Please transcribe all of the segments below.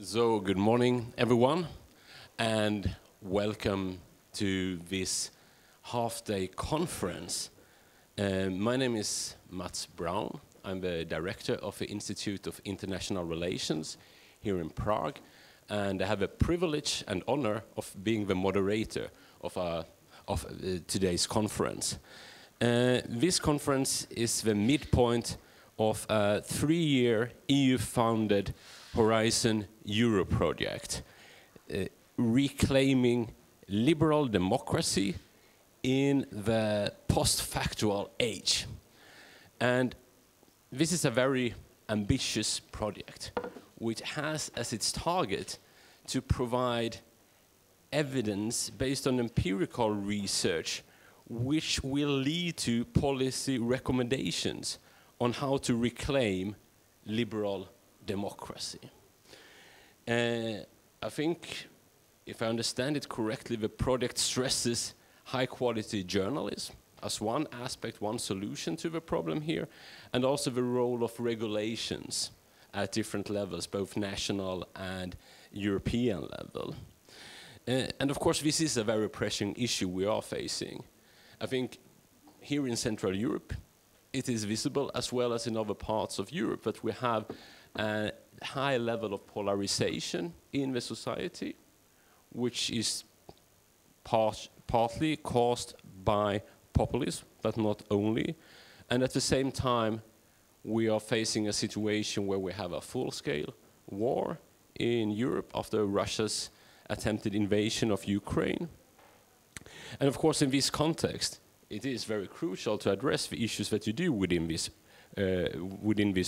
So, good morning, everyone, and welcome to this half-day conference. My name is Mats Braun. I'm the director of the Institute of International Relations here in Prague, and I have the privilege and honor of being the moderator of today's conference. This conference is the midpoint of a 3-year EU-funded Horizon Europe project, reclaiming liberal democracy in the post-factual age. And this is a very ambitious project, which has as its target to provide evidence based on empirical research, which will lead to policy recommendations on how to reclaim liberal democracy. I think, if I understand it correctly, the project stresses high-quality journalism as one aspect, one solution to the problem here, and also the role of regulations at different levels, both national and European level. And of course, this is a very pressing issue we are facing. I think here in Central Europe, it is visible, as well as in other parts of Europe, that we have a high level of polarization in the society, which is partly caused by populism, but not only. And at the same time, we are facing a situation where we have a full-scale war in Europe after Russia's attempted invasion of Ukraine. And of course, in this context, it is very crucial to address the issues that you do within this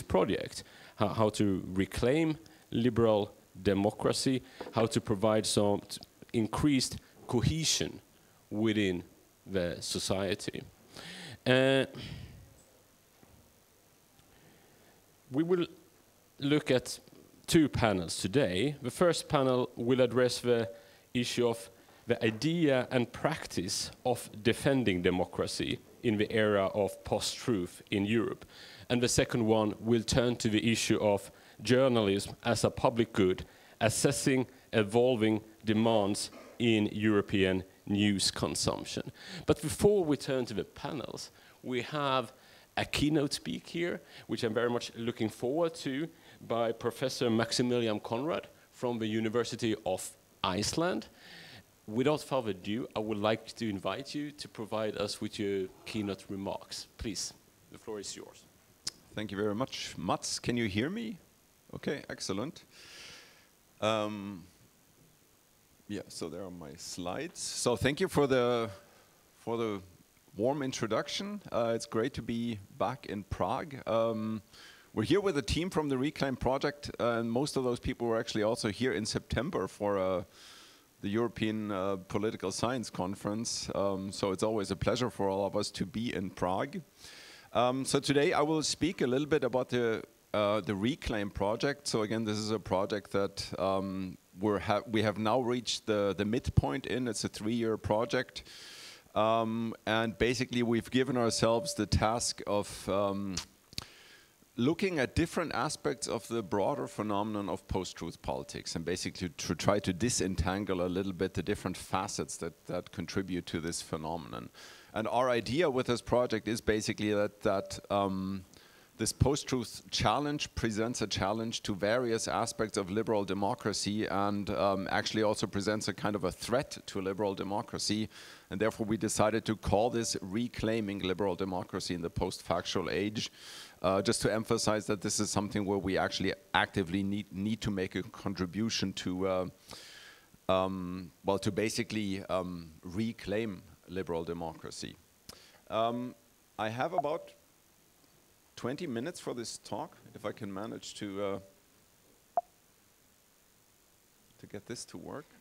project. How to reclaim liberal democracy, how to provide some increased cohesion within the society. We will look at 2 panels today. The first panel will address the issue of the idea and practice of defending democracy in the era of post-truth in Europe. And the second one will turn to the issue of journalism as a public good, assessing evolving demands in European news consumption. But before we turn to the panels, we have a keynote speak here, which I'm very much looking forward to, by Professor Maximilian Conrad from the University of Iceland. Without further ado, I would like to invite you to provide us with your keynote remarks. Please, the floor is yours. Thank you very much. Mats, can you hear me? Okay, excellent. Yeah, so there are my slides. So thank you for the warm introduction. It's great to be back in Prague. We're here with a team from the Reclaim project, and most of those people were actually also here in September for the European Political Science Conference. So it's always a pleasure for all of us to be in Prague. So today I will speak a little bit about the Reclaim project. So again, this is a project that we have now reached the midpoint in. It's a 3-year project. And basically we've given ourselves the task of looking at different aspects of the broader phenomenon of post-truth politics, and basically to try to disentangle a little bit the different facets that contribute to this phenomenon. And our idea with this project is basically that this post-truth challenge presents a challenge to various aspects of liberal democracy, and actually also presents a kind of a threat to liberal democracy. And therefore we decided to call this Reclaiming Liberal Democracy in the Post-Factual Age, just to emphasize that this is something where we actually actively need to make a contribution to, well, to basically reclaim liberal democracy. I have about 20 minutes for this talk, if I can manage to get this to work.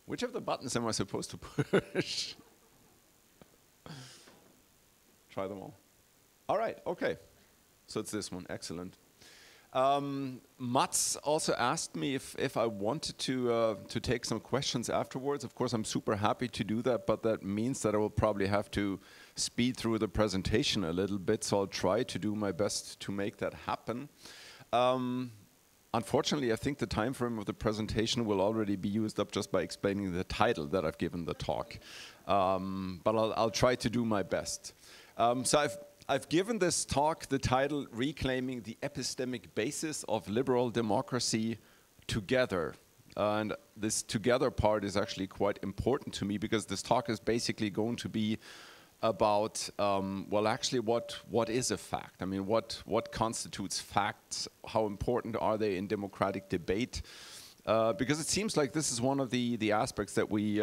Which of the buttons am I supposed to push? Try them all. All right, okay. So it's this one, excellent. Mats also asked me if I wanted to take some questions afterwards. Of course, I'm super happy to do that, but that means that I will probably have to speed through the presentation a little bit, so I'll try to do my best to make that happen. Unfortunately, I think the time frame of the presentation will already be used up just by explaining the title that I've given the talk. But I'll try to do my best. So I've given this talk the title, Reclaiming the Epistemic Basis of Liberal Democracy Together. And this together part is actually quite important to me because this talk is basically going to be about, well, actually what is a fact? I mean, what constitutes facts? How important are they in democratic debate? Because it seems like this is one of the aspects that we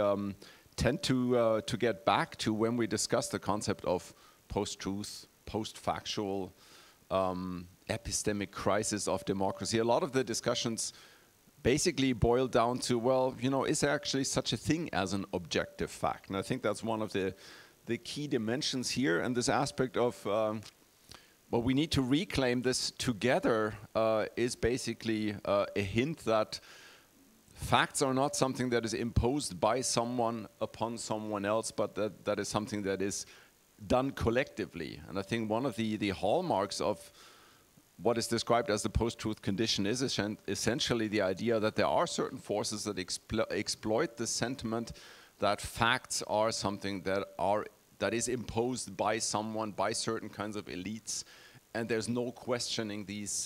tend to get back to when we discuss the concept of post-truth, post-factual, epistemic crisis of democracy. A lot of the discussions basically boil down to, well, you know, is there actually such a thing as an objective fact? And I think that's one of the key dimensions here, and this aspect of, well, we need to reclaim this together is basically a hint that facts are not something that is imposed by someone upon someone else, but that is something that is done collectively. And I think one of the hallmarks of what is described as the post-truth condition is essentially the idea that there are certain forces that exploit the sentiment that facts are something that is imposed by someone, by certain kinds of elites, and there's no questioning these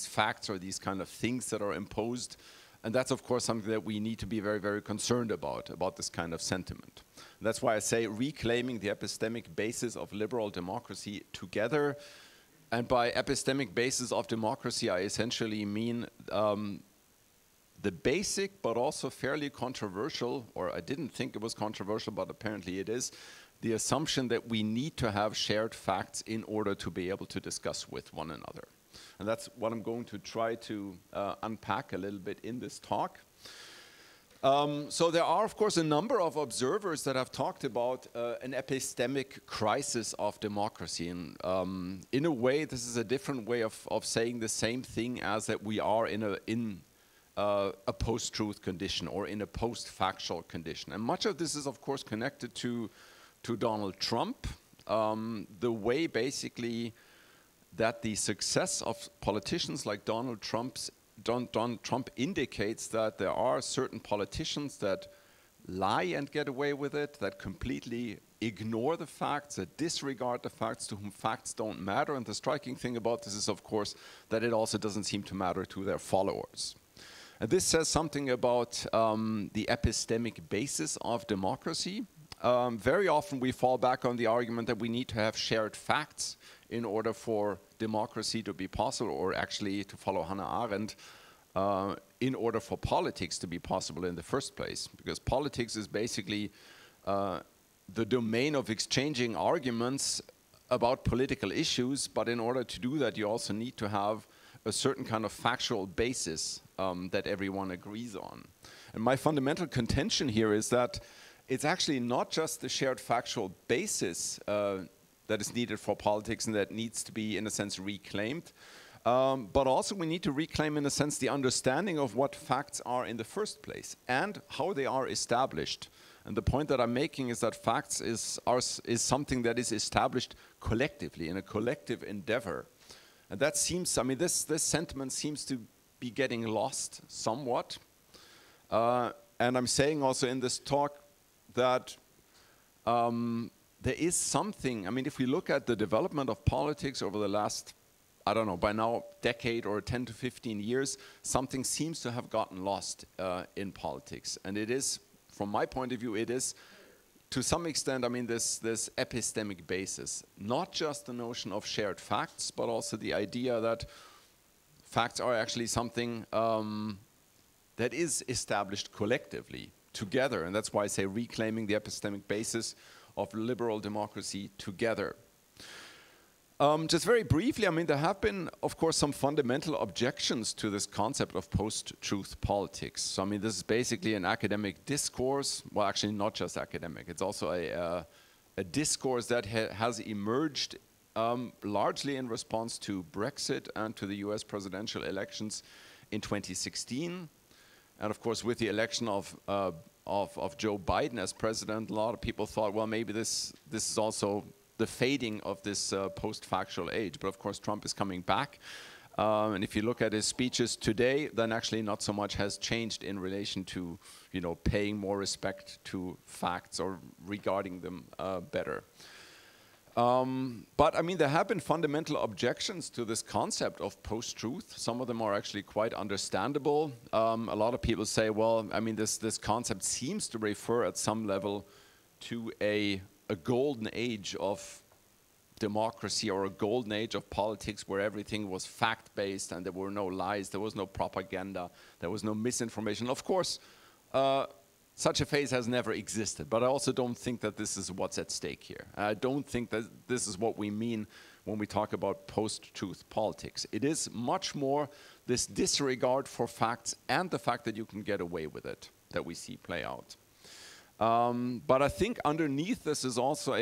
facts or these kind of things that are imposed. And that's, of course, something that we need to be very, very concerned about this kind of sentiment. And that's why I say reclaiming the epistemic basis of liberal democracy together. And by epistemic basis of democracy, I essentially mean the basic but also fairly controversial, or I didn't think it was controversial, but apparently it is, the assumption that we need to have shared facts in order to be able to discuss with one another. And that's what I'm going to try to unpack a little bit in this talk. So there are, of course, a number of observers that have talked about an epistemic crisis of democracy. And in a way, this is a different way of saying the same thing as that we are in a post-truth condition or in a post-factual condition. And much of this is, of course, connected to Donald Trump. The way, basically, that the success of politicians like Donald Trump indicates that there are certain politicians that lie and get away with it, that completely ignore the facts, that disregard the facts, to whom facts don't matter. And the striking thing about this is, of course, that it also doesn't seem to matter to their followers. And this says something about the epistemic basis of democracy. Very often we fall back on the argument that we need to have shared facts in order for democracy to be possible, or actually, to follow Hannah Arendt, in order for politics to be possible in the first place. Because politics is basically the domain of exchanging arguments about political issues, but in order to do that, you also need to have a certain kind of factual basis that everyone agrees on. And my fundamental contention here is that it's actually not just the shared factual basis that is needed for politics and that needs to be, in a sense, reclaimed, but also we need to reclaim, in a sense, the understanding of what facts are in the first place and how they are established. And the point that I'm making is that facts is something that is established collectively, in a collective endeavor. And that seems, I mean, this sentiment seems to be getting lost somewhat. And I'm saying also in this talk that there is something, I mean, if we look at the development of politics over the last, I don't know, by now, decade or 10 to 15 years, something seems to have gotten lost in politics. And it is, from my point of view, it is, to some extent, I mean, this epistemic basis. Not just the notion of shared facts, but also the idea that facts are actually something that is established collectively, together. And that's why I say reclaiming the epistemic basis of liberal democracy together. Just very briefly, I mean, there have been, of course, some fundamental objections to this concept of post-truth politics. So, I mean, this is basically an academic discourse. Well, actually, not just academic. It's also a discourse that has emerged largely in response to Brexit and to the US presidential elections in 2016. And, of course, with the election of Joe Biden as president, a lot of people thought, well, maybe this is also the fading of this post-factual age. But of course, Trump is coming back. And if you look at his speeches today, then actually not so much has changed in relation to, you know, paying more respect to facts or regarding them better. But I mean, there have been fundamental objections to this concept of post-truth. Some of them are actually quite understandable. A lot of people say, well, I mean, this concept seems to refer at some level to a golden age of democracy or a golden age of politics where everything was fact-based and there were no lies, there was no propaganda, there was no misinformation. Of course, such a phase has never existed, but I also don't think that this is what's at stake here. I don't think that this is what we mean when we talk about post-truth politics. It is much more this disregard for facts and the fact that you can get away with it that we see play out. But I think underneath this is also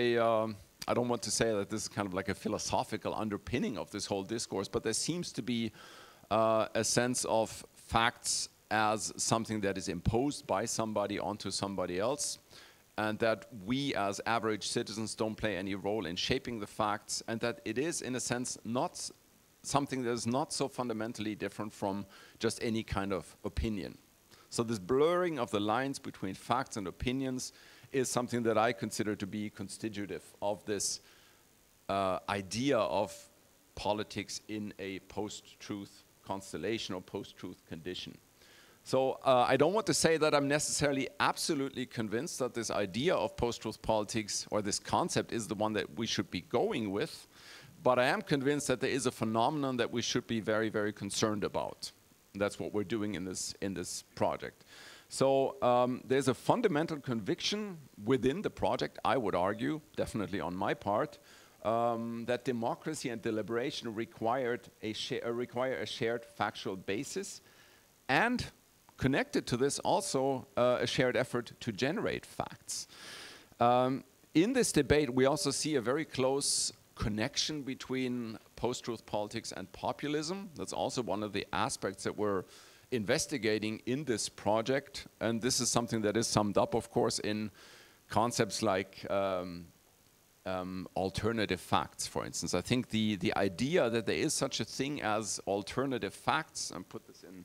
I don't want to say that this is kind of like a philosophical underpinning of this whole discourse, but there seems to be a sense of facts as something that is imposed by somebody onto somebody else, and that we as average citizens don't play any role in shaping the facts, and that it is, in a sense, not something that is not so fundamentally different from just any kind of opinion. So this blurring of the lines between facts and opinions is something that I consider to be constitutive of this idea of politics in a post-truth constellation or post-truth condition. So I don't want to say that I'm necessarily absolutely convinced that this idea of post-truth politics or this concept is the one that we should be going with, but I am convinced that there is a phenomenon that we should be very, very concerned about. And that's what we're doing in this project. So there's a fundamental conviction within the project, I would argue, definitely on my part, that democracy and deliberation require a shared factual basis, and connected to this also a shared effort to generate facts. In this debate, we also see a very close connection between post-truth politics and populism. That's also one of the aspects that we're investigating in this project, and this is something that is summed up, of course, in concepts like alternative facts, for instance. I think the idea that there is such a thing as alternative facts, and put this in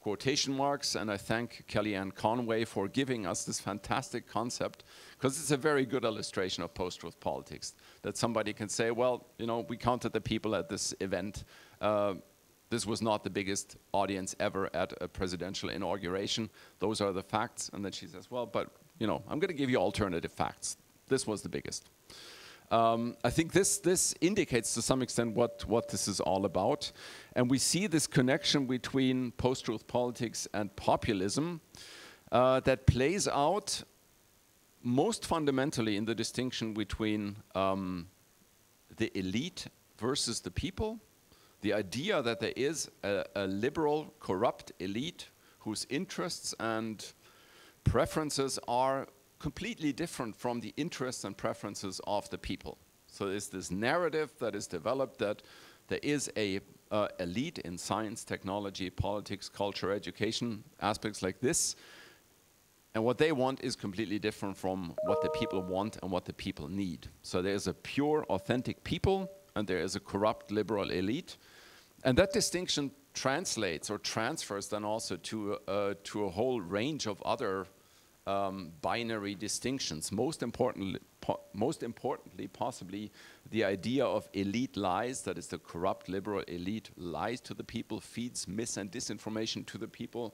quotation marks, and I thank Kellyanne Conway for giving us this fantastic concept, because it's a very good illustration of post-truth politics, that somebody can say, well, you know, we counted the people at this event. This was not the biggest audience ever at a presidential inauguration. Those are the facts. And then she says, well, but, you know, I'm going to give you alternative facts. This was the biggest. I think this indicates to some extent what this is all about. And we see this connection between post-truth politics and populism that plays out most fundamentally in the distinction between the elite versus the people. The idea that there is a liberal, corrupt elite whose interests and preferences are completely different from the interests and preferences of the people. So there's this narrative that is developed that there is a elite in science, technology, politics, culture, education, aspects like this, and what they want is completely different from what the people want and what the people need. So there's a pure, authentic people, and there is a corrupt, liberal elite, and that distinction translates or transfers then also to a whole range of other binary distinctions. Most importantly, possibly, the idea of elite lies, that is the corrupt liberal elite lies to the people, feeds mis and disinformation to the people,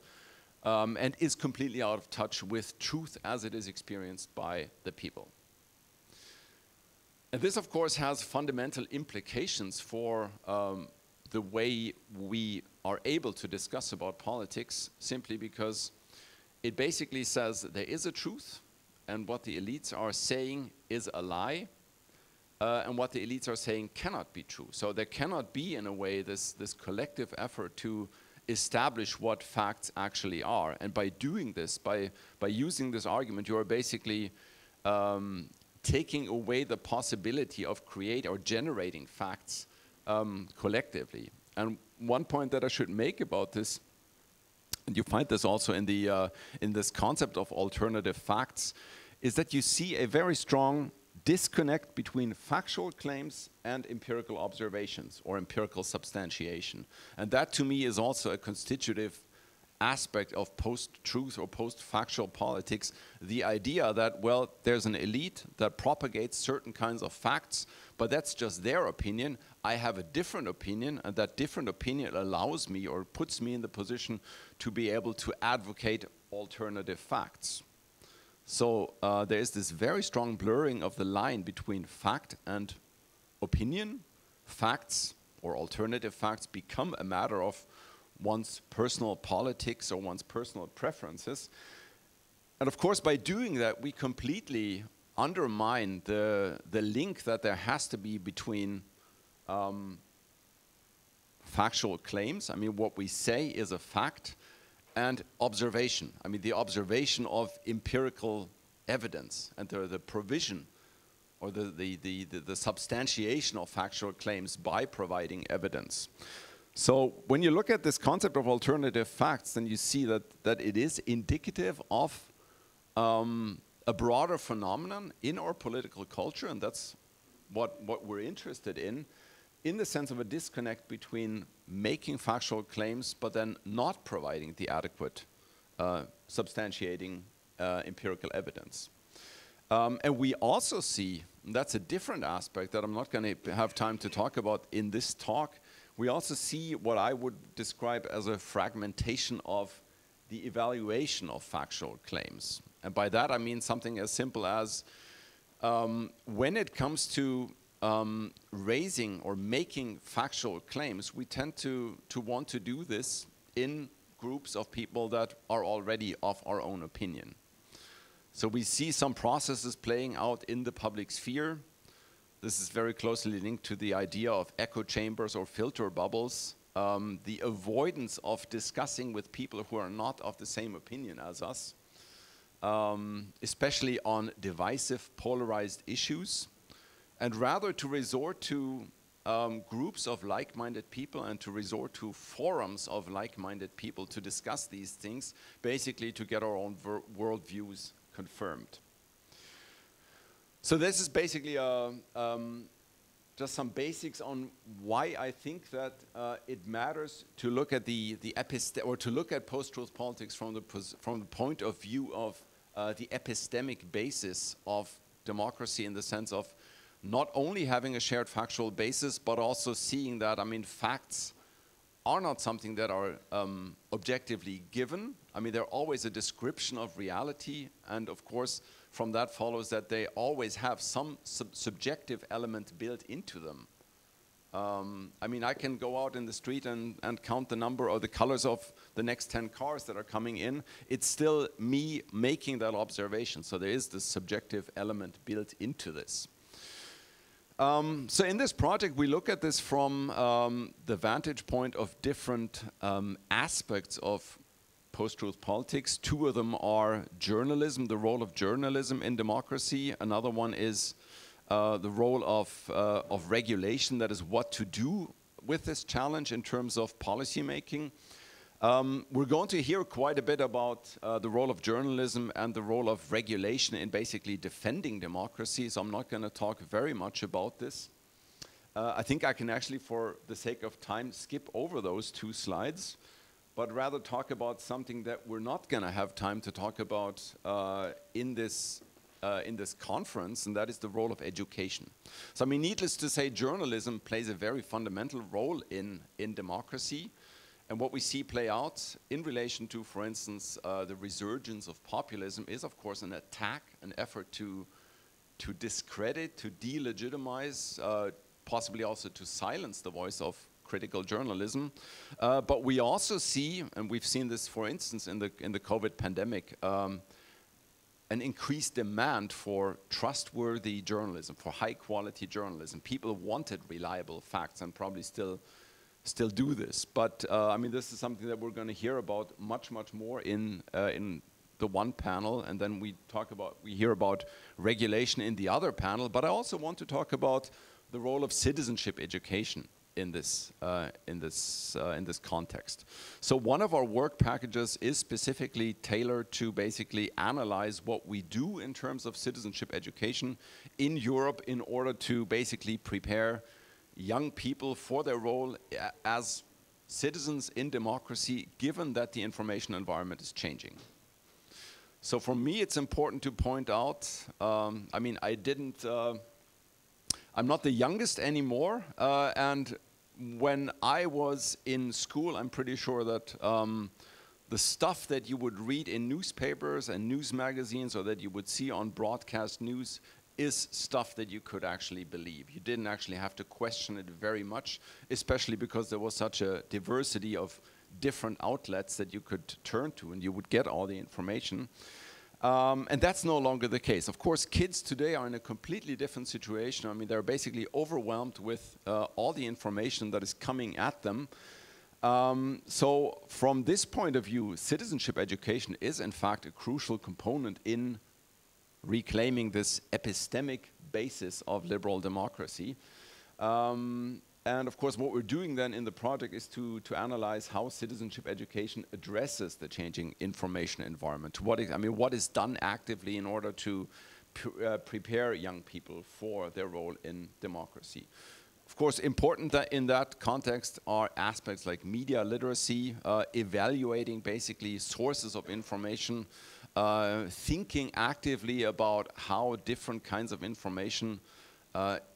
and is completely out of touch with truth as it is experienced by the people. And this, of course, has fundamental implications for the way we are able to discuss about politics, simply because it basically says that there is a truth, and what the elites are saying is a lie, and what the elites are saying cannot be true. So there cannot be, in a way, this collective effort to establish what facts actually are. And by doing this, by using this argument, you are basically taking away the possibility of creating or generating facts collectively. And one point that I should make about this, and you find this also in this concept of alternative facts, is that you see a very strong disconnect between factual claims and empirical observations or empirical substantiation. And that to me is also a constitutive aspect of post-truth or post-factual politics, the idea that, well, there's an elite that propagates certain kinds of facts, but that's just their opinion. I have a different opinion, and that different opinion allows me or puts me in the position to be able to advocate alternative facts. So there is this very strong blurring of the line between fact and opinion. Facts or alternative facts become a matter of one's personal politics or one's personal preferences. And of course, by doing that, we completely undermine the link that there has to be between factual claims, I mean, what we say is a fact, and observation. I mean, the observation of empirical evidence and the provision or the substantiation of factual claims by providing evidence. So when you look at this concept of alternative facts, then you see that it is indicative of a broader phenomenon in our political culture, and that's what we're interested in the sense of a disconnect between making factual claims but then not providing the adequate substantiating empirical evidence. And we also see, and that's a different aspect that I'm not going to have time to talk about in this talk, we also see what I would describe as a fragmentation of the evaluation of factual claims. And by that I mean something as simple as when it comes to raising or making factual claims, we tend to want to do this in groups of people that are already of our own opinion. So we see some processes playing out in the public sphere. This is very closely linked to the idea of echo chambers or filter bubbles, the avoidance of discussing with people who are not of the same opinion as us, especially on divisive, polarized issues, and rather to resort to groups of like-minded people and to resort to forums of like-minded people to discuss these things, basically to get our own worldviews confirmed. So this is basically just some basics on why I think that it matters to look at to look at post-truth politics from the point of view of the epistemic basis of democracy, in the sense of not only having a shared factual basis, but also seeing that, I mean, facts are not something that are objectively given. I mean, they're always a description of reality, and of course, from that follows that they always have some subjective element built into them. I mean, I can go out in the street and count the number or the colors of the next 10 cars that are coming in. It's still me making that observation, so there is this subjective element built into this. So in this project, we look at this from the vantage point of different aspects of post-truth politics. Two of them are journalism, the role of journalism in democracy. Another one is the role of regulation, that is what to do with this challenge in terms of policy making. We're going to hear quite a bit about the role of journalism and the role of regulation in basically defending democracy, so I'm not going to talk very much about this. I think I can actually, for the sake of time, skip over those two slides, but rather talk about something that we're not going to have time to talk about in this conference, and that is the role of education. So, I mean, needless to say, journalism plays a very fundamental role in democracy. And what we see play out in relation to, for instance, the resurgence of populism is, of course, an attack, an effort to discredit, to delegitimize, possibly also to silence the voice of critical journalism. But we also see, and we've seen this, for instance, in the COVID pandemic, an increased demand for trustworthy journalism, for high-quality journalism. People wanted reliable facts and probably still do this. But I mean, this is something that we're going to hear about much more in the one panel, and then we hear about regulation in the other panel. But I also want to talk about the role of citizenship education. in this context. So one of our work packages is specifically tailored to basically analyze what we do in terms of citizenship education in Europe in order to basically prepare young people for their role as citizens in democracy, given that the information environment is changing. So for me, it's important to point out, I mean, I'm not the youngest anymore, and when I was in school, I'm pretty sure that the stuff that you would read in newspapers and news magazines or that you would see on broadcast news is stuff that you could actually believe. You didn't actually have to question it very much, especially because there was such a diversity of different outlets that you could turn to and you would get all the information. And that's no longer the case. Of course, kids today are in a completely different situation. I mean, they're basically overwhelmed with all the information that is coming at them. So from this point of view, citizenship education is in fact a crucial component in reclaiming this epistemic basis of liberal democracy. And of course, what we're doing then in the project is to analyze how citizenship education addresses the changing information environment. What is done actively in order to prepare young people for their role in democracy. Of course, important that in that context are aspects like media literacy, evaluating basically sources of information, thinking actively about how different kinds of information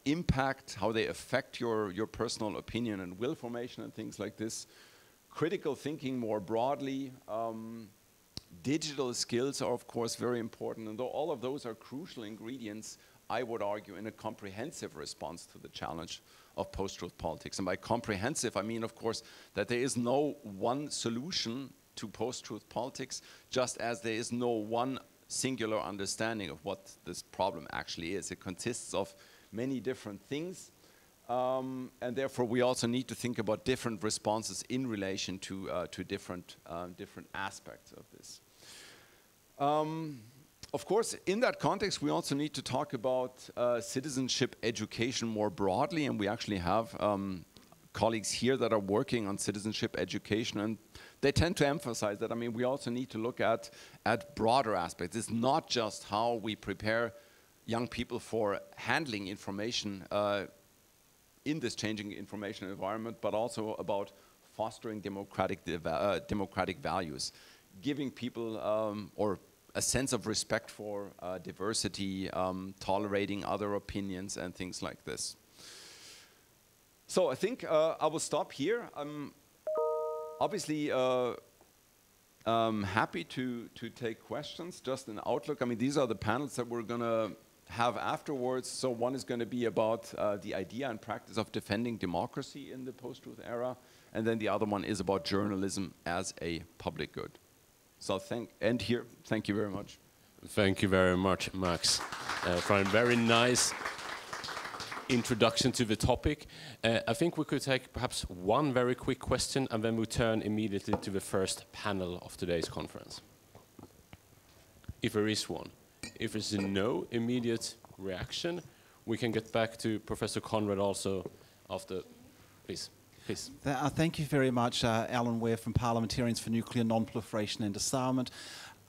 impact, how they affect your personal opinion and will formation and things like this. Critical thinking more broadly. Digital skills are of course very important, and though all of those are crucial ingredients, I would argue, in a comprehensive response to the challenge of post-truth politics. And by comprehensive, I mean, of course, that there is no one solution to post-truth politics, just as there is no one singular understanding of what this problem actually is. It consists of many different things, and therefore we also need to think about different responses in relation to different aspects of this. Of course, in that context, we also need to talk about citizenship education more broadly, and we actually have colleagues here that are working on citizenship education, and they tend to emphasize that. I mean, we also need to look at broader aspects. It's not just how we prepare young people for handling information in this changing information environment, but also about fostering democratic values, giving people or a sense of respect for diversity, tolerating other opinions and things like this. So I think I will stop here. I'm obviously happy to take questions. Just an outlook. I mean, these are the panels that we're going to have afterwards. So one is going to be about the idea and practice of defending democracy in the post-truth era, and then the other one is about journalism as a public good. So end here. Thank you very much. Thank you very much, Max, for a very nice introduction to the topic. I think we could take perhaps one very quick question, and then we'll turn immediately to the first panel of today's conference. If there is one. If there's no immediate reaction, we can get back to Professor Conrad also after. Please. Please. Thank you very much, Alan Ware from Parliamentarians for Nuclear Non-Proliferation and Disarmament.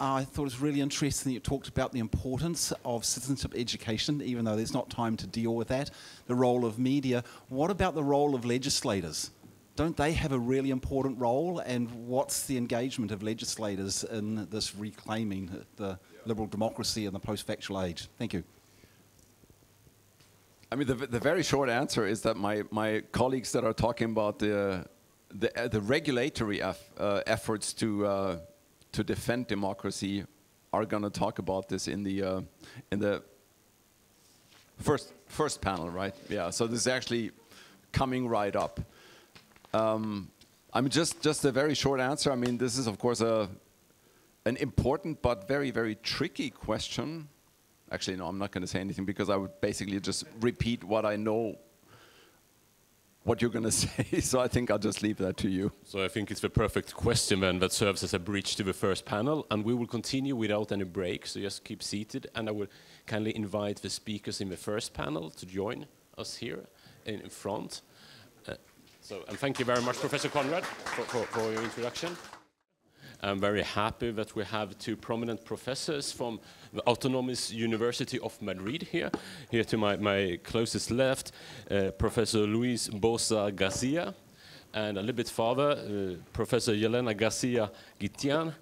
I thought it was really interesting that you talked about the importance of citizenship education, even though there's not time to deal with that, the role of media. What about the role of legislators? Don't they have a really important role? And what's the engagement of legislators in this reclaiming the liberal democracy in the post-factual age? Thank you. I mean, the very short answer is that my colleagues that are talking about the regulatory efforts to defend democracy are going to talk about this in the first panel, right? Yeah. So this is actually coming right up. I mean, just a very short answer. I mean, this is of course an important but very tricky question. Actually, no, I'm not going to say anything because I would basically just repeat what I know, what you're going to say. So I think I'll just leave that to you. So I think it's the perfect question then that serves as a bridge to the first panel, and we will continue without any break. So just keep seated, and I will kindly invite the speakers in the first panel to join us here in front. So, and thank you very much, Professor Conrad, for your introduction. I'm very happy that we have two prominent professors from the Autonomous University of Madrid here. Here to my closest left, Professor Luis Bouza García, and a little bit farther, Professor Elena García Gutián.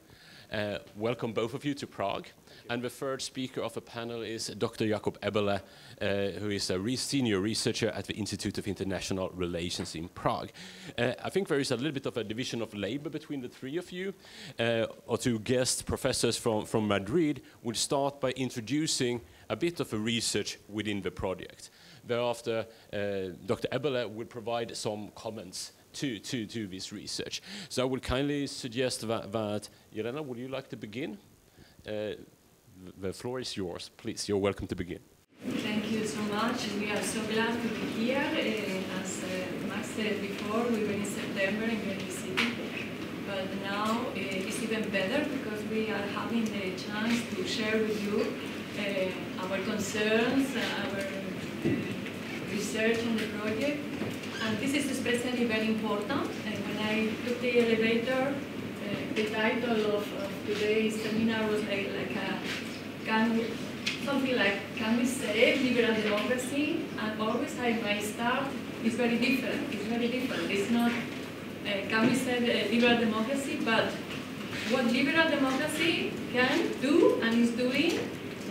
Welcome both of you to Prague. And the third speaker of the panel is Dr. Jakub Eberle, who is a senior researcher at the Institute of International Relations in Prague. I think there is a little bit of a division of labor between the three of you. Our two guest professors from Madrid will start by introducing a bit of a research within the project. Thereafter, Dr. Eberle will provide some comments to this research. So I would kindly suggest that Elena, would you like to begin? The floor is yours. Please, you're welcome to begin. Thank you so much. We are so glad to be here. As Max said before, we were in September in New City, but now it's even better because we are having the chance to share with you our concerns, our research on the project. And this is especially very important. When I took the elevator, the title of today's seminar was something like, can we save liberal democracy? And always my start is very different. It's very different. It's not, can we save liberal democracy, but what liberal democracy can do and is doing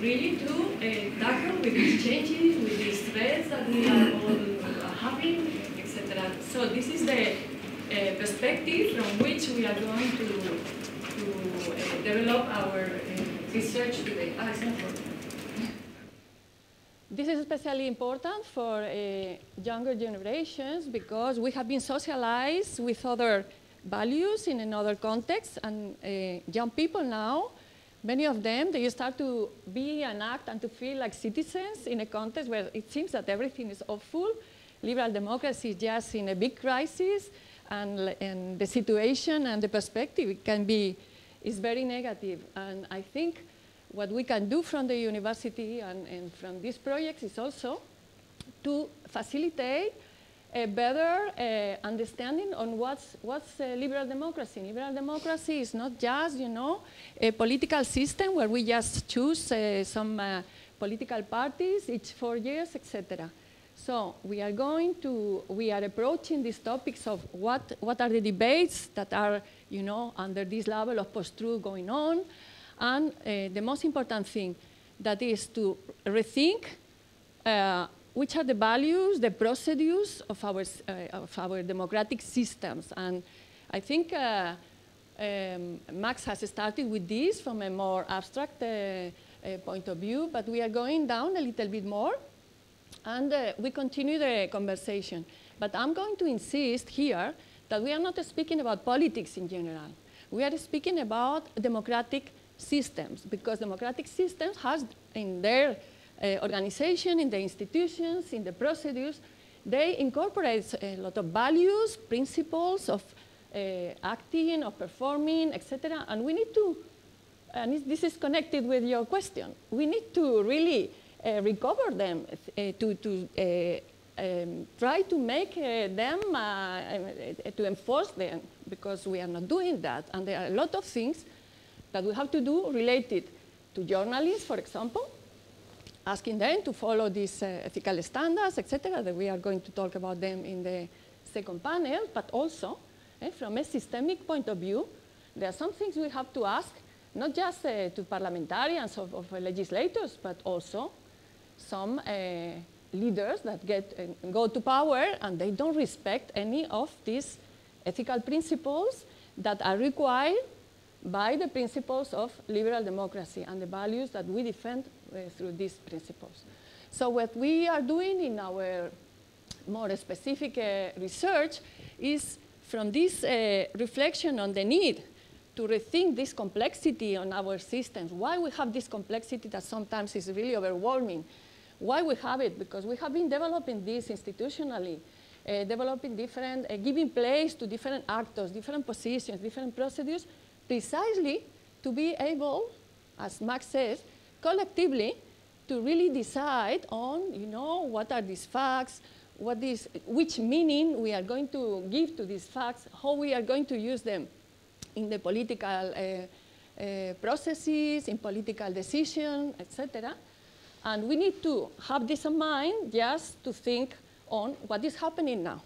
really to tackle with these changes, with these threats that we are all having, etc. So this is the perspective from which we are going to develop our research today. It's not working. This is especially important for younger generations because we have been socialized with other values in another context, and young people now, many of them, they start to be and act and to feel like citizens in a context where it seems that everything is awful. Liberal democracy is just in a big crisis, and the situation and the perspective is very negative. And I think what we can do from the university and from these projects is also to facilitate a better understanding on what's liberal democracy. Liberal democracy is not just, a political system where we just choose some political parties each 4 years, etc. So we are approaching these topics of what are the debates that are, under this level of post-truth going on, and the most important thing, that is to rethink which are the values, the procedures of our democratic systems. And I think Max has started with this from a more abstract point of view, but we are going down a little bit more, and we continue the conversation. But I'm going to insist here that we are not speaking about politics in general. We are speaking about democratic systems, because democratic systems has in their organization, in the institutions, in the procedures, they incorporate a lot of values, principles of acting, of performing, etc. And we need to, and this is connected with your question, we need to really recover them, try to make them, to enforce them, because we are not doing that. And there are a lot of things that we have to do related to journalists, for example, asking them to follow these ethical standards, etc., that we are going to talk about them in the second panel, but also, from a systemic point of view, there are some things we have to ask, not just to parliamentarians of legislators, but also some leaders that go to power and they don't respect any of these ethical principles that are required by the principles of liberal democracy and the values that we defend through these principles. So what we are doing in our more specific research is from this reflection on the need to rethink this complexity on our systems, why we have this complexity that sometimes is really overwhelming. Why we have it? Because we have been developing this institutionally, developing different, giving place to different actors, different positions, different procedures, precisely to be able, as Max says, collectively to really decide on, what are these facts, which meaning we are going to give to these facts, how we are going to use them in the political processes, in political decisions, etc. And we need to have this in mind just to think on what is happening now.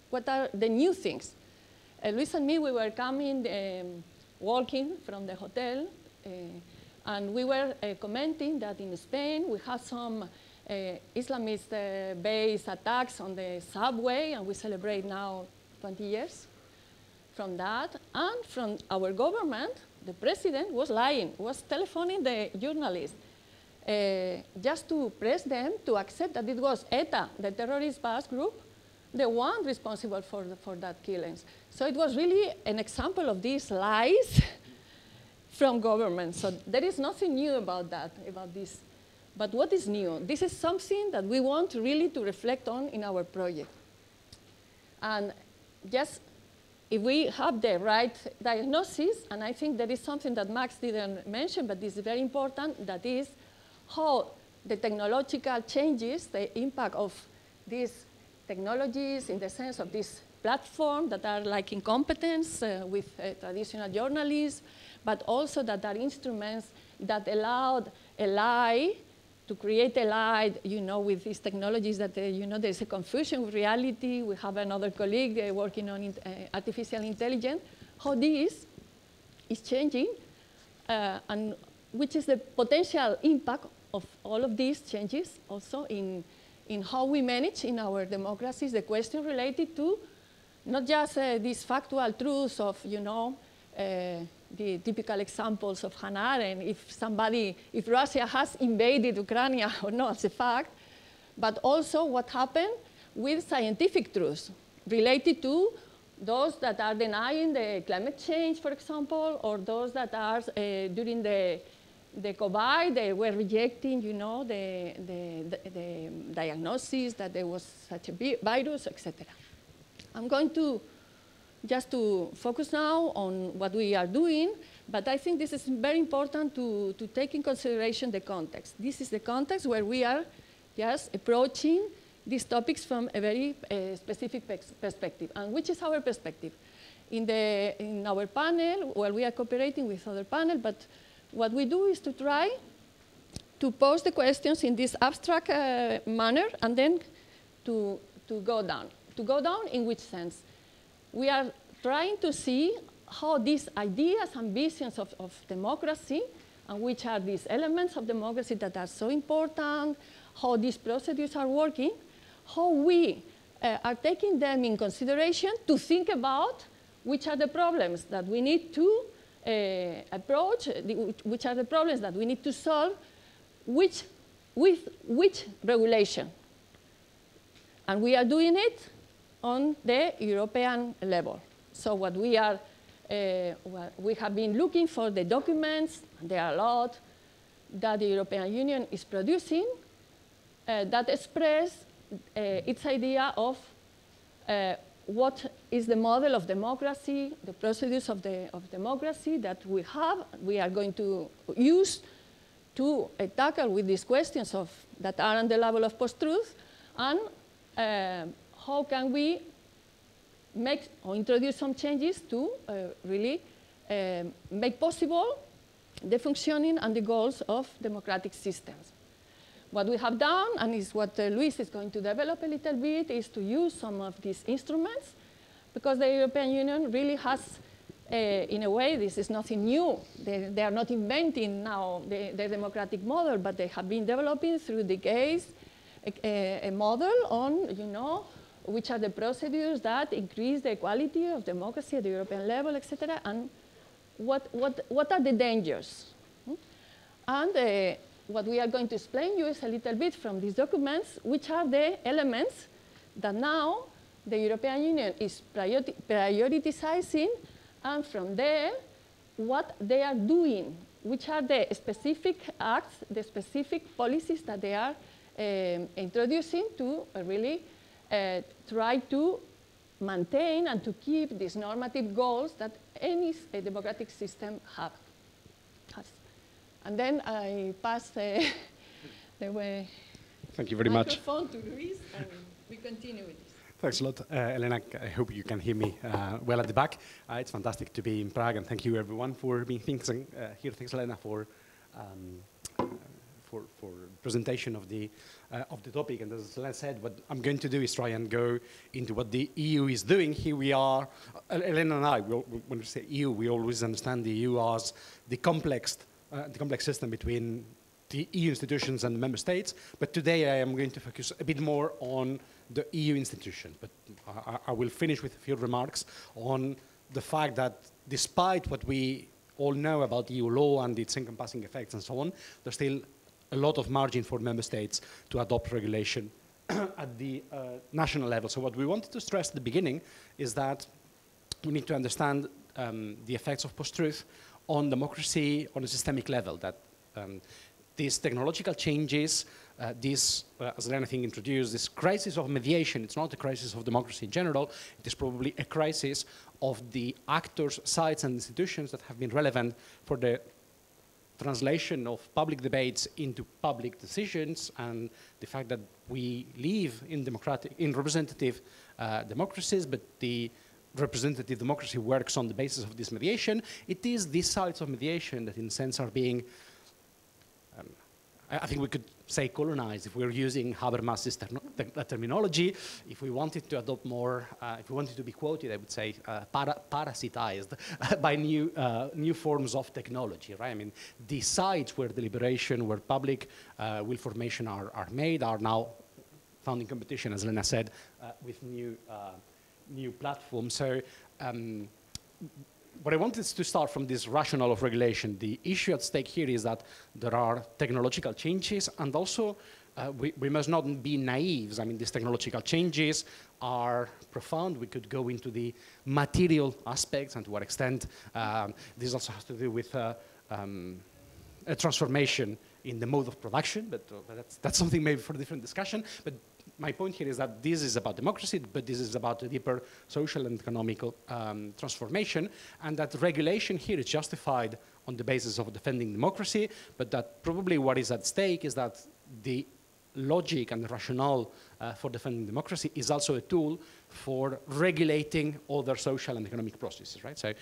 What are the new things? Luis and me, we were coming, walking from the hotel, and we were commenting that in Spain we had some Islamist-based attacks on the subway, and we celebrate now 20 years from that. And from our government, the president was lying, was telephoning the journalists just to press them to accept that it was ETA, the terrorist Basque group, the one responsible for that killings. So it was really an example of these lies from government. So there is nothing new about that, about this. But what is new? This is something that we want really to reflect on in our project. And just if we have the right diagnosis, and I think there is something that Max didn't mention, but this is very important, that is how the technological changes, the impact of these technologies in the sense of this platform that are like incompetence with traditional journalists, but also that are instruments that allowed a lie to create a lie, with these technologies that, there's a confusion with reality. We have another colleague working on artificial intelligence, how this is changing, and which is the potential impact of all of these changes also in how we manage in our democracies the question related to not just these factual truths of, the typical examples of Hannah Arendt, if Russia has invaded Ukraine or not, as a fact, but also what happened with scientific truths related to those that are denying the climate change, for example, or those that are during the COVID, they were rejecting, the diagnosis that there was such a virus, etc. I'm going to just to focus now on what we are doing, but I think this is very important to take in consideration the context. This is the context where we are just approaching these topics from a very specific perspective. And which is our perspective? In our panel, well, we are cooperating with other panels, but what we do is to try to pose the questions in this abstract manner and then to go down. To go down in which sense? We are trying to see how these ideas and visions of democracy, and which are these elements of democracy that are so important, how these procedures are working, how we are taking them in consideration to think about which are the problems that we need to approach, which are the problems that we need to solve, with which regulation. And we are doing it on the European level. So what we are, we have been looking for the documents, there are a lot, that the European Union is producing that express its idea of what is the model of democracy, the procedures of democracy that we are going to use to tackle with these questions that are on the level of post-truth, and how can we make or introduce some changes to really make possible the functioning and the goals of democratic systems. What we have done, and is what Luis is going to develop a little bit, is to use some of these instruments, because the European Union really has, in a way, this is nothing new. They are not inventing now the democratic model, but they have been developing through decades a model on, which are the procedures that increase the quality of democracy at the European level, etc., and what are the dangers. And what we are going to explain you is a little bit from these documents, which are the elements that now the European Union is prioritizing, and from there, what they are doing, which are the specific acts, the specific policies that they are introducing to really try to maintain and to keep these normative goals that any democratic system has. And then I pass the Thank you very much. microphone to Luis. we continue with this. Thanks a lot, Elena. I hope you can hear me well at the back. It's fantastic to be in Prague, and thank you everyone for being here. Thanks, Elena, for presentation of the topic. And as Elena said, what I'm going to do is try and go into what the EU is doing. Here we are, Elena and I. When we say EU, we always understand the EU as the complex system between the EU institutions and the member states. But today I am going to focus a bit more on the EU institutions. But I will finish with a few remarks on the fact that despite what we all know about EU law and its encompassing effects and so on, there's still a lot of margin for member states to adopt regulation at the national level. So what we wanted to stress at the beginning is that we need to understand the effects of post-truth on democracy on a systemic level, that these technological changes, as Elena introduced, this crisis of mediation, it's not a crisis of democracy in general, it is probably a crisis of the actors, sites, and institutions that have been relevant for the translation of public debates into public decisions, and the fact that we live in representative democracies, but the representative democracy works on the basis of this mediation. It is these sites of mediation that in a sense are being I think we could say colonized if we're using Habermas's terminology. If we wanted to adopt more, if we wanted to be quoted, I would say parasitized by new forms of technology, right? I mean, the sites where deliberation, where public will formation are made are now found in competition, as Elena said, with new platforms. So what I wanted is to start from this rationale of regulation. The issue at stake here is that there are technological changes, and also we must not be naive. I mean, these technological changes are profound. We could go into the material aspects and to what extent this also has to do with a transformation in the mode of production, but that's something maybe for a different discussion. But my point here is that this is about democracy, but this is about a deeper social and economical transformation, and that regulation here is justified on the basis of defending democracy, but that probably what is at stake is that the logic and the rationale for defending democracy is also a tool for regulating other social and economic processes, right? So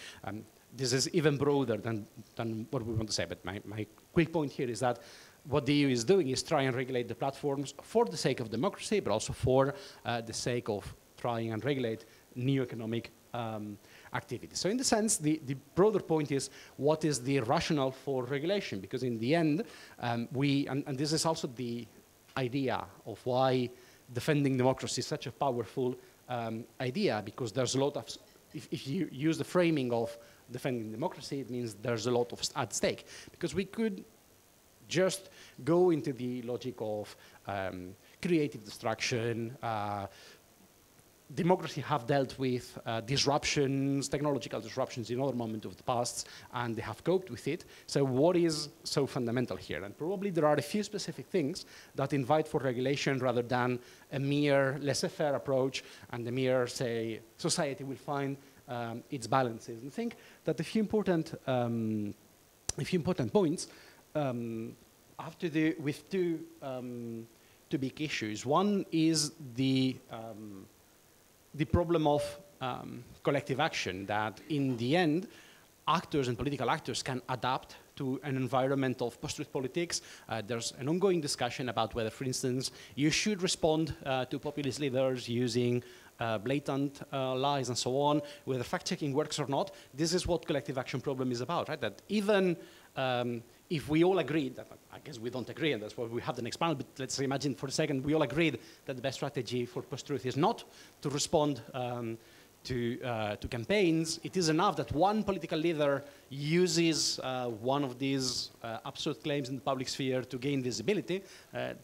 this is even broader than what we want to say, but my quick point here is that what the EU is doing is try and regulate the platforms for the sake of democracy, but also for the sake of trying and regulate new economic activity. So in the sense, the broader point is what is the rationale for regulation? Because in the end, and this is also the idea of why defending democracy is such a powerful idea, because there's a lot of, if you use the framing of defending democracy, it means there's a lot of at stake. Because we could just go into the logic of creative destruction. Democracy have dealt with disruptions, technological disruptions in other moments of the past, and they have coped with it. So what is so fundamental here? And probably there are a few specific things that invite for regulation rather than a mere laissez-faire approach and a mere, say, society will find its balances. And I think that a few important points have to do with two big issues. One is the problem of collective action, that in the end, actors and political actors can adapt to an environment of post-truth politics. There's an ongoing discussion about whether, for instance, you should respond to populist leaders using blatant lies and so on, whether fact-checking works or not. This is what collective action problem is about, right? That even if we all agreed, that I guess we don't agree, and that's why we have the next panel, but let's imagine for a second we all agreed that the best strategy for post-truth is not to respond to campaigns. It is enough that one political leader uses one of these absurd claims in the public sphere to gain visibility,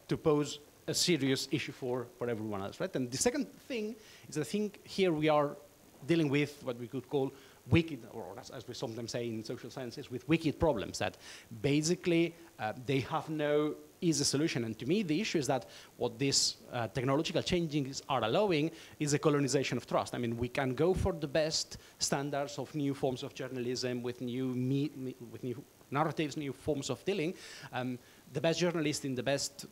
to pose a serious issue for everyone else, right? And the second thing is, I think here we are dealing with what we could call wicked, or as we sometimes say in social sciences, with wicked problems that basically they have no easy solution. And to me, the issue is that what these technological changes are allowing is a colonization of trust. I mean, we can go for the best standards of new forms of journalism with new narratives, new forms of dealing. The best journalist in the best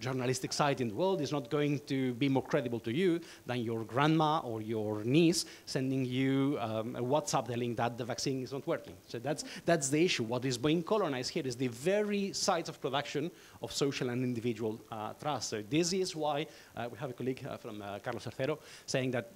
journalistic site in the world is not going to be more credible to you than your grandma or your niece sending you a WhatsApp telling that the vaccine is not working. So that's the issue. What is being colonized here is the very sites of production of social and individual trust. So this is why we have a colleague from Carlos Tercero saying that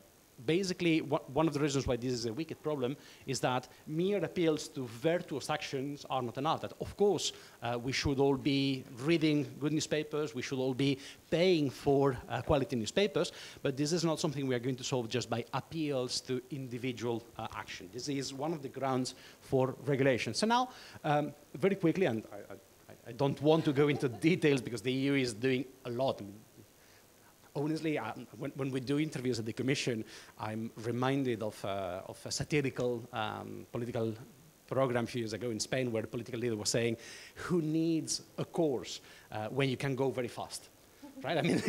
basically, one of the reasons why this is a wicked problem is that mere appeals to virtuous actions are not enough. That, of course, we should all be reading good newspapers, we should all be paying for quality newspapers, but this is not something we are going to solve just by appeals to individual action. This is one of the grounds for regulation. So now, very quickly, and I don't want to go into details because the EU is doing a lot. Honestly, when we do interviews at the Commission, I'm reminded of a satirical political program a few years ago in Spain where the political leader was saying, who needs a course when you can go very fast? Right? I mean,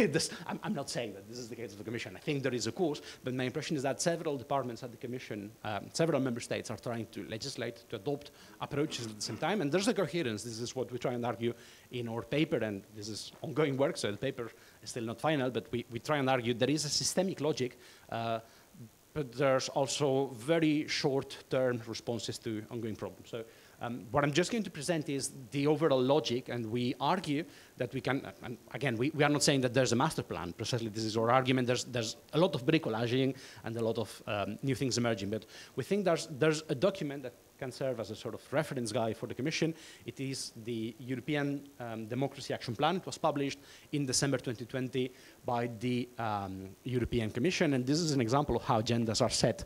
I'm not saying that this is the case of the Commission. I think there is a course, but my impression is that several departments at the Commission, several member states are trying to legislate, to adopt approaches at the same time, and there's a coherence. This is what we try and argue in our paper, and this is ongoing work, so the paper is still not final, but we try and argue there is a systemic logic, but there's also very short-term responses to ongoing problems. So what I'm just going to present is the overall logic, and we argue that we can, and again, we are not saying that there's a master plan, precisely this is our argument, there's a lot of bricolaging and a lot of new things emerging, but we think there's a document that can serve as a sort of reference guide for the Commission. It is the European Democracy Action Plan. It was published in December 2020 by the European Commission, and this is an example of how agendas are set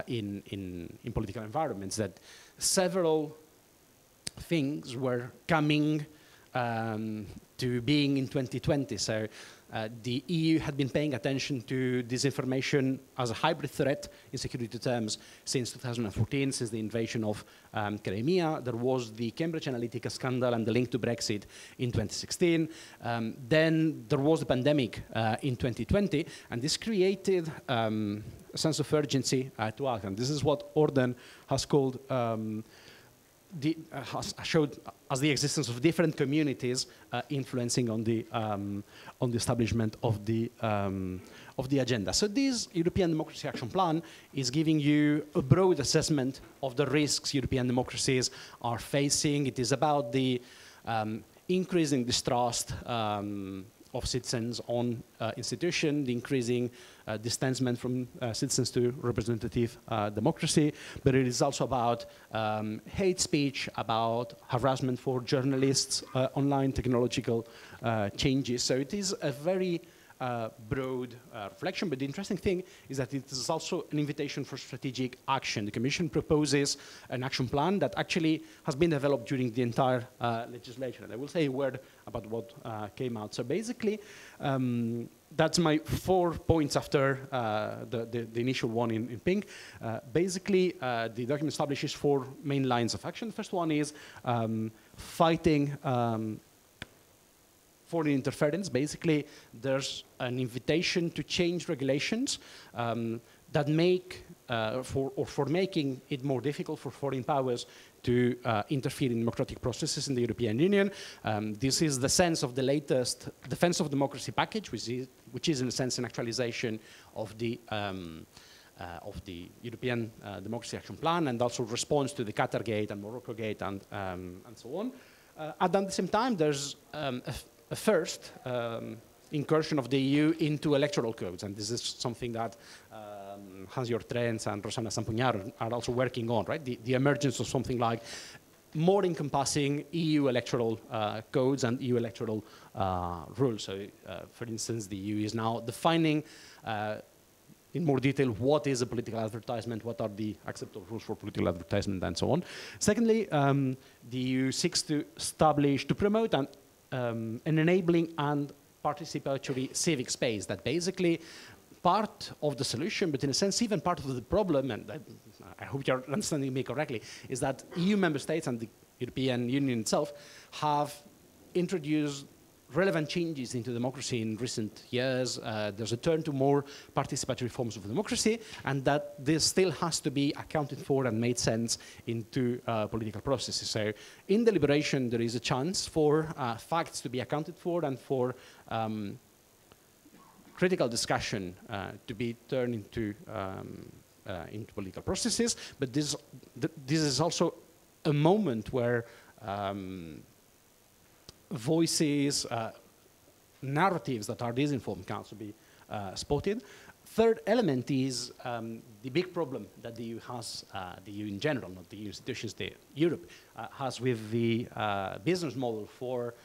in political environments, that several things were coming to being in 2020. So the EU had been paying attention to disinformation as a hybrid threat in security terms since 2014, since the invasion of Crimea. There was the Cambridge Analytica scandal and the link to Brexit in 2016. Then there was the pandemic in 2020, and this created a sense of urgency to act. And this is what Orden has called showed as the existence of different communities influencing on the establishment of the agenda. So this European Democracy Action Plan is giving you a broad assessment of the risks European democracies are facing. It is about the increasing distrust of citizens on institutions, the increasing distancement from citizens to representative democracy, but it is also about hate speech, about harassment for journalists, online technological changes. So it is a very broad reflection, but the interesting thing is that it is also an invitation for strategic action. The Commission proposes an action plan that actually has been developed during the entire legislation. And I will say a word about what came out. So basically, that's my 4 points after the initial one in pink. Basically, the document establishes 4 main lines of action. The first one is fighting foreign interference. Basically, there's an invitation to change regulations that make, for making it more difficult for foreign powers to interfere in democratic processes in the European Union. This is the sense of the latest Defense of Democracy package, which is in a sense an actualization of the European Democracy Action Plan, and also response to the Qatar Gate and Morocco Gate and so on. At the same time, there's a first incursion of the EU into electoral codes, and this is something that Hans-Jörg Trens and Rosana Sampuñar are also working on, right? The emergence of something like more encompassing EU electoral codes and EU electoral rules. So, for instance, the EU is now defining in more detail what is a political advertisement, what are the acceptable rules for political advertisement, and so on. Secondly, the EU seeks to establish, to promote an enabling and participatory civic space that basically part of the solution, but in a sense even part of the problem, and I hope you're understanding me correctly, is that EU member states and the European Union itself have introduced relevant changes into democracy in recent years. There's a turn to more participatory forms of democracy, and that this still has to be accounted for and made sense into political processes. So in deliberation, there is a chance for facts to be accounted for and for critical discussion to be turned into political processes. But this is also a moment where voices, narratives that are disinformed can also be spotted. Third element is the big problem that the EU has, the EU in general, not the EU institutions, Europe has with the business model for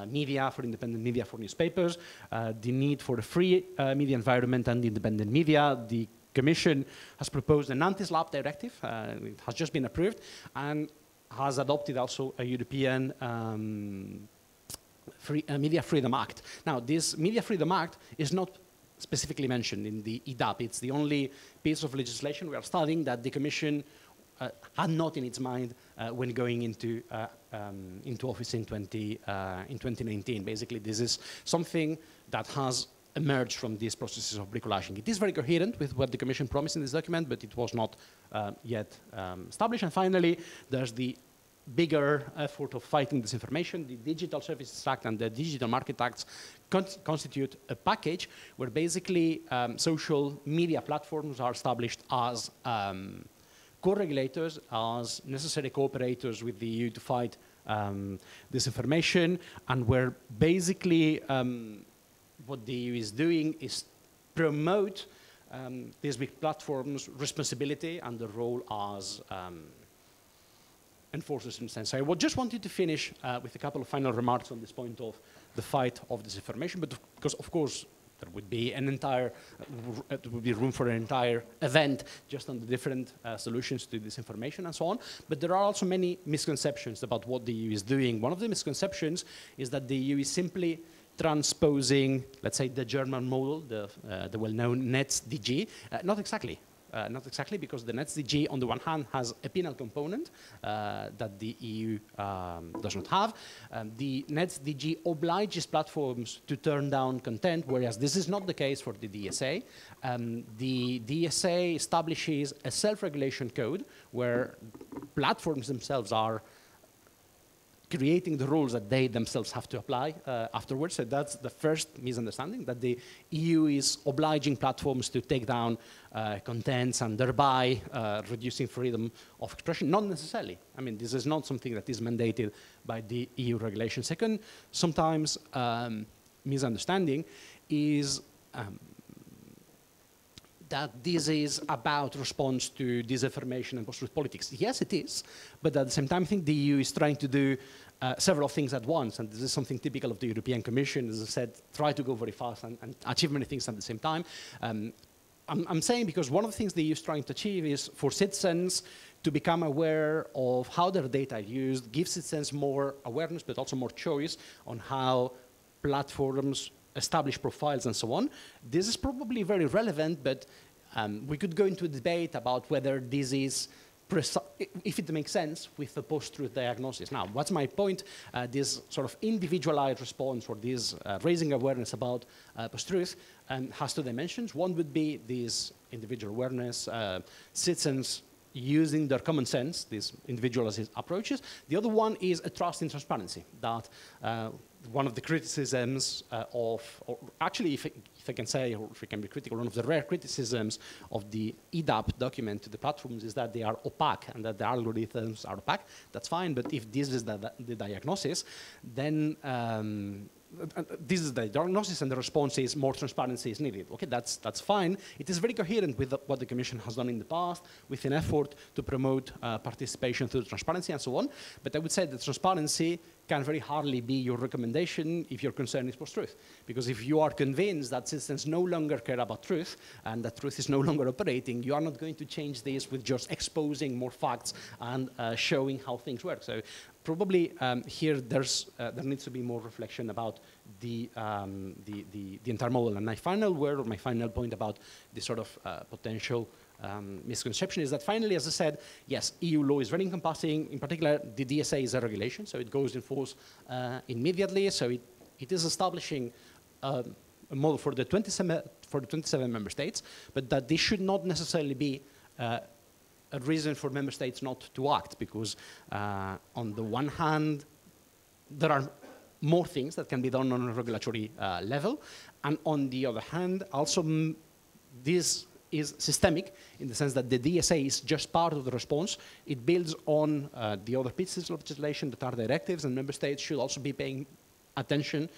media, for independent media, for newspapers, the need for a free media environment and independent media. The Commission has proposed an anti-SLAPP directive. It has just been approved and has adopted also a European Media Freedom Act. Now, this Media Freedom Act is not specifically mentioned in the EDAP. It's the only piece of legislation we are studying that the Commission had not in its mind when going into office in 2019. Basically, this is something that has emerged from these processes of bricolaging. It is very coherent with what the Commission promised in this document, but it was not yet established. And finally, there's the bigger effort of fighting disinformation. The Digital Services Act and the Digital Market Acts constitute a package where basically social media platforms are established as co-regulators, as necessary cooperators with the EU to fight disinformation, and where basically what the EU is doing is promote these big platforms' responsibility and the role as enforcers in a sense. I just wanted to finish with a couple of final remarks on this point of the fight of disinformation, but because of course there would be room for an entire event just on the different solutions to disinformation and so on. But there are also many misconceptions about what the EU is doing. One of the misconceptions is that the EU is simply transposing, let's say, the German model, the well-known NetzDG. Not exactly. Not exactly, because the NetzDG, on the one hand, has a penal component that the EU does not have. The NetzDG obliges platforms to turn down content, whereas this is not the case for the DSA. The DSA establishes a self-regulation code where platforms themselves are creating the rules that they themselves have to apply afterwards. So that's the first misunderstanding, that the EU is obliging platforms to take down contents and thereby reducing freedom of expression. Not necessarily. I mean, this is not something that is mandated by the EU regulation. Second, sometimes misunderstanding is that this is about response to disinformation and post-truth politics. Yes, it is, but at the same time, I think the EU is trying to do several things at once, and this is something typical of the European Commission. As I said, try to go very fast and achieve many things at the same time. I'm saying because one of the things the EU is trying to achieve is for citizens to become aware of how their data are used, give citizens more awareness, but also more choice on how platforms establish profiles and so on. This is probably very relevant, but we could go into a debate about whether this is, if it makes sense with the post-truth diagnosis. Now, what's my point? This sort of individualized response or this raising awareness about post-truth has two dimensions. One would be this individual awareness, citizens using their common sense, these individualized approaches. The other one is a trust in transparency, that one of the criticisms or actually, if I can say, or if I can be critical, one of the rare criticisms of the EDAP document to the platforms is that they are opaque and that the algorithms are opaque. That's fine, but if this is the diagnosis, then this is the diagnosis and the response is more transparency is needed. Okay, that's fine. It is very coherent with what the Commission has done in the past with an effort to promote participation through transparency and so on. But I would say that transparency can very hardly be your recommendation if your concern is post-truth. Because if you are convinced that citizens no longer care about truth and that truth is no longer operating, you are not going to change this with just exposing more facts and showing how things work. So probably here there needs to be more reflection about the entire model. And my final word or my final point about this sort of potential misconception is that finally, as I said, yes, EU law is very encompassing. In particular, the DSA is a regulation, so it goes in force immediately. So it It is establishing a model for the 27 member states, but that this should not necessarily be a reason for member states not to act, because on the one hand, there are more things that can be done on a regulatory level, and on the other hand, also this is systemic in the sense that the DSA is just part of the response. It builds on the other pieces of legislation that are directives, and member states should also be paying attention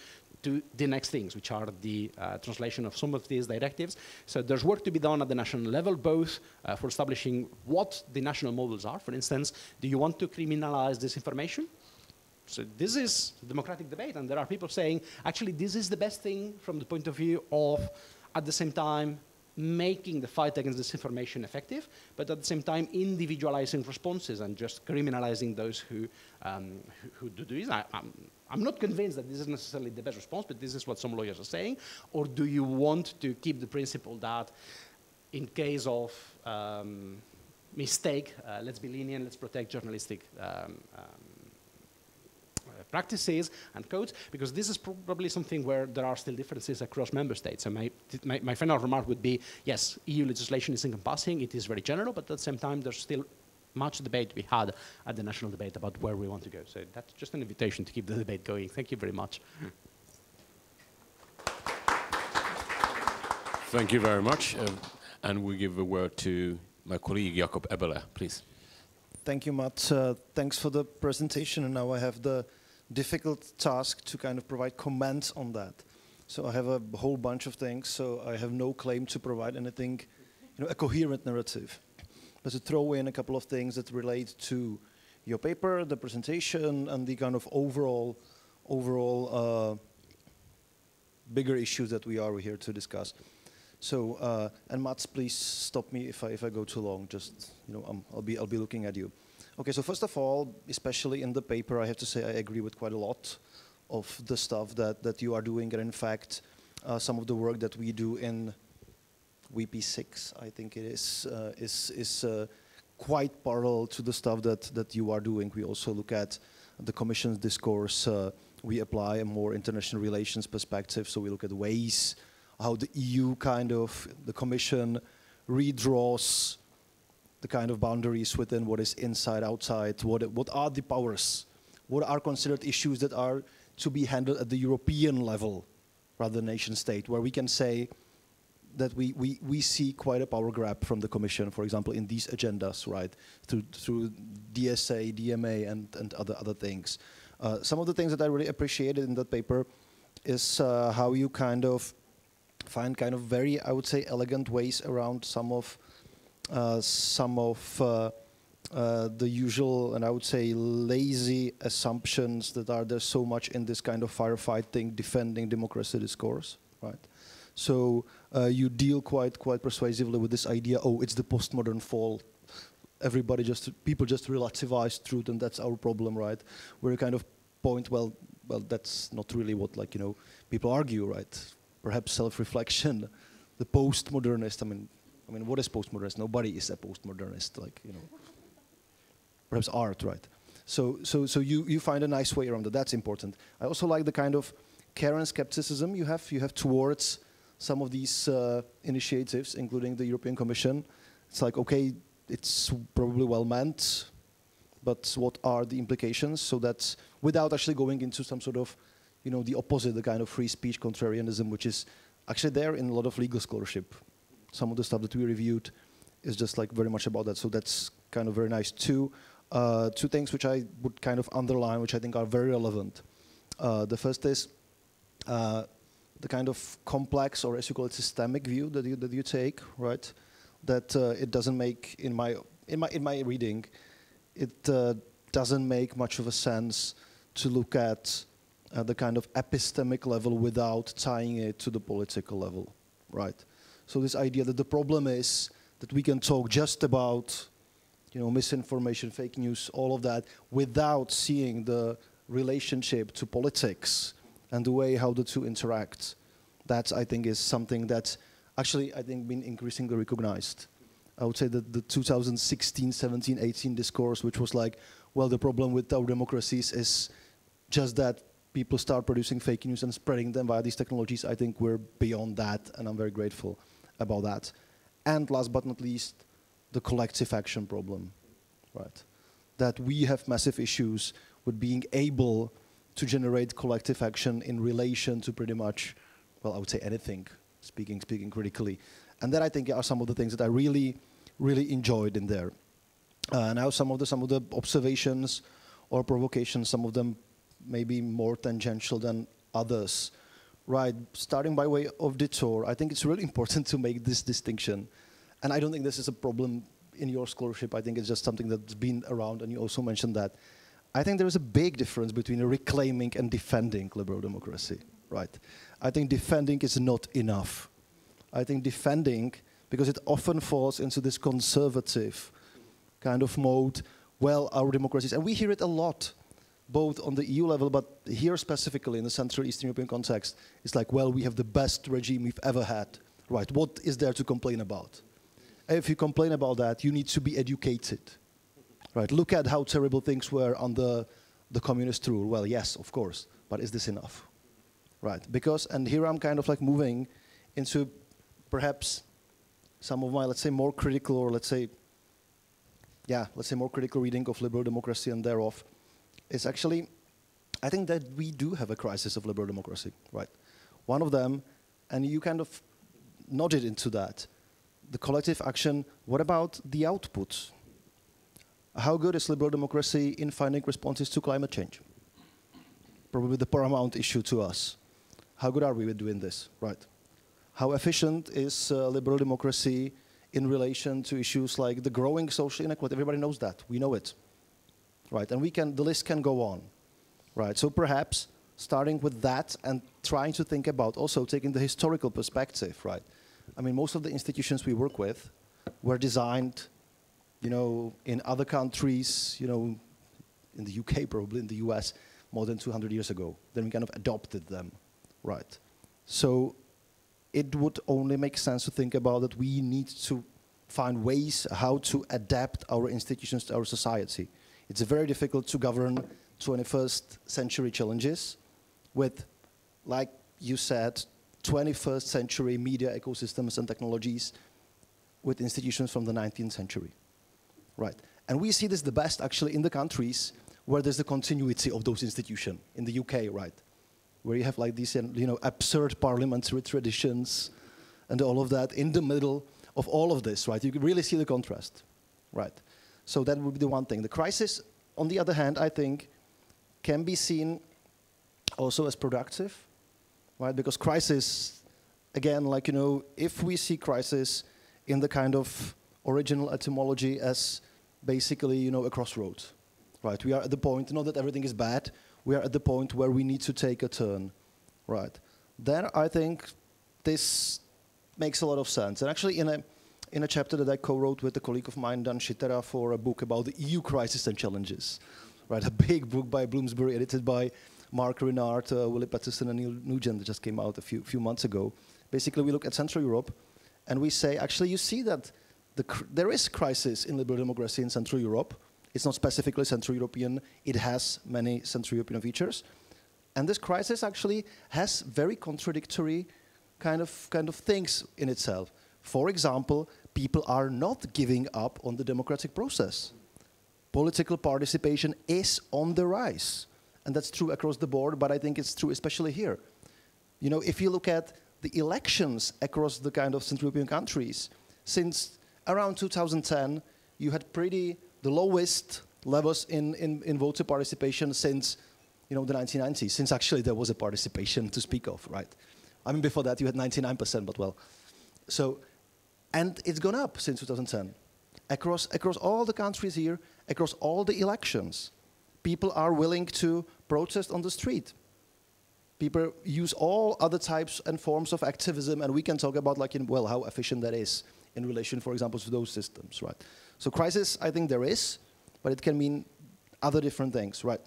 to the next things, which are the translation of some of these directives. So there's work to be done at the national level, both for establishing what the national models are. For instance, do you want to criminalize disinformation? So this is a democratic debate, and there are people saying, actually, this is the best thing from the point of view of, at the same time, making the fight against disinformation effective, but at the same time individualizing responses and just criminalizing those who do this. I'm not convinced that this is necessarily the best response, but this is what some lawyers are saying. Or do you want to keep the principle that in case of mistake, let's be lenient, let's protect journalistic practices and codes, because this is probably something where there are still differences across member states. And my final remark would be, yes, EU legislation is encompassing, it is very general, but at the same time, there's still much debate to be had at the national debate about where we want to go. So that's just an invitation to keep the debate going. Thank you very much. Thank you very much. And we give a word to my colleague, Jakub Eberle, please. Thank you, Matt. Thanks for the presentation. And now I have the difficult task to kind of provide comments on that. So I have a whole bunch of things, so I have no claim to provide anything, a coherent narrative. But to throw in a couple of things that relate to your paper, the presentation, and the kind of overall bigger issues that we are here to discuss. So, and Mats, please stop me if I go too long. Just I'll be looking at you. Okay, so first of all, especially in the paper, I have to say I agree with quite a lot of the stuff that you are doing, and in fact, some of the work that we do in WP6, I think it is quite parallel to the stuff that you are doing. We also look at the Commission's discourse. We apply a more international relations perspective, so we look at ways how the EU the Commission redraws the kind of boundaries within what is inside, outside, what are the powers, what are considered issues that are to be handled at the European level rather than nation state, where we can say that we see quite a power grab from the Commission, for example, in these agendas, right, through DSA, DMA, and other things. Some of the things that I really appreciated in that paper is how you find very, I would say, elegant ways around some of the usual, and I would say, lazy assumptions that are there so much in this kind of firefighting, defending democracy discourse, right? So you deal quite persuasively with this idea, oh, it's the postmodern fall. People just relativize truth, and that's our problem, right? Where you kind of point, well, that's not really what, people argue, right? Perhaps self-reflection, the postmodernist. I mean, what is postmodernist? Nobody is a postmodernist, Perhaps art, right? So you find a nice way around that. That's important. I also like the kind of care and skepticism you have towards some of these initiatives, including the European Commission. It's like, okay, it's probably well meant, but what are the implications? So that's without actually going into some sort of, the opposite, the kind of free speech contrarianism, which is actually there in a lot of legal scholarship. Some of the stuff that we reviewed is just very much about that. So that's kind of very nice too. Two things which I would kind of underline, which I think are very relevant. The first is the kind of complex, or as you call it, systemic view that you take, right? That it doesn't make, in my reading, it doesn't make much of a sense to look at the kind of epistemic level without tying it to the political level, right? So this idea that the problem is that we can talk just about, misinformation, fake news, all of that, without seeing the relationship to politics and the way how the two interact. That, I think, is something that's actually, I think, been increasingly recognized. I would say that the 2016, 17, 18 discourse, which was the problem with our democracies is just that people start producing fake news and spreading them via these technologies, I think we're beyond that, and I'm very grateful about that. And last but not least, the collective action problem, right? That we have massive issues with being able to generate collective action in relation to pretty much, well, I would say anything, speaking critically. And that I think are some of the things that I really enjoyed in there. Now some of the observations or provocations, some of them maybe more tangential than others. Right, starting by way of detour, I think it's really important to make this distinction. And I don't think this is a problem in your scholarship. I think it's just something that's been around, and you also mentioned that. I think there is a big difference between reclaiming and defending liberal democracy, right? I think defending is not enough. I think defending, because it often falls into this conservative kind of mode, well, our democracies, and we hear it a lot, both on the EU level, but here specifically in the Central Eastern European context, it's like, well, we have the best regime we've ever had, right? What is there to complain about? If you complain about that, you need to be educated, right? Look at how terrible things were under the communist rule. Well, yes, of course, but is this enough, right? Because, and here I'm kind of like moving into perhaps some of my, let's say, more critical, or let's say more critical reading of liberal democracy and thereof. Is actually, I think that we do have a crisis of liberal democracy, right? One of them, and you kind of nodded into that, the collective action. What about the output? How good is liberal democracy in finding responses to climate change? Probably the paramount issue to us. How good are we with doing this, right? How efficient is liberal democracy in relation to issues like the growing social inequality? Everybody knows that, we know it. Right, and the list can go on, right? So perhaps starting with that and trying to think about also taking the historical perspective, right? I mean, most of the institutions we work with were designed, you know, in other countries, you know, in the UK, probably in the US, more than 200 years ago. Then we kind of adopted them, right? So it would only make sense to think about that we need to find ways how to adapt our institutions to our society. It's very difficult to govern 21st century challenges with, like you said, 21st century media ecosystems and technologies with institutions from the 19th century, right? And we see this the best actually in the countries where there's the continuity of those institutions. In the UK, right? Where you have like these, you know, absurd parliamentary traditions and all of that in the middle of all of this, right? You can really see the contrast, right? So that would be the one thing. The crisis, on the other hand, I think, can be seen also as productive, right? Because crisis, again, like, you know, if we see crisis in the kind of original etymology as basically, you know, a crossroads, right? We are at the point, not that everything is bad, we are at the point where we need to take a turn, right? Then I think this makes a lot of sense. And actually in a chapter that I co-wrote with a colleague of mine, Dan Schitera, for a book about the EU crisis and challenges, right? A big book by Bloomsbury, edited by Mark Renard, Willie Patterson, and Neil Nugent, that just came out a few months ago. Basically, we look at Central Europe, and we say, actually, you see that there is crisis in liberal democracy in Central Europe. It's not specifically Central European. It has many Central European features. And this crisis actually has very contradictory kind of things in itself. For example, people are not giving up on the democratic process. Political participation is on the rise. And that's true across the board, but I think it's true especially here. You know, if you look at the elections across the kind of Central European countries, since around 2010, you had the lowest levels in voter participation since, you know, the 1990s, since actually there was a participation to speak of, right? I mean, before that you had 99%, but well. So, and it's gone up since 2010. Across all the countries here, across all the elections, people are willing to protest on the street. People use all other types and forms of activism, and we can talk about, like, well, how efficient that is in relation, for example, to those systems, right? So crisis, I think there is, but it can mean other different things, right?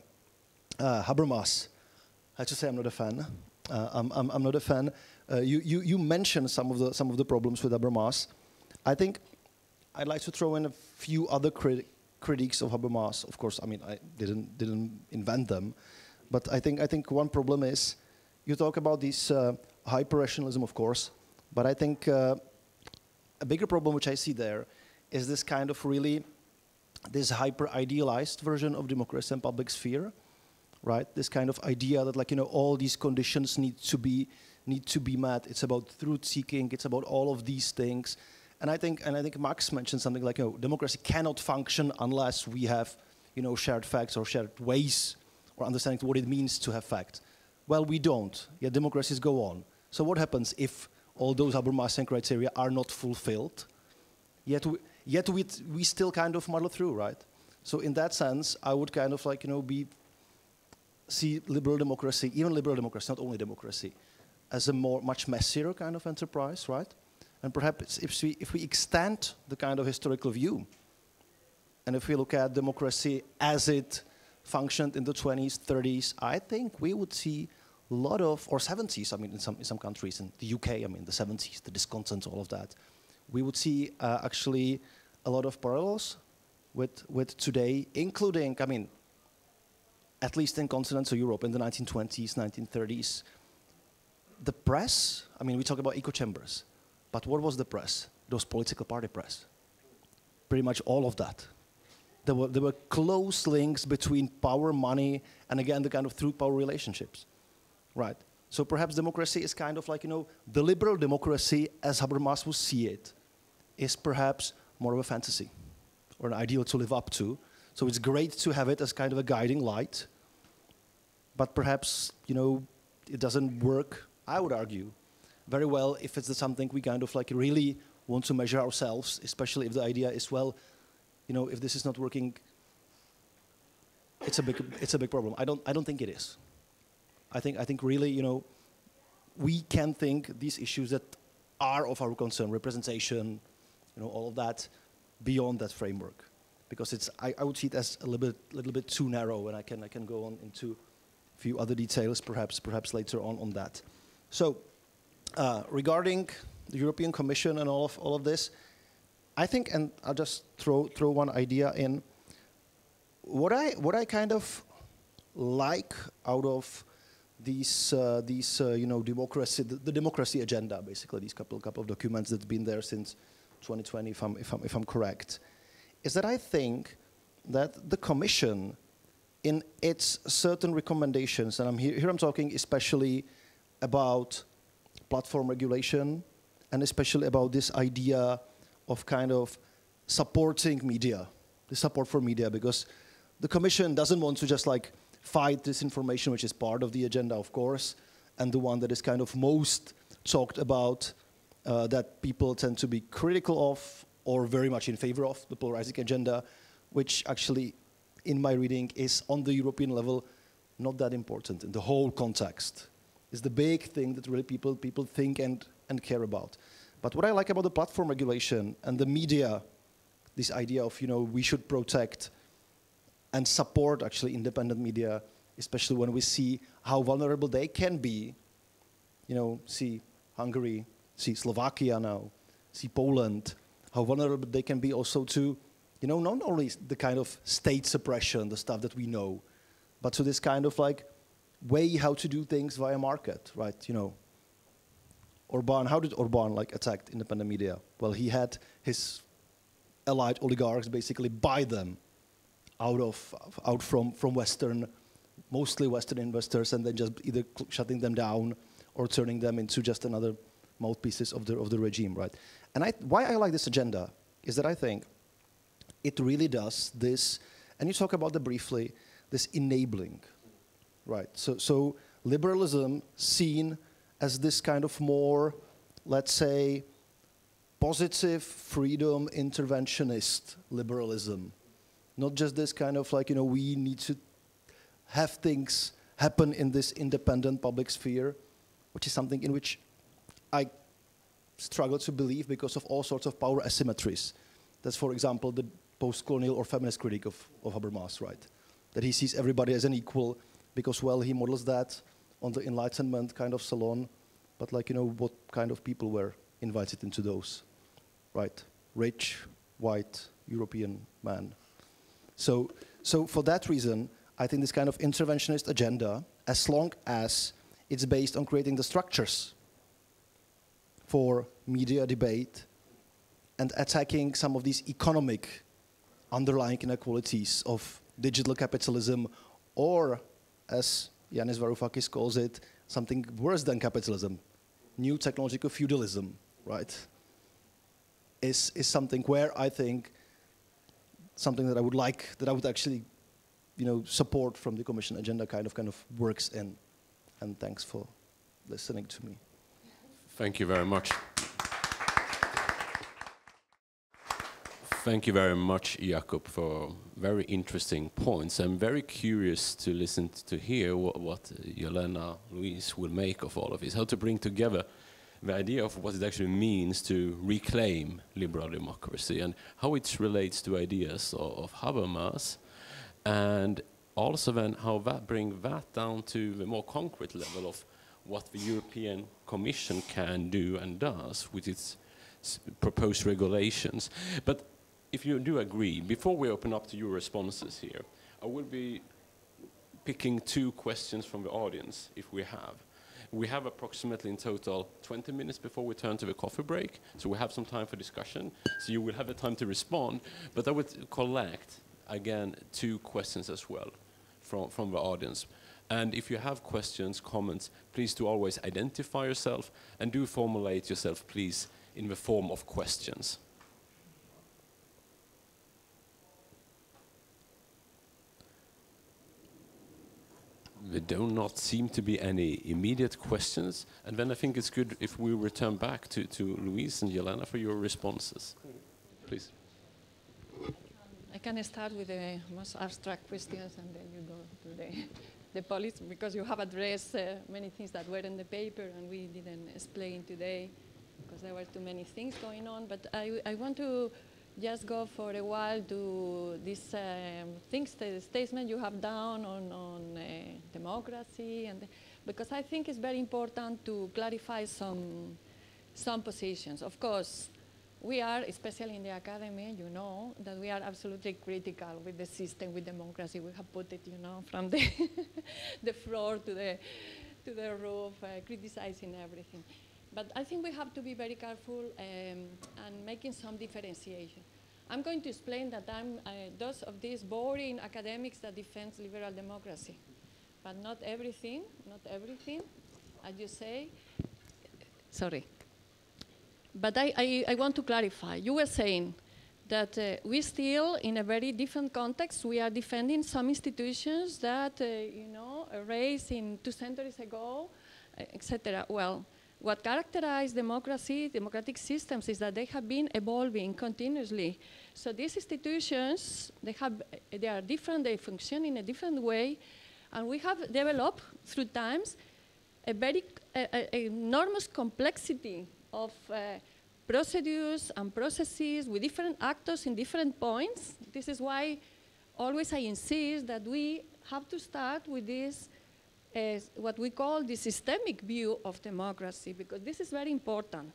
Habermas, I have to say I'm not a fan. I'm not a fan. You mentioned some of the problems with Habermas. I think I'd like to throw in a few other critiques of Habermas. Of course, I mean, I didn't invent them, But I think one problem is, you talk about this hyper-rationalism, of course, but I think a bigger problem which I see there is this kind of really, this hyper-idealized version of democracy and public sphere, right? This kind of idea that, like, you know, all these conditions need to be met. It's about truth-seeking. It's about all of these things. And I think Max mentioned something like, you know, democracy cannot function unless we have, you know, shared facts or shared ways or understanding what it means to have facts. Well, we don't. Yet democracies go on. So what happens if all those Habermasian criteria are not fulfilled? Yet we still kind of muddle through, right? So in that sense, I would kind of, like, you know, see liberal democracy, even liberal democracy, not only democracy, as a much messier kind of enterprise, right? And perhaps if we extend the kind of historical view, and if we look at democracy as it functioned in the 20s, 30s, I think we would see a lot of, or 70s, I mean, in some countries, in the UK, I mean, the 70s, the discontent, all of that, we would see actually a lot of parallels with today, including, I mean, at least in continental Europe in the 1920s, 1930s, the press, I mean, we talk about echo chambers, but what was the press? Those political party press. Pretty much all of that. There were close links between power, money, and again, the kind of truth-power relationships, right? So perhaps democracy is kind of like, you know, the liberal democracy, as Habermas would see it, is perhaps more of a fantasy or an ideal to live up to. So it's great to have it as kind of a guiding light, but perhaps, you know, it doesn't work, I would argue, very well if it's something we kind of like really want to measure ourselves, especially if the idea is, well, you know, if this is not working, it's a big problem. I don't think it is. I think really, you know, we can think these issues that are of our concern, representation, you know, all of that, beyond that framework, because it's I would see it as a little bit too narrow, and I can go on into a few other details perhaps later on that. So regarding the European Commission and all of this, I think, and I'll just throw one idea in. What I kind of like out of these you know, democracy, the democracy agenda, basically these couple of documents that's been there since 2020, if I'm correct, is that I think that the Commission, in its certain recommendations, and here I'm talking especially about platform regulation, and especially about this idea of kind of supporting media, the support for media, because the Commission doesn't want to just like fight disinformation, which is part of the agenda, of course, and the one that is kind of most talked about, that people tend to be critical of or very much in favor of, the polarizing agenda, which actually, in my reading, is on the European level not that important in the whole context. It's the big thing that really people think and care about. But what I like about the platform regulation and the media, this idea of, you know, we should protect and support actually independent media, especially when we see how vulnerable they can be. You know, see Hungary, see Slovakia now, see Poland, how vulnerable they can be also to, you know, not only the kind of state suppression, the stuff that we know, but to this kind of like way how to do things via market, right? You know, how did Orban like attack independent media? Well, he had his allied oligarchs basically buy them out from Western, mostly Western investors, and then just either shutting them down or turning them into just another mouthpieces of the regime, right? And why I like this agenda is that I think it really does this, and you talk about it briefly, this enabling, right? So liberalism seen as this kind of more, let's say, positive freedom interventionist liberalism. Not just this kind of like, you know, we need to have things happen in this independent public sphere, which is something in which I struggle to believe because of all sorts of power asymmetries. That's, for example, the post-colonial or feminist critique of Habermas, right? That he sees everybody as an equal because, well, he models that on the Enlightenment kind of salon, but like, you know, what kind of people were invited into those, right? Rich, white, European man. So for that reason, I think this kind of interventionist agenda, as long as it's based on creating the structures for media debate and attacking some of these economic underlying inequalities of digital capitalism, or, as Yanis Varoufakis calls it, something worse than capitalism, new technological feudalism, right, is something where I think something that I would like, that I would actually, support from the Commission agenda kind of works in. And thanks for listening to me. Thank you very much. Thank you very much, Jakub, for very interesting points. I'm very curious to listen to hear what Elena, Luis will make of all of this, how to bring together the idea of what it actually means to reclaim liberal democracy and how it relates to ideas of Habermas, and also then how that bring that down to the more concrete level of what the European Commission can do and does with its proposed regulations. But if you do agree, before we open up to your responses here, I will be picking 2 questions from the audience, if we have. We have approximately in total 20 minutes before we turn to the coffee break, so we have some time for discussion, so you will have the time to respond, but I would collect, again, 2 questions as well from the audience. And if you have questions, comments, please do always identify yourself, and do formulate yourself, please, in the form of questions. There do not seem to be any immediate questions, and then I think it's good if we return back to Luis and Elena for your responses. Please. I can start with the most abstract questions, and then you go to the policy, because you have addressed many things that were in the paper and we didn't explain today because there were too many things going on. But I want to just go for a while to this things, the statement you have down on democracy, and because I think it's very important to clarify some positions. Of course, we are, especially in the academy, you know, that we are absolutely critical with the system, with democracy. We have put it, you know, from the, the floor to the roof, criticizing everything. But I think we have to be very careful and making some differentiation. I'm going to explain that I'm those of these boring academics that defend liberal democracy, but not everything, as you say. Sorry. But I want to clarify. You were saying that we still, in a very different context, we are defending some institutions that, you know, raised in 2 centuries ago, etc. Well, what characterizes democratic systems, is that they have been evolving continuously. So these institutions, they are different, they function in a different way, and we have developed through times a very enormous complexity of procedures and processes with different actors in different points. This is why always I insist that we have to start with this, what we call the systemic view of democracy, because this is very important.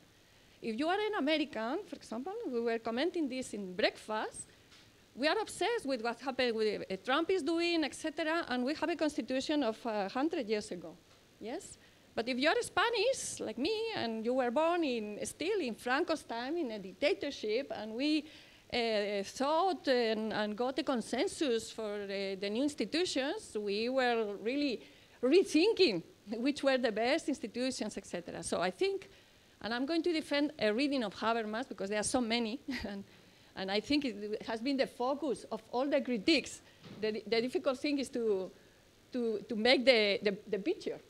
If you are an American, for example, we were commenting this in breakfast, we are obsessed with what happened with Trump is doing, etc., and we have a constitution of 100 years ago, yes? But if you're Spanish, like me, and you were born still in Franco's time, in a dictatorship, and we thought and got a consensus for the new institutions, we were really rethinking which were the best institutions, etc. So I think, and I'm going to defend a reading of Habermas, because there are so many, and I think it has been the focus of all the critiques. The difficult thing is to make the picture.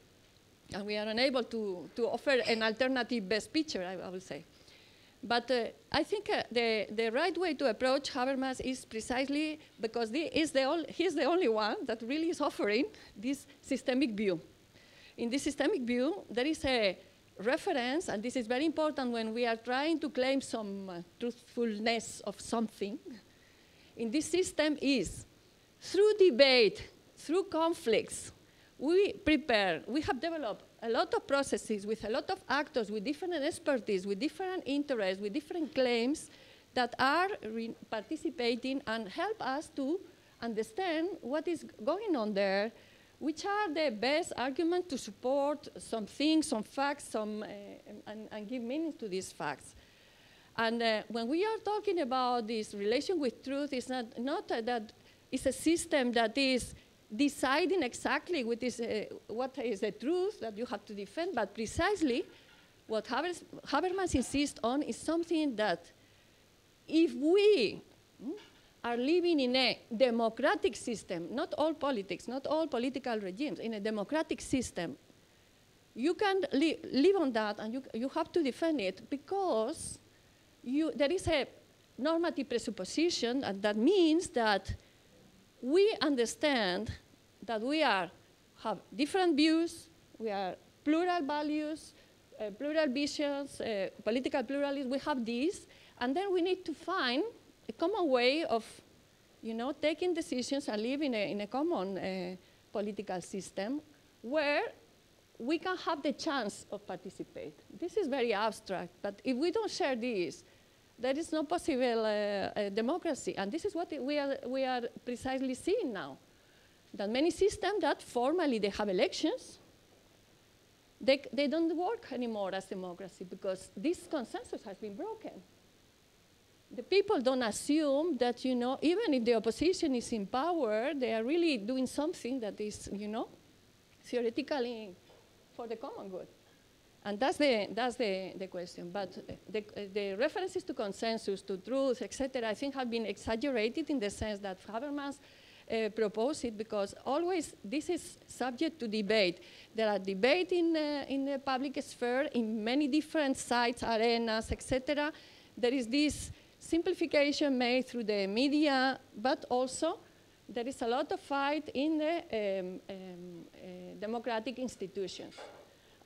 And we are unable to offer an alternative best picture, I will say. But I think the right way to approach Habermas is precisely because he's the only one that really is offering this systemic view. In this systemic view, there is a reference, and this is very important when we are trying to claim some truthfulness of something. In this system is, through debate, through conflicts, we have developed a lot of processes with a lot of actors, with different expertise, with different interests, with different claims that are participating and help us to understand what is going on there, which are the best arguments to support some things, some facts, and give meaning to these facts. And when we are talking about this relation with truth, it's not that it's a system that is deciding exactly what is the truth that you have to defend, but precisely what Habermas insists on is something that if we are living in a democratic system, not all politics, not all political regimes, in a democratic system, you can live on that and you have to defend it because there is a normative presupposition, and that means that we understand that we have different views, we are plural values, plural visions, political pluralism, we have these, and then we need to find a common way of, taking decisions and live in a common political system where we can have the chance of participate. This is very abstract, but if we don't share this, there is no possible democracy, and this is what we are precisely seeing now. That many systems that formally they have elections, they don't work anymore as democracy because this consensus has been broken. The people don't assume that, even if the opposition is in power, they are really doing something that is, theoretically for the common good. And that's the question. But the references to consensus, to truth, etc., I think have been exaggerated in the sense that Habermas proposed it because always this is subject to debate. There are debates in the public sphere, in many different sites, arenas, etc. There is this simplification made through the media, but also there is a lot of fight in the democratic institutions.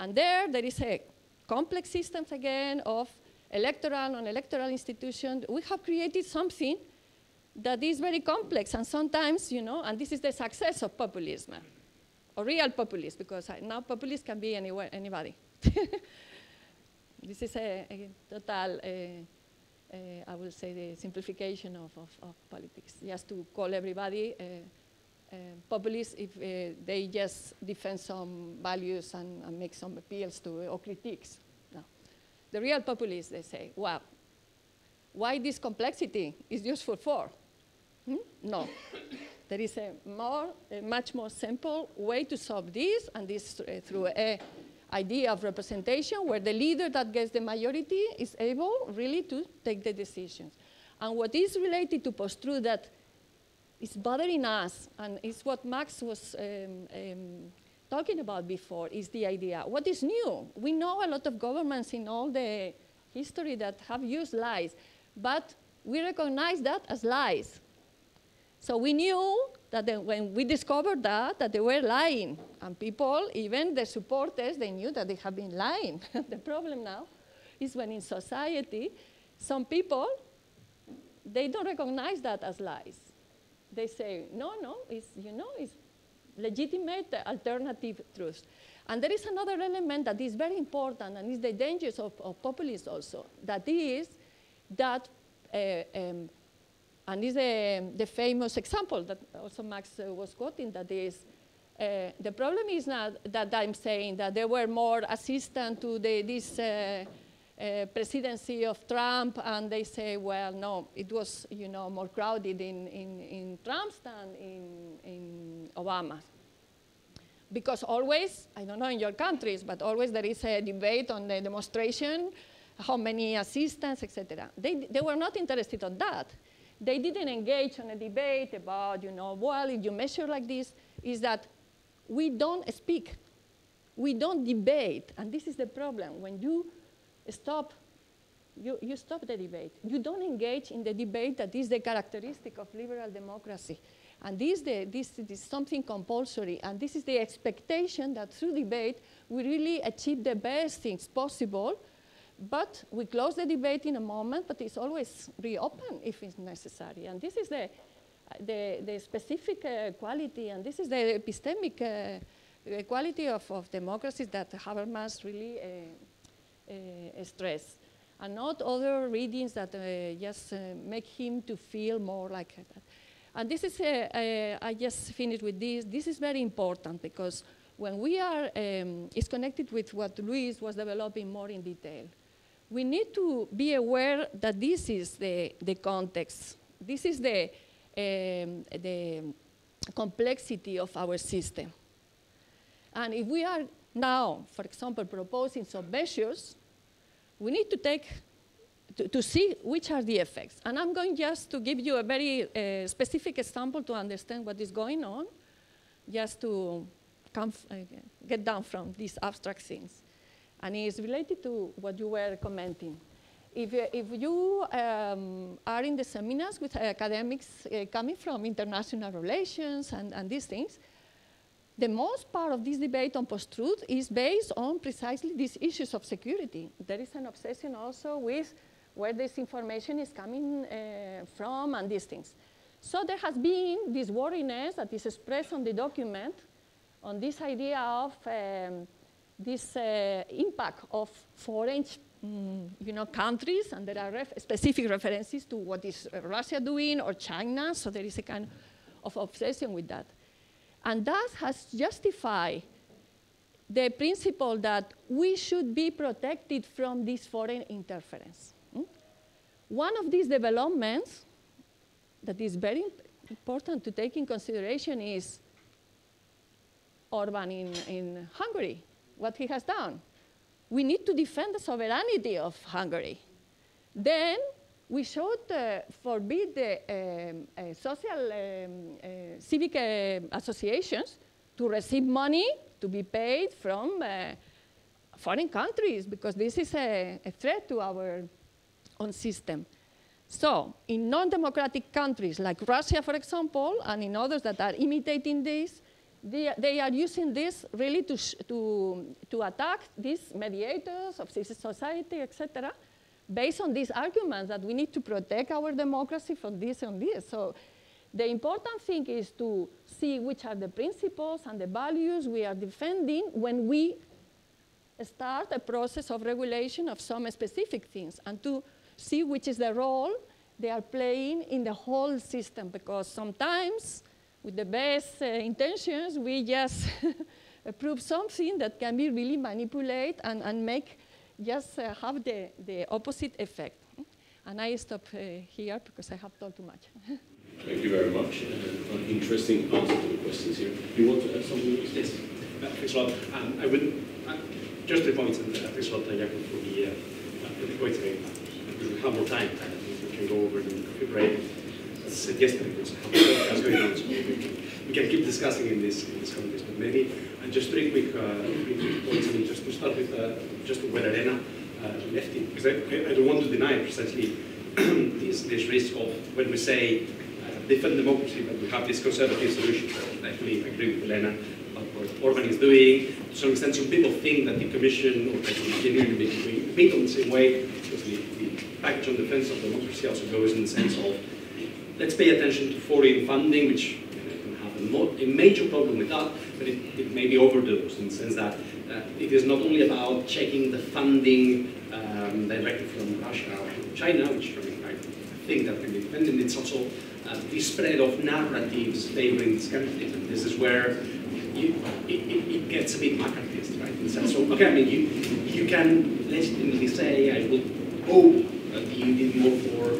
And there is a complex systems again of electoral, non-electoral institutions. We have created something that is very complex, and sometimes, and this is the success of populism, or real populism, because now populists can be anybody. This is a total, I will say, the simplification of politics, just to call everybody populists if they just defend some values and make some appeals to or critiques. No. The real populists, they say, well, why this complexity is useful for? No. There is a much more simple way to solve this, and this through an idea of representation where the leader that gets the majority is able really to take the decisions. And what is related to post-truth that is bothering us, and it's what Max was talking about before, is the idea, what is new? We know a lot of governments in all the history that have used lies, but we recognize that as lies. So we knew that when we discovered that they were lying, and people, even the supporters, they knew that they have been lying. The problem now is when in society, some people, they don't recognize that as lies. They say, no, it's, it's legitimate alternative truths. And there is another element that is very important, and is the dangers of populism also. That is that, and is the famous example that also Max was quoting, that is, the problem is not that I'm saying that there were more assistants to this presidency of Trump, and they say, well, no, it was more crowded in Trump's than in Obama's. Because always, I don't know in your countries, but always there is a debate on the demonstration, how many assistants, etc. They were not interested in that. They didn't engage on a debate about, well, if you measure like this, is that we don't speak. We don't debate, and this is the problem. When you stop, you stop the debate. You don't engage in the debate that is the characteristic of liberal democracy. And this is something compulsory, and this is the expectation that through debate we really achieve the best things possible, but we close the debate in a moment, but it's always reopened if it's necessary. And this is the specific quality, and this is the epistemic quality of democracies that Habermas really stress, and not other readings that just make him to feel more like that. And this is, I just finished with this. This is very important because when we are, it's connected with what Luis was developing more in detail. We need to be aware that this is the context. This is the complexity of our system. And if we are now, for example, proposing some measures, we need to take, to see which are the effects. And I'm going just to give you a very specific example to understand what is going on, just to come, get down from these abstract things. And it's related to what you were commenting. If you are in the seminars with academics coming from international relations and these things, the most part of this debate on post-truth is based on precisely these issues of security. There is an obsession also with where this information is coming from and these things. So there has been this worriness that is expressed on the document on this idea of this impact of foreign countries, and there are specific references to what is Russia doing or China, so there is a kind of obsession with that. And that has justified the principle that we should be protected from this foreign interference. One of these developments that is very important to take in consideration is Orban in Hungary, what he has done. We need to defend the sovereignty of Hungary. Then we should forbid the civic associations to receive money to be paid from foreign countries, because this is a threat to our own system. So in non-democratic countries like Russia, for example, and in others that are imitating this, they are using this really to attack these mediators of civil society, etc., based on these arguments that we need to protect our democracy from this and this. So the important thing is to see which are the principles and the values we are defending when we start a process of regulation of some specific things, and to see which is the role they are playing in the whole system, because sometimes with the best intentions, we just approve something that can be really manipulated and make just have the opposite effect. And I stop here because I have talked too much. Thank you very much. An interesting answer to the questions here. Do you want to add something? Yes. Thanks a lot. I would just the points, and thanks a lot, Jakub, for the points. We have more time. I think we can go over the coffee break. As I said yesterday, there's a couple of podcasts going on, so we can keep discussing in this context. But maybe just three quick points. I mean, just to start with just where Elena left it, because I don't want to deny precisely this risk of when we say defend democracy, but we have this conservative solution. I fully agree with Elena about what Orban is doing. To some extent, some people think that the Commission or the genuinely meet on the same way, because the package on defense of democracy also goes in the sense of let's pay attention to foreign funding, which can have a major problem with that, but it may be overdosed in the sense that it is not only about checking the funding directly from Russia or from China, which I think that can be defended. It's also the spread of narratives favoring these countries, and this is where it gets a bit McCarthyist, right? In the sense of, okay, I mean, you can legitimately say, I will hope that you did more for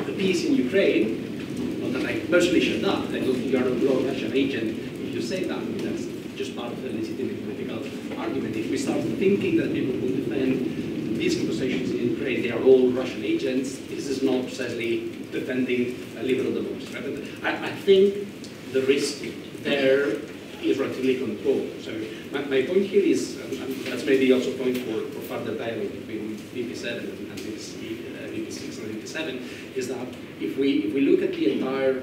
the peace in Ukraine. Not that I personally should not. I don't think you are a Russian agent if you say that. I mean, that's just part of the legitimate political argument. If we start thinking that people who defend peace negotiations in Ukraine, they are all Russian agents, this is not precisely defending a liberal democracy. Right? But I think the risk there is relatively controlled. So my point here is, and that's maybe also a point for further dialogue between VP7 and VP6 and VP7, is that if we look at the entire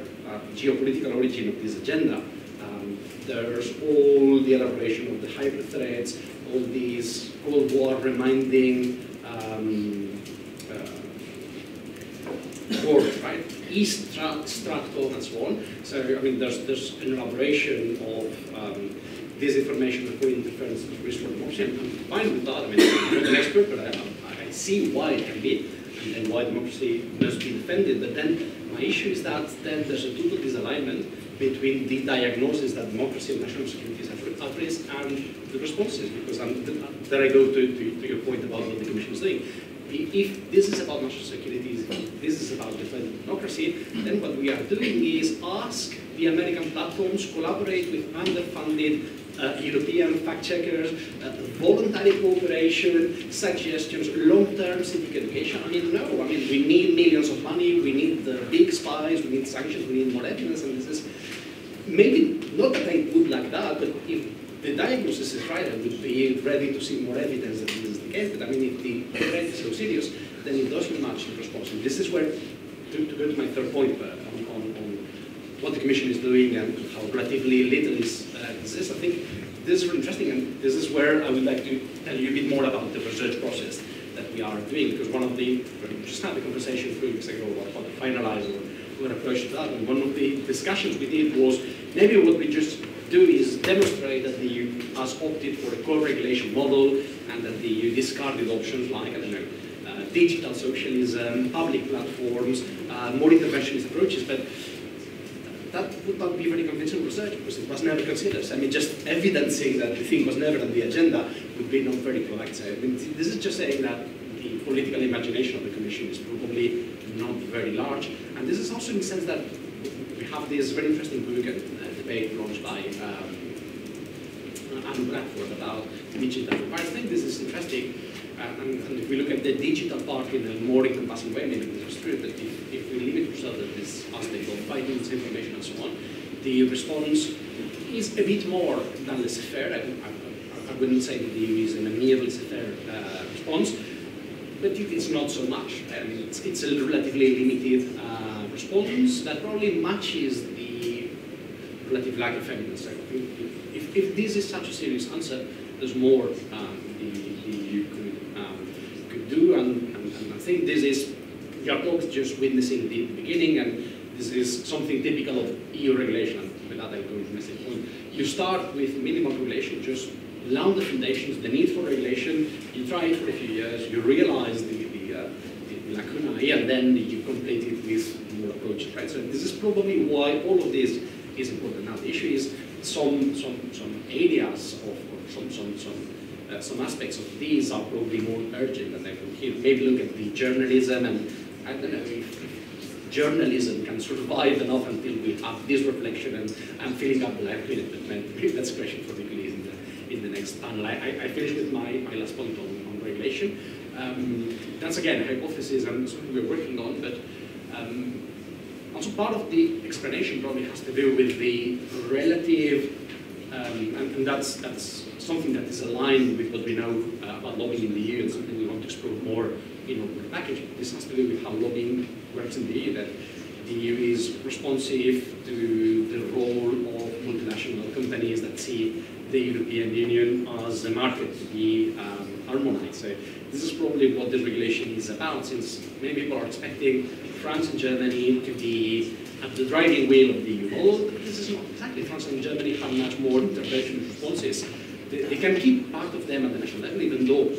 geopolitical origin of this agenda, there's all the elaboration of the hybrid threats, all these Cold War reminding wars, right? East Stracto and so on. So I mean, there's an elaboration of disinformation and foreign interference as risk for democracy. I'm fine with that. I mean, I'm not an expert, but I see why it can be. and why democracy must be defended. But then my issue is that then there's a total disalignment between the diagnosis that democracy and national security is at risk and the responses, because there I go to your point about what the Commission is doing. If this is about national security, if this is about defending democracy, then what we are doing is ask the American platforms, collaborate with underfunded European fact-checkers, voluntary cooperation, suggestions, long-term civic education. I mean, no, I mean, we need millions of money, we need big spies, we need sanctions, we need more evidence, and this is, maybe not that I would like that, but if the diagnosis is right, I would be ready to see more evidence that this is the case. But I mean, if the threat is so serious, then it doesn't match the response. And this is where, to go to my third point on what the Commission is doing and how relatively little is this, I think this is really interesting, and this is where I would like to tell you a bit more about the research process that we are doing, because one of the, we just had a conversation 3 weeks ago about how to finalize our approach to that, and one of the discussions we did was maybe what we just do is demonstrate that the EU has opted for a co-regulation model and that the EU discarded options like, I don't know, digital socialism, public platforms, more interventionist approaches, but that would not be very convincing research because it was never considered. So, I mean, just evidencing that the thing was never on the agenda would be not very correct. So, I mean, this is just saying that the political imagination of the Commission is probably not very large. And this is also in the sense that we have this very interesting book and debate launched by Anne Bradford about digital. I think this is interesting. And if we look at the digital part in a more encompassing way, maybe this is true, that if we limit ourselves at this aspect of fighting disinformation and so on, the response is a bit more than laissez-faire. I wouldn't say that the EU is an mere laissez-faire response, but it's not so much. I mean, it's a relatively limited response that probably matches the relative lack of evidence. So if this is such a serious answer, there's more the EU could do, and I think this is Jakub just witnessing the beginning, and this is something typical of EU regulation. And with that, I go to my second point. You start with minimal regulation, just lay the foundations, the need for regulation. You try it for a few years, you realize the lacunae, and then you complete it with more approaches. Right? So this is probably why all of this is important. Now the issue is some areas of some aspects of these are probably more urgent than they can here. Maybe look at the journalism, and I don't know if journalism can survive enough until we have this reflection and filling up the lacunae. But maybe that's a question for the colleagues in the next panel. I finish with my last point on regulation. That's again a hypothesis and something we're working on, but also part of the explanation probably has to do with the relative, and that's something that is aligned with what we know about lobbying in the EU and something we want to explore more in our package. This has to do with how lobbying works in the EU, that the EU is responsive to the role of multinational companies that see the European Union as a market to be harmonized. So this is probably what the regulation is about, since many people are expecting France and Germany to be at the driving wheel of the EU model. But this is not exactly. France and Germany have much more intervention responses. They can keep part of them at the national level, even though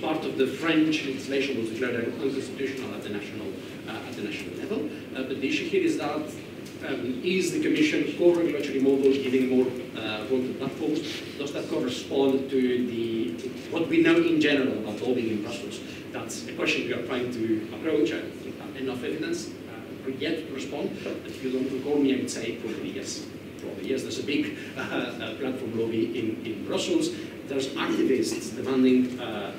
part of the French legislation was declared unconstitutional at the national level. But the issue here is that is the Commission co-regulatory model giving more role to platforms? Does that correspond to what we know in general about lobbying in Brussels? That's a question we are trying to approach. I don't have enough evidence yet to respond. But if you don't recall me, I would say probably yes. Probably yes. There's a big platform lobby in Brussels. There's activists demanding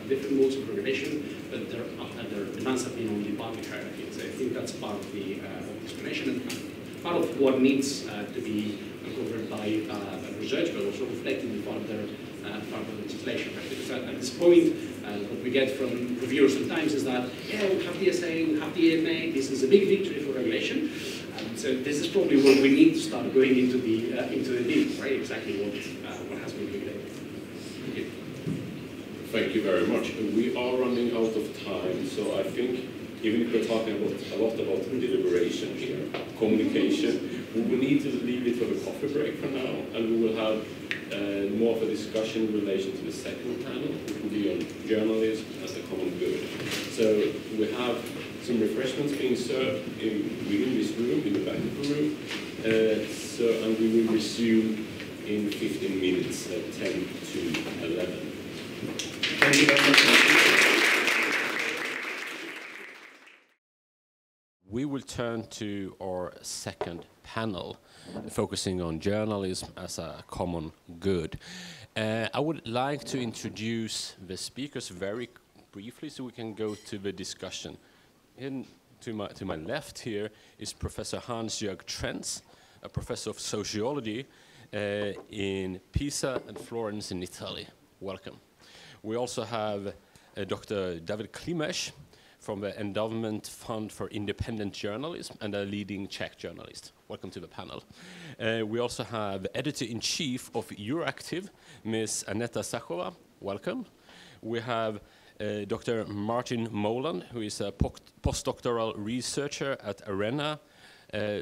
different modes of regulation, but their demands have been on the public hierarchy. So I think that's part of the explanation and part of what needs to be covered by research, but also reflected in further legislation. Right? Because at this point, what we get from reviewers sometimes is that, yeah, we have DSA, we have DMA, this is a big victory for regulation. So this is probably where we need to start going into the deep, right? Exactly what has been regulated. Thank you. Thank you very much. We are running out of time, so I think even if we're talking a lot about deliberation here, communication, we will need to leave it for the coffee break for now, and we will have more of a discussion in relation to the second panel, which will be on journalism as a common good. So we have some refreshments being served within this room, in the back of the room. And we will resume in 15 minutes at 10 to 11. Thank you very much. We will turn to our second panel, focusing on journalism as a common good. I would like to introduce the speakers very briefly so we can go to the discussion. To my left here is Professor Hans-Jörg Trenz, a professor of sociology in Pisa and Florence in Italy. Welcome. We also have Dr. David Klimesh from the Endowment Fund for Independent Journalism and a leading Czech journalist. Welcome to the panel. We also have Editor-in-Chief of Euractiv, Ms. Aneta Sachova. Welcome. We have Dr. Martin Moland, who is a postdoctoral researcher at Arena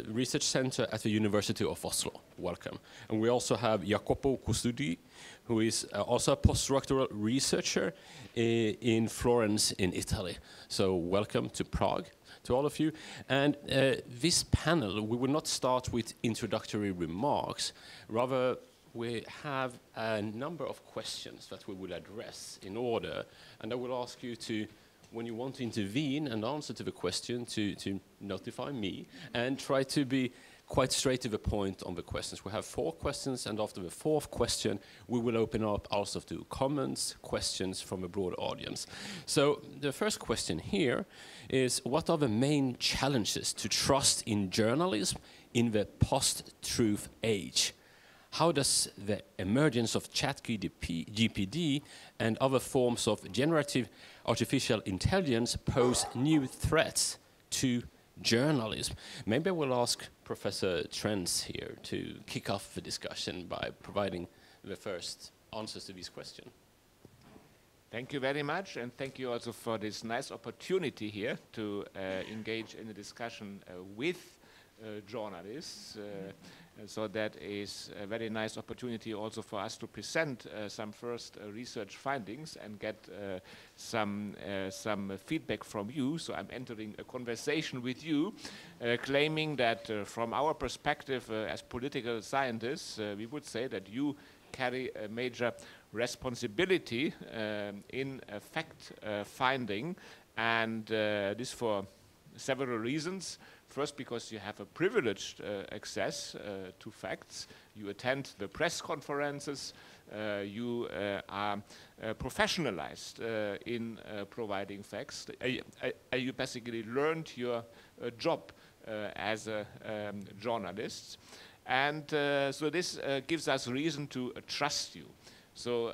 Research Center at the University of Oslo. Welcome. And we also have Jacopo Custodi, who is also a postdoctoral researcher in Florence in Italy. So welcome to Prague, to all of you. And this panel, we will not start with introductory remarks. Rather, we have a number of questions that we will address in order. And I will ask you to, when you want to intervene and answer to the question, to notify me and try to be quite straight to the point on the questions. We have 4 questions, and after the 4th question, we will open up also to comments, questions from a broad audience. So the first question here is, what are the main challenges to trust in journalism in the post-truth age? How does the emergence of ChatGPT and other forms of generative artificial intelligence pose new threats to journalism? Maybe I will ask Professor Trenz here to kick off the discussion by providing the first answers to this question. Thank you very much, and thank you also for this nice opportunity here to engage in a discussion with journalists. So that is a very nice opportunity also for us to present some first research findings and get some feedback from you. So I'm entering a conversation with you, claiming that from our perspective as political scientists, we would say that you carry a major responsibility in fact finding, and this for several reasons. First, because you have a privileged access to facts. You attend the press conferences. You are professionalized in providing facts. You basically learned your job as a journalist. And so this gives us reason to trust you. So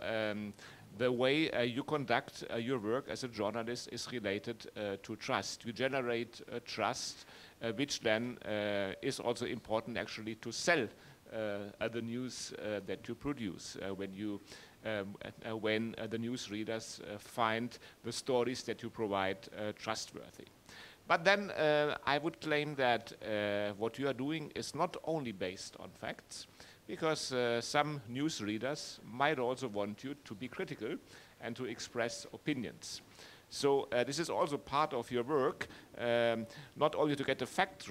the way you conduct your work as a journalist is related to trust. You generate trust, which then is also important actually to sell the news that you produce when the news readers find the stories that you provide trustworthy. But then I would claim that what you are doing is not only based on facts, because some news readers might also want you to be critical and to express opinions. So this is also part of your work, not only to get the facts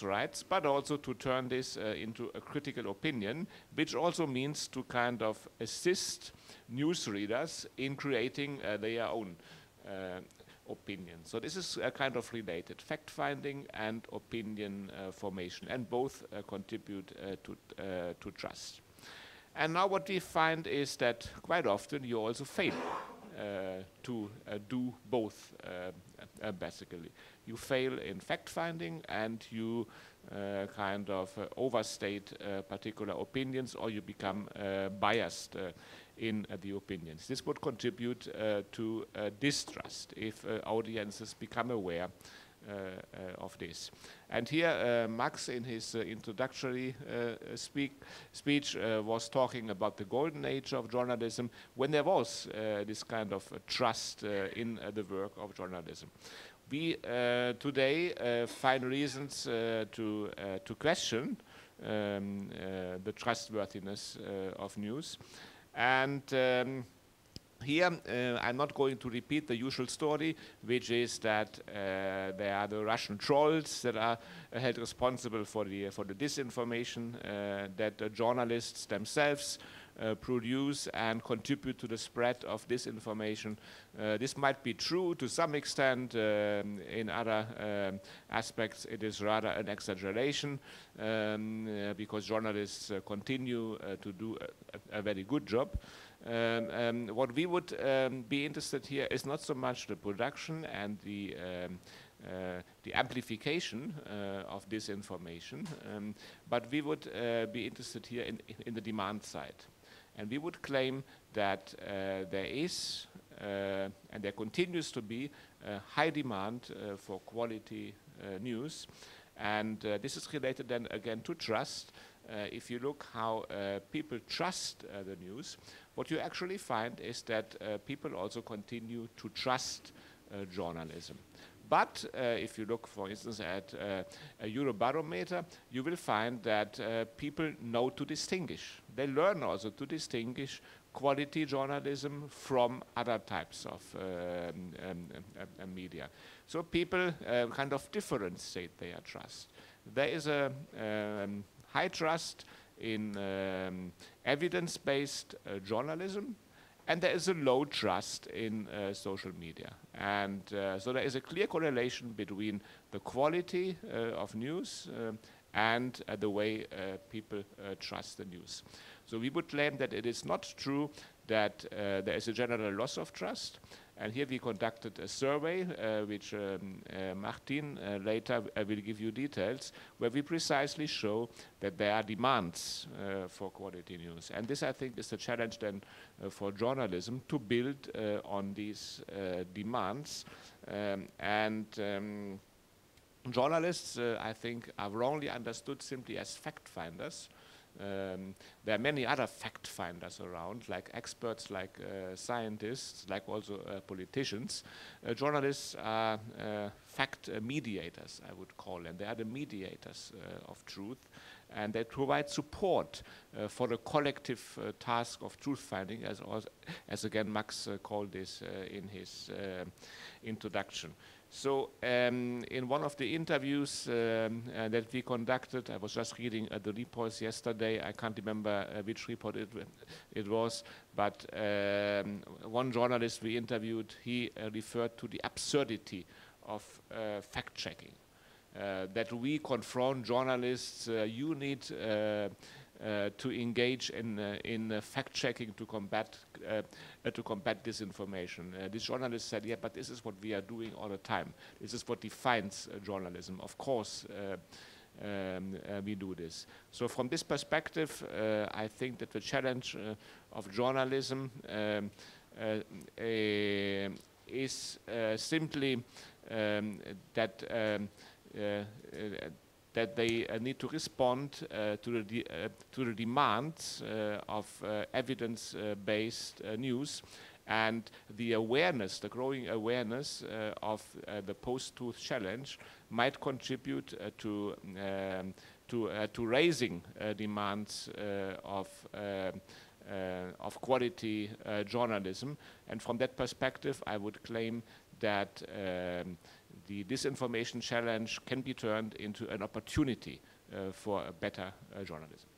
right, but also to turn this into a critical opinion, which also means to kind of assist news readers in creating their own opinion. So this is kind of related, fact-finding and opinion formation, and both contribute to trust. And now what we find is that quite often you also fail to do both, basically. You fail in fact-finding, and you kind of overstate particular opinions, or you become biased in the opinions. This would contribute to distrust if audiences become aware of this. And here Max, in his introductory speech, was talking about the golden age of journalism, when there was this kind of trust in the work of journalism. We today find reasons to question the trustworthiness of news. And here, I'm not going to repeat the usual story, which is that there are the Russian trolls that are held responsible for the disinformation that the journalists themselves produce and contribute to the spread of disinformation. This might be true to some extent. In other aspects, it is rather an exaggeration because journalists continue to do a very good job. What we would be interested here is not so much the production and the amplification of disinformation, but we would be interested here in the demand side. And we would claim that there is and there continues to be a high demand for quality news. And this is related then again to trust. If you look how people trust the news, what you actually find is that people also continue to trust journalism. But if you look, for instance, at a Eurobarometer, you will find that people know to distinguish. They learn also to distinguish quality journalism from other types of media. So people kind of differentiate their trust. There is a high trust in evidence-based journalism, and there is a low trust in social media. And so there is a clear correlation between the quality of news and the way people trust the news. So we would claim that it is not true that there is a general loss of trust. And here we conducted a survey, which Martin later will give you details, where we precisely show that there are demands for quality news. And this, I think, is the challenge then for journalism, to build on these demands. Journalists, I think, are wrongly understood simply as fact finders. There are many other fact finders around, like experts, like scientists, like also politicians. Journalists are fact mediators, I would call them. They are the mediators of truth, and they provide support for the collective task of truth finding, as again Max called this in his introduction. So in one of the interviews that we conducted, I was just reading the reports yesterday. I can't remember which report it was, but one journalist we interviewed, he referred to the absurdity of fact-checking. That we confront journalists, you need to engage in fact-checking to combat disinformation. This journalist said, yeah, but this is what we are doing all the time. This is what defines journalism. Of course, we do this. So from this perspective, I think that the challenge of journalism is simply that they need to respond to the demands of evidence-based news, and the awareness, the growing awareness of the post-truth challenge might contribute to raising demands of quality journalism. And from that perspective, I would claim that the disinformation challenge can be turned into an opportunity for a better journalism.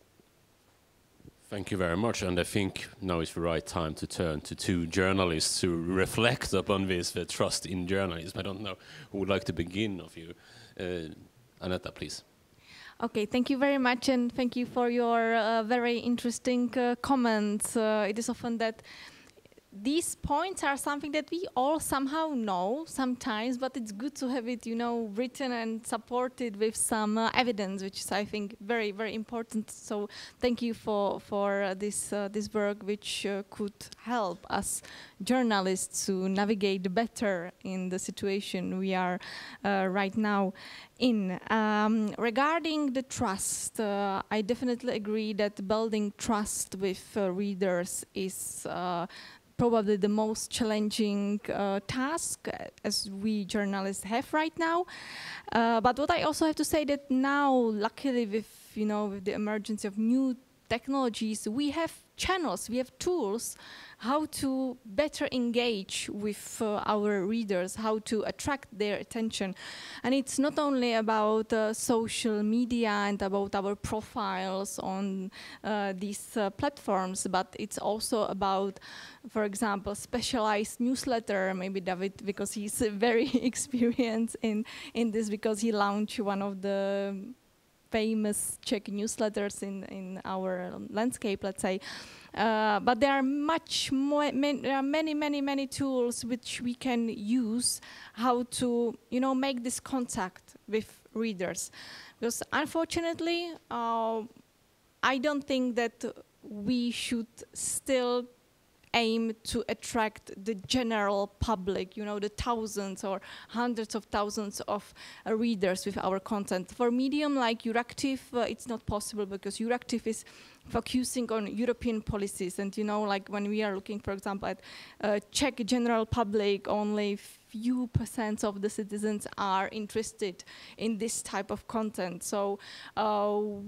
Thank you very much, and I think now is the right time to turn to two journalists who reflect upon this, the trust in journalism. I don't know who would like to begin of you. Aneta, please. Okay, thank you very much, and thank you for your very interesting comments. It is often that these points are something that we all somehow know sometimes, but it's good to have it, you know, written and supported with some evidence, which is, I think, very, very important. So thank you for this work, which could help us journalists to navigate better in the situation we are right now in. Regarding the trust, I definitely agree that building trust with readers is probably the most challenging task as we journalists have right now. But what I also have to say that now, luckily with with the emergence of new technologies, we have channels, we have tools how to better engage with our readers, how to attract their attention. And it's not only about social media and about our profiles on these platforms, but it's also about, for example, specialized newsletter, maybe David, because he's very experienced in this, because he launched one of the famous Czech newsletters in our landscape, let's say. But there are there are many tools which we can use how to, make this contact with readers. Because unfortunately, I don't think that we should still aim to attract the general public, the thousands or hundreds of thousands of readers with our content. For medium like Euractiv, it's not possible, because Euractiv is focusing on European policies. And, like when we are looking, for example, at Czech general public, only few % of the citizens are interested in this type of content. So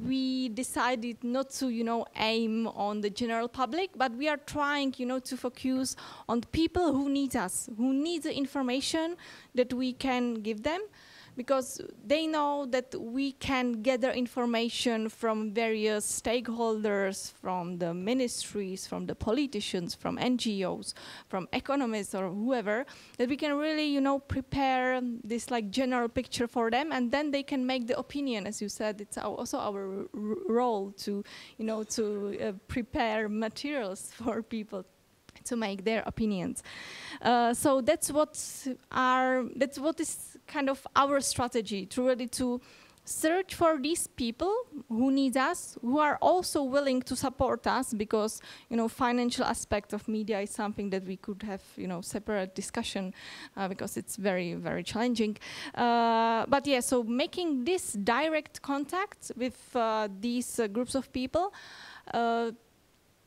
we decided not to, aim on the general public, but we are trying, to focus on the people who need us, who need the information that we can give them, because they know that we can gather information from various stakeholders, from the ministries, from the politicians, from NGOs, from economists or whoever, that we can really, prepare this like general picture for them, and then they can make the opinion. As you said, it's also our role to, prepare materials for people to make their opinions. So that's what is kind of our strategy, to really to search for these people who need us, who are also willing to support us, because financial aspect of media is something that we could have separate discussion, because it's very, very challenging. But yeah, so making this direct contact with these groups of people,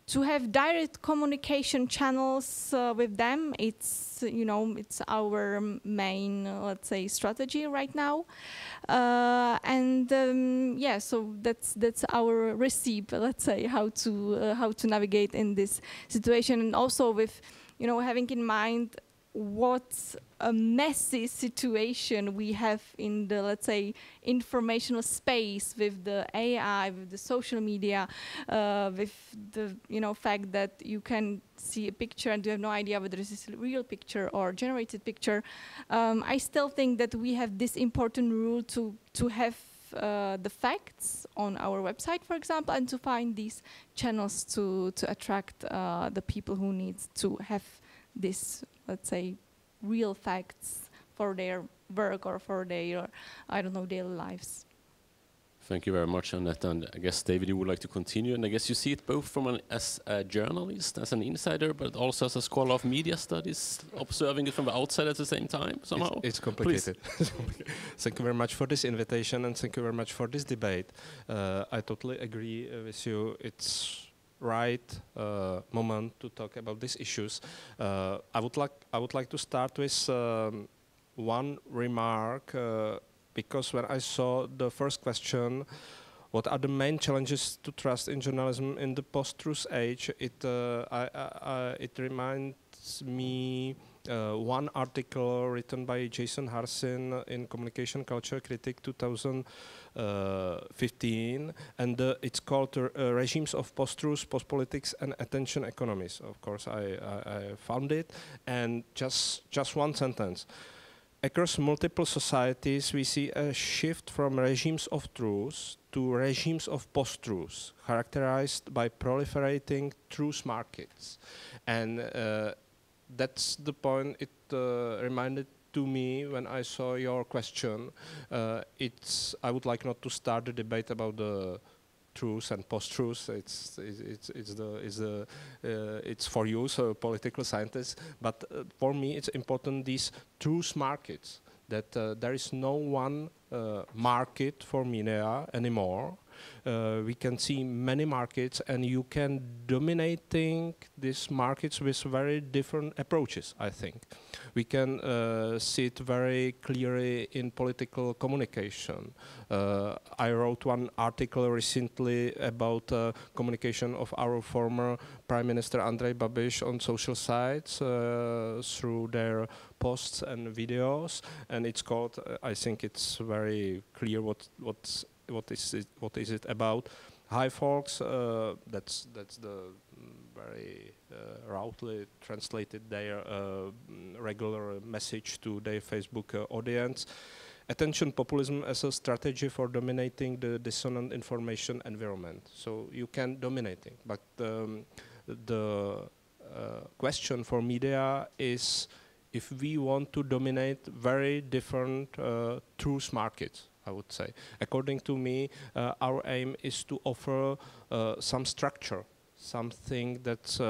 to have direct communication channels with them, it's it's our main, let's say, strategy right now, and yeah, so that's our recipe, let's say, how to navigate in this situation, and also with having in mind what a messy situation we have in the, let's say, informational space with the AI, with the social media, with the fact that you can see a picture and you have no idea whether this is a real picture or generated picture. I still think that we have this important rule to have the facts on our website, for example, and to find these channels to attract the people who need to have this, let's say, real facts for their work or for their, I don't know, daily lives. Thank you very much, Annette. And I guess, David, you would like to continue. And I guess you see it both from as a journalist, as an insider, but also as a scholar of media studies, observing it from the outside at the same time, somehow. It's complicated. Thank you very much for this invitation, and thank you very much for this debate. I totally agree with you. It's right moment to talk about these issues. I would like to start with one remark, because when I saw the first question, what are the main challenges to trust in journalism in the post-truth age, it reminds me one article written by Jason Harsin in Communication Culture Critic 2015, and it's called Regimes of Post-Truth, Post-Politics and Attention Economies. Of course, I found it, and just one sentence. Across multiple societies, we see a shift from regimes of truth to regimes of post-truth, characterized by proliferating truth markets. And that's the point it reminded to me when I saw your question. I would like not to start the debate about the truth and post-truth. It's for you, so political scientists. But for me, it's important these truth markets, that there is no one market for media anymore, We can see many markets, and you can dominating these markets with very different approaches, I think. We can see it very clearly in political communication. I wrote one article recently about communication of our former Prime Minister Andrej Babiš on social sites through their posts and videos, and it's called. I think it's very clear what is it about. Hi, folks. That's the very routely translated their regular message to their Facebook audience. Attention populism as a strategy for dominating the dissonant information environment. So you can dominate it, but the question for media is if we want to dominate very different truth markets, I would say. According to me, our aim is to offer some structure, something that's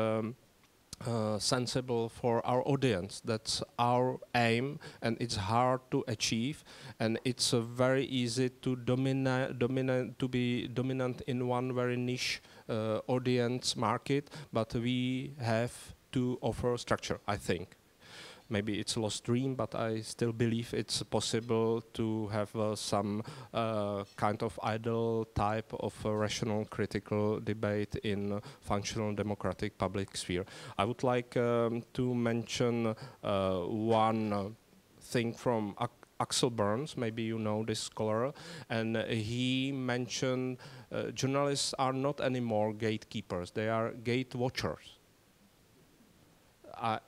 sensible for our audience. That's our aim, and it's hard to achieve, and it's very easy to be dominant in one very niche audience market, but we have to offer structure, I think. Maybe it's a lost dream, but I still believe it's possible to have some kind of ideal type of rational critical debate in functional democratic public sphere. I would like to mention one thing from Axel Burns, maybe you know this scholar, and he mentioned journalists are not anymore gatekeepers, they are gate watchers.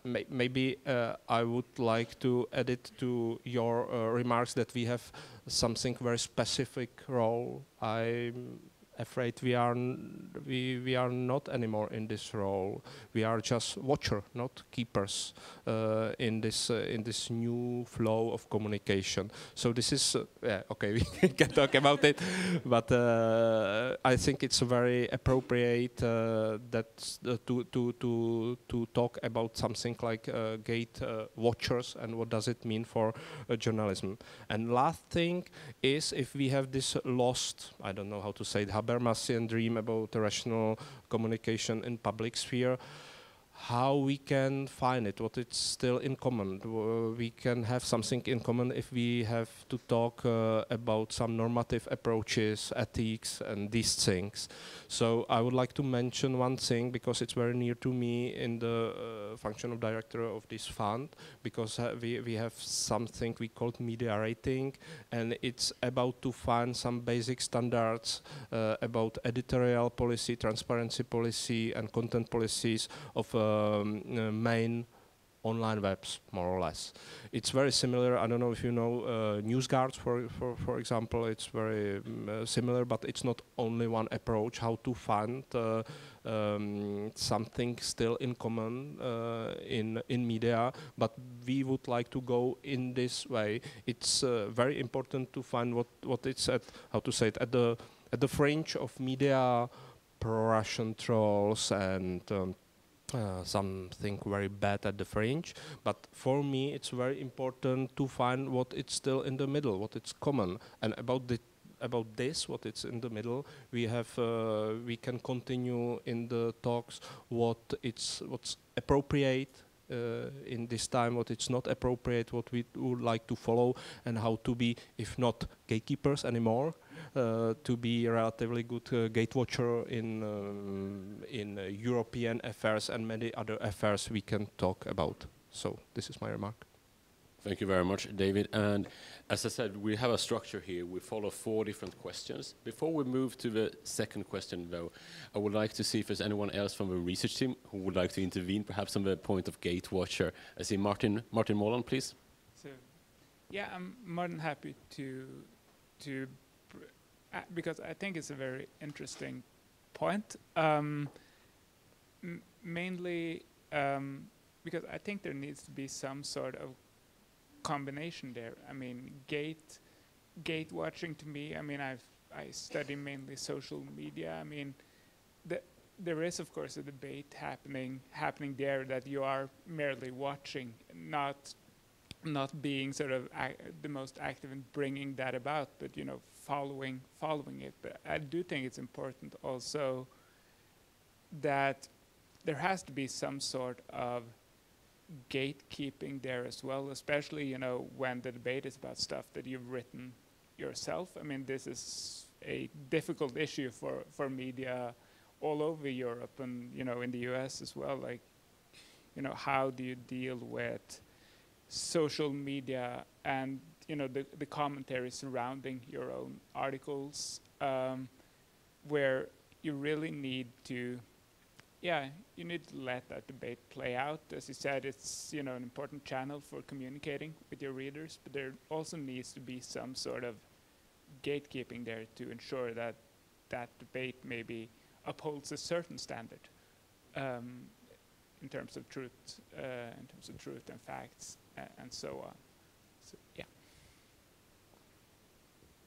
Maybe I would like to add it to your remarks that we have something very specific role. I'm afraid we are not anymore in this role. We are just watcher, not keepers in this new flow of communication. So this is okay. We can talk about it, but I think it's very appropriate to talk about something like gate watchers and what does it mean for journalism. And last thing is, if we have this lost, I don't know how to say it, Habermasian dream about rational communication in public sphere, how we can find it, what it's still in common. We can have something in common if we have to talk about some normative approaches, ethics, and these things. So I would like to mention one thing, because it's very near to me in the function of director of this fund, because we have something we call media rating, and it's about to find some basic standards about editorial policy, transparency policy, and content policies of main online webs, more or less. It's very similar. I don't know if you know NewsGuard, for example. It's very similar, but it's not only one approach how to find something still in common in media. But we would like to go in this way. It's very important to find what it's at, how to say it, at the fringe of media, pro-Russian trolls and something very bad at the fringe, but for me it's very important to find what it's still in the middle, what it's common, and about this, what it's in the middle, we can continue in the talks what's appropriate in this time, what it's not appropriate, what we would like to follow, and how to be, if not gatekeepers anymore, to be a relatively good gate watcher in European affairs and many other affairs we can talk about. So this is my remark. Thank you very much, David. And as I said, we have a structure here. We follow 4 different questions. Before we move to the second question, though, I would like to see if there's anyone else from the research team who would like to intervene, perhaps on the point of gate watcher. I see Martin Molan, please. So, yeah, I'm more than happy to because I think it's a very interesting point. Mainly because I think there needs to be some sort of combination there. I mean, gate watching to me, I mean, I study mainly social media. I mean, there is of course a debate happening there that you are merely watching, not being sort of the most active in bringing that about, but following it. But I do think it's important also that there has to be some sort of gatekeeping there as well, especially, you know, when the debate is about stuff that you've written yourself. I mean, this is a difficult issue for media all over Europe and, you know, in the US as well. Like, you know, how do you deal with social media and, you know, the commentary surrounding your own articles, where you really need to, you need to let that debate play out. As you said, it's, you know, an important channel for communicating with your readers, but there also needs to be some sort of gatekeeping there to ensure that that debate maybe upholds a certain standard in terms of truth, and facts, and so on. So, yeah.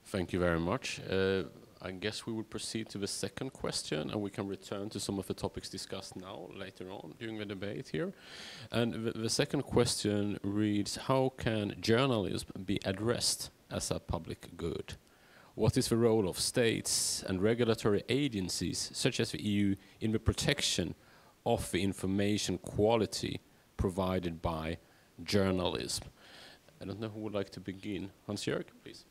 Thank you very much. I guess we will proceed to the second question, and we can return to some of the topics discussed now later on during the debate here. And the second question reads, how can journalism be addressed as a public good? What is the role of states and regulatory agencies, such as the EU, in the protection of the information quality provided by journalism? I don't know who would like to begin. Hans-Jörg, please.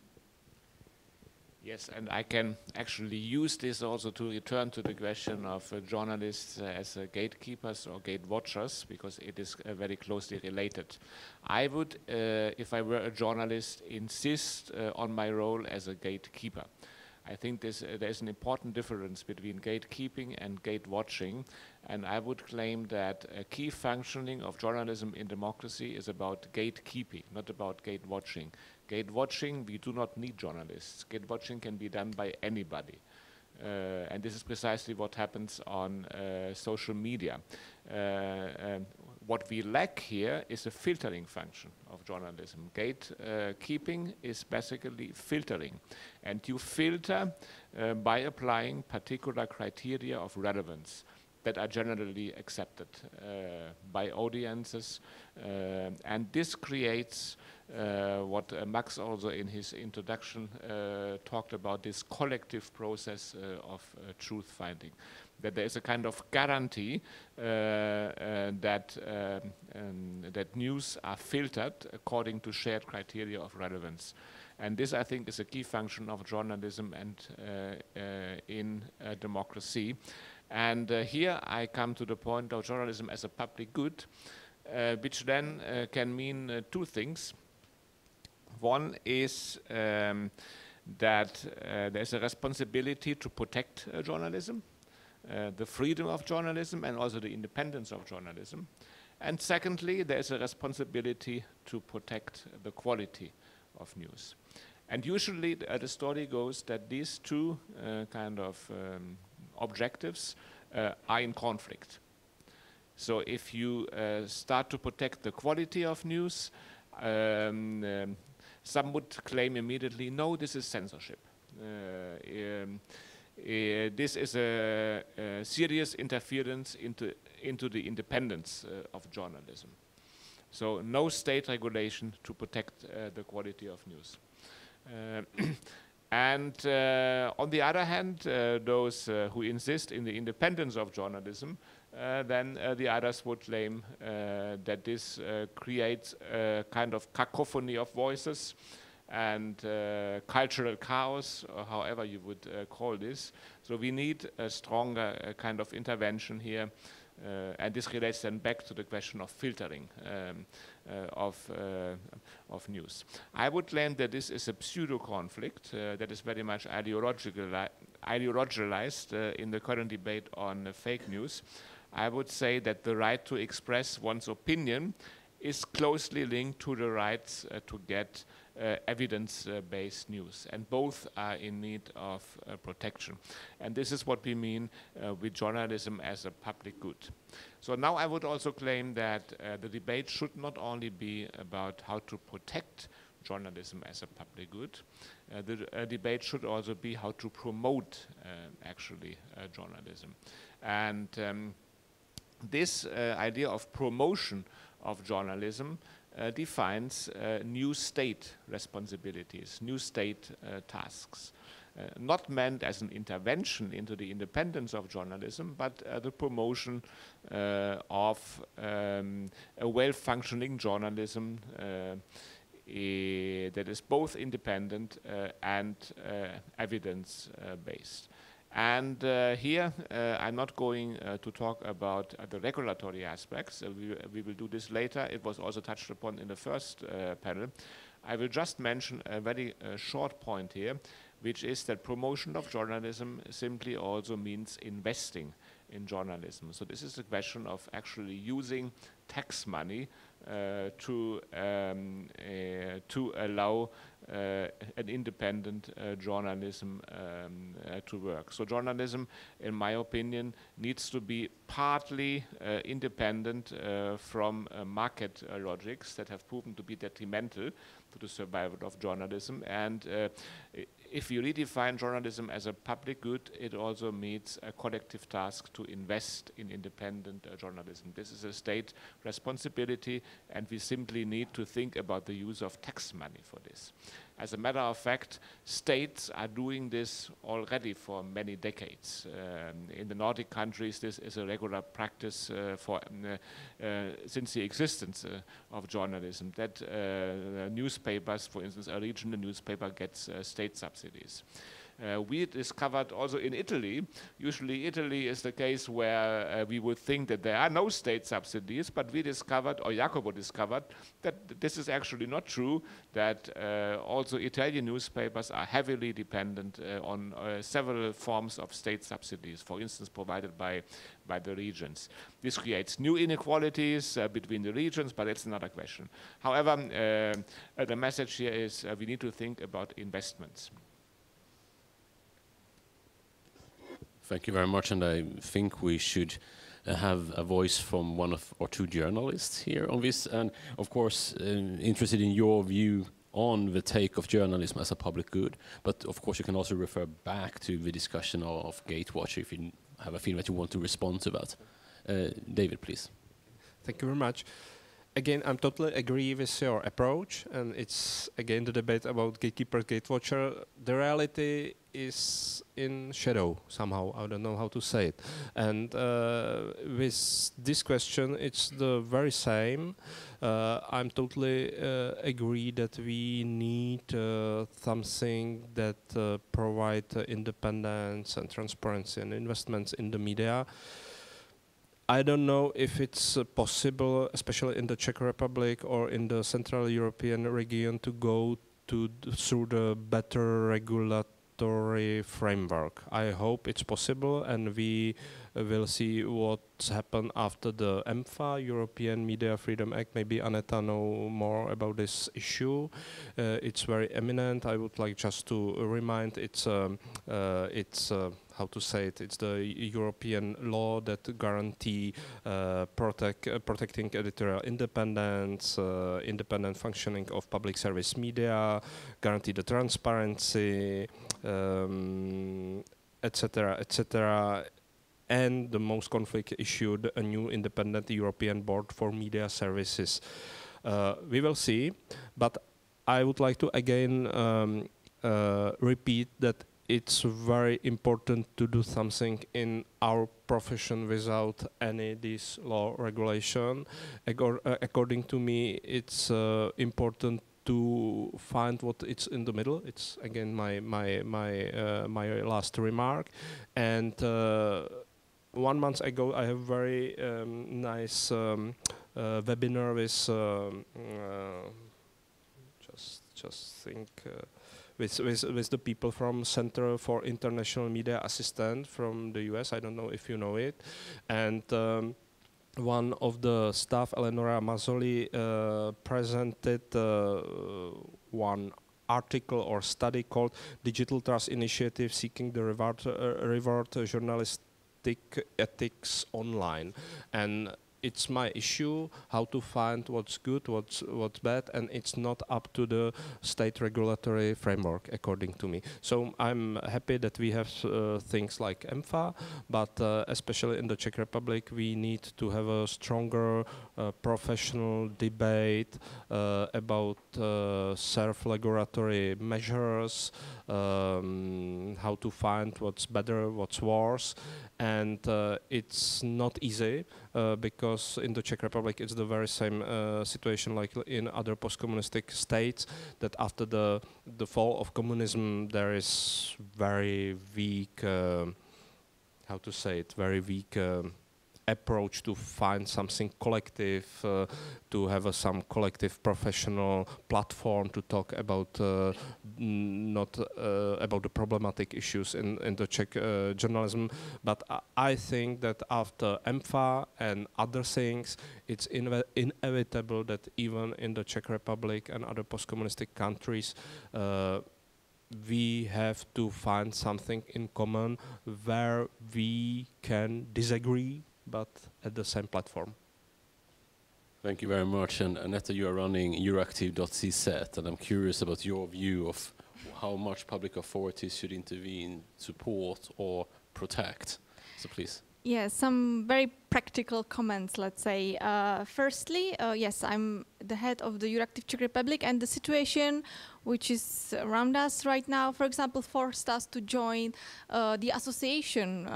Yes, and I can actually use this also to return to the question of journalists as gatekeepers or gate watchers, because it is very closely related. I would, if I were a journalist, insist on my role as a gatekeeper. I think there's an important difference between gatekeeping and gate watching, and I would claim that a key functioning of journalism in democracy is about gatekeeping, not about gate watching. Gate watching, we do not need journalists. Gate watching can be done by anybody. And this is precisely what happens on social media. What we lack here is a filtering function of journalism. Gatekeeping is basically filtering. And you filter by applying particular criteria of relevance that are generally accepted by audiences. And this creates what Max also in his introduction talked about, this collective process of truth finding. That there is a kind of guarantee that news are filtered according to shared criteria of relevance. And this, I think, is a key function of journalism and in democracy. And here I come to the point of journalism as a public good, which then can mean two things. One is that there's a responsibility to protect journalism, the freedom of journalism and also the independence of journalism. And secondly, there's a responsibility to protect the quality of news. And usually the story goes that these two kind of objectives are in conflict. So if you start to protect the quality of news, some would claim immediately, no, this is censorship. This is a serious interference into the independence of journalism. So no state regulation to protect the quality of news. And on the other hand, those who insist in the independence of journalism, then the others would claim that this creates a kind of cacophony of voices and cultural chaos, or however you would call this. So we need a stronger kind of intervention here. And this relates then back to the question of filtering of news. I would claim that this is a pseudo-conflict that is very much ideologicalized in the current debate on fake news. I would say that the right to express one's opinion is closely linked to the right to get evidence-based news, and both are in need of protection. And this is what we mean with journalism as a public good. So now I would also claim that the debate should not only be about how to protect journalism as a public good, the debate should also be how to promote actually journalism. And this idea of promotion of journalism defines new state responsibilities, new state tasks. Not meant as an intervention into the independence of journalism, but the promotion of a well-functioning journalism that is both independent and evidence-based. And here, I'm not going to talk about the regulatory aspects. We will do this later. It was also touched upon in the first panel. I will just mention a very short point here, which is that promotion of journalism simply also means investing in journalism. So this is a question of actually using tax money to allow an independent journalism to work. So journalism, in my opinion, needs to be partly independent from market logics that have proven to be detrimental to the survival of journalism. And if you redefine journalism as a public good, it also means a collective task to invest in independent journalism. This is a state responsibility, and we simply need to think about the use of tax money for this. As a matter of fact, states are doing this already for many decades. In the Nordic countries, this is a regular practice since the existence of journalism, that newspapers, for instance, a regional newspaper gets state subsidies. We discovered also in Italy, usually Italy is the case where we would think that there are no state subsidies, but we discovered, or Jakub discovered, that this is actually not true, that also Italian newspapers are heavily dependent on several forms of state subsidies, for instance, provided by the regions. This creates new inequalities between the regions, but it's another question. However, the message here is we need to think about investments. Thank you very much, and I think we should have a voice from one or two journalists here on this, and of course interested in your view on the take of journalism as a public good, but of course you can also refer back to the discussion of Gatewatch if you have a feeling that you want to respond to that. David, please. Thank you very much. Again, I'm totally agree with your approach, and it's again the debate about gatekeeper, gatewatcher. The reality is in shadow somehow. I don't know how to say it. And with this question, it's the very same. I'm totally agree that we need something that provide independence and transparency and investments in the media. I don't know if it's possible, especially in the Czech Republic or in the Central European region, to go through the better regulatory framework. I hope it's possible, and we will see what's happened after the EMFA, European Media Freedom Act. Maybe Aneta know more about this issue. It's very eminent. I would like just to remind it's how to say it, it's the European law that guarantee protecting editorial independence, independent functioning of public service media, guarantee the transparency, etc., etc., and the most conflict issued a new independent European board for media services. We will see, but I would like to again repeat that it's very important to do something in our profession without any this law regulation. According to me, it's important to find what it's in the middle. It's again my last remark. And 1 month ago, I have very nice webinar with just think. With the people from Center for International Media Assistance from the US. I don't know if you know it. And one of the staff, Eleonora Mazzoli, presented one article or study called Digital Trust Initiative Seeking the Reward Journalistic Ethics Online. And it's my issue how to find what's good, what's bad, and it's not up to the state regulatory framework, according to me. So I'm happy that we have things like EMFA, but especially in the Czech Republic, we need to have a stronger professional debate about self-regulatory measures, how to find what's better, what's worse, and it's not easy because in the Czech Republic it's the very same situation like in other post-communistic states, that after the fall of communism there is very weak, how to say it, very weak approach to find something collective, to have some collective professional platform to talk about not about the problematic issues in the Czech journalism. But I think that after EMFA and other things, it's inevitable that even in the Czech Republic and other post-communistic countries, we have to find something in common where we can disagree, but at the same platform. Thank you very much. And Anetta, you are running Euractiv.cz, and I'm curious about your view of how much public authorities should intervene, support, or protect. So please. Yes, some very practical comments, let's say. Firstly, yes, I'm the head of the Euractiv Czech Republic, and the situation which is around us right now, for example, forced us to join the association,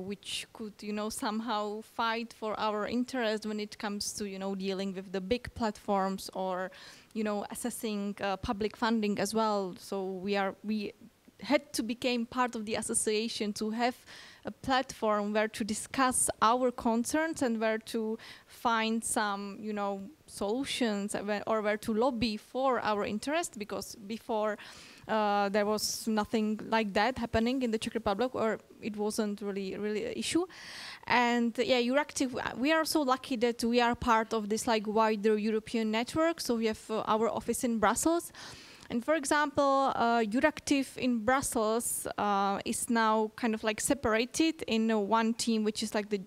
which could, somehow fight for our interest when it comes to, dealing with the big platforms or, assessing public funding as well. So we had to become part of the association to have a platform where to discuss our concerns and where to find some, solutions or where to lobby for our interest, because before there was nothing like that happening in the Czech Republic, or it wasn't really an issue. And yeah, Euractiv, we are so lucky that we are part of this wider European network. So we have our office in Brussels. And for example, Euractiv in Brussels is now kind of separated in one team, which is the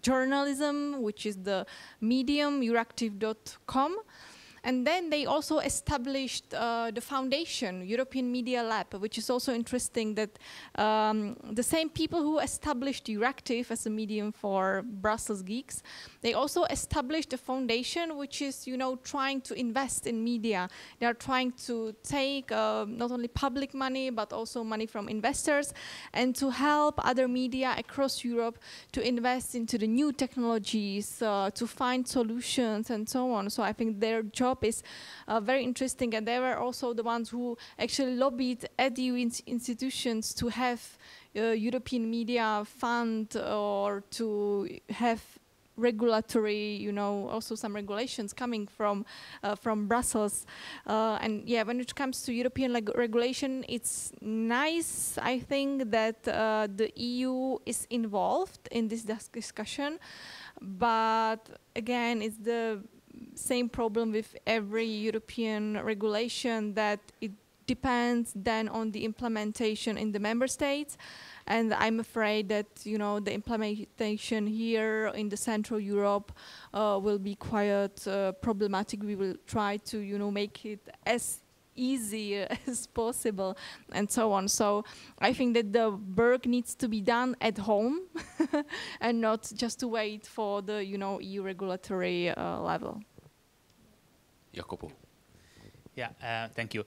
journalism, which is the medium, Euractiv.com. And then they also established the foundation, European Media Lab, which is also interesting that the same people who established Euractiv as a medium for Brussels geeks, they also established a foundation which is, trying to invest in media. They are trying to take not only public money, but also money from investors, and to help other media across Europe to invest into the new technologies, to find solutions and so on. So I think their job is very interesting, and they were also the ones who actually lobbied at EU institutions to have European Media Fund, or to have regulatory, also some regulations coming from Brussels. And yeah, when it comes to European regulation, it's nice, I think, that the EU is involved in this discussion. But again, it's the same problem with every European regulation, that it depends then on the implementation in the member states. And I'm afraid that, the implementation here in the Central Europe will be quite problematic. We will try to, make it as easy as possible and so on. So I think that the work needs to be done at home and not just to wait for the, EU regulatory level. Jakub. Yeah, thank you.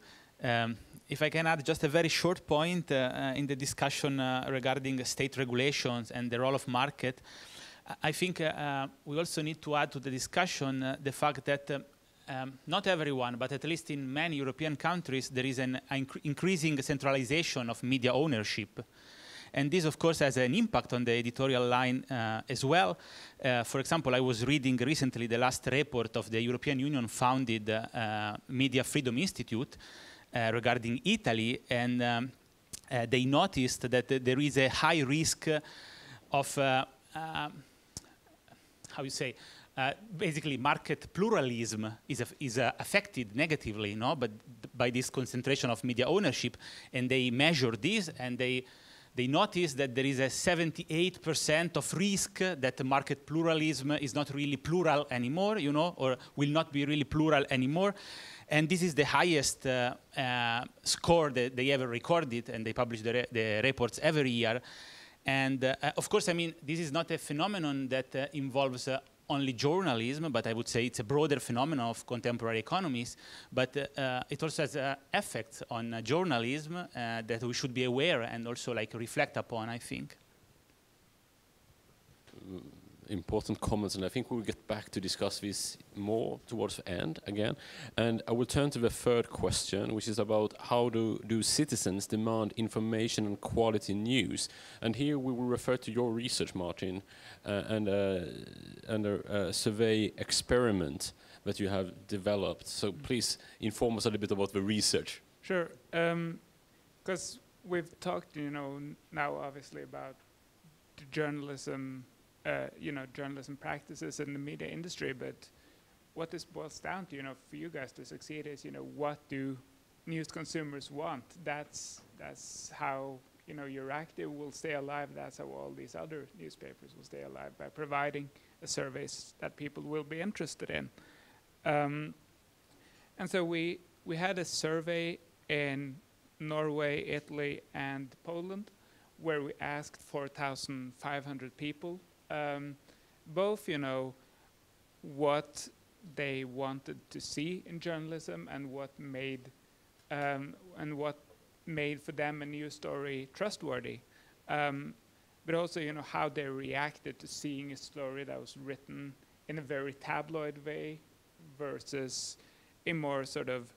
If I can add just a very short point in the discussion regarding state regulations and the role of market, I think we also need to add to the discussion the fact that not everyone, but at least in many European countries, there is an increasing centralization of media ownership. And this, of course, has an impact on the editorial line as well. For example, I was reading recently the last report of the European Union-founded Media Freedom Institute regarding Italy, and they noticed that there is a high risk of, how you say, basically market pluralism is affected negatively, but by this concentration of media ownership, and they measure this, and they they notice that there is a 78% of risk that the market pluralism is not really plural anymore, you know, or will not be really plural anymore. And this is the highest score that they ever recorded, and they publish the reports every year. And of course, I mean, this is not a phenomenon that involves only journalism, but I would say it's a broader phenomenon of contemporary economies. But it also has effects on journalism that we should be aware and also like reflect upon, I think. Important comments, and I think we'll get back to discuss this more towards the end again. And I will turn to the third question, which is about how do citizens demand information and quality news? And here we will refer to your research, Martin, and a survey experiment that you have developed. So please inform us a little bit about the research. Sure, because we've talked, you know, now obviously about the journalism. You know, journalism practices in the media industry, but what this boils down to, you know, for you guys to succeed is, you know, what do news consumers want? That's how, you know, Euractiv will stay alive. That's how all these other newspapers will stay alive, by providing a service that people will be interested in. And so we had a survey in Norway, Italy, and Poland, where we asked 4,500 people. Both, you know, what they wanted to see in journalism and what made for them a news story trustworthy, but also, you know, how they reacted to seeing a story that was written in a very tabloid way versus a more sort of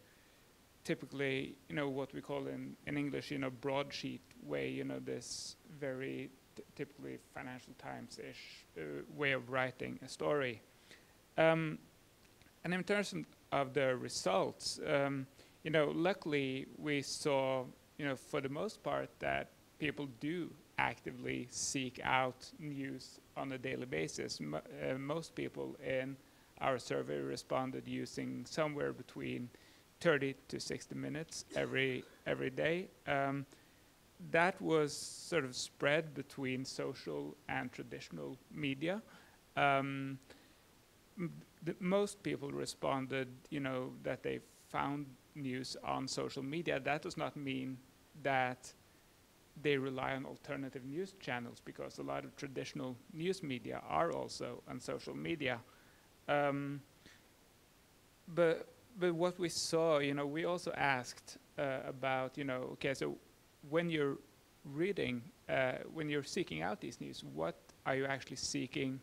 typically, you know, what we call in English, you know, broadsheet way, you know, this very typically Financial Times-ish way of writing a story. And in terms of the results, you know, luckily we saw, you know, for the most part that people do actively seek out news on a daily basis. Most people in our survey responded using somewhere between 30 to 60 minutes every day. That was sort of spread between social and traditional media. Most people responded, you know, that they found news on social media. That does not mean that they rely on alternative news channels, because a lot of traditional news media are also on social media. But what we saw, you know, we also asked about, you know, okay, so when you're reading, when you're seeking out these news, what are you actually seeking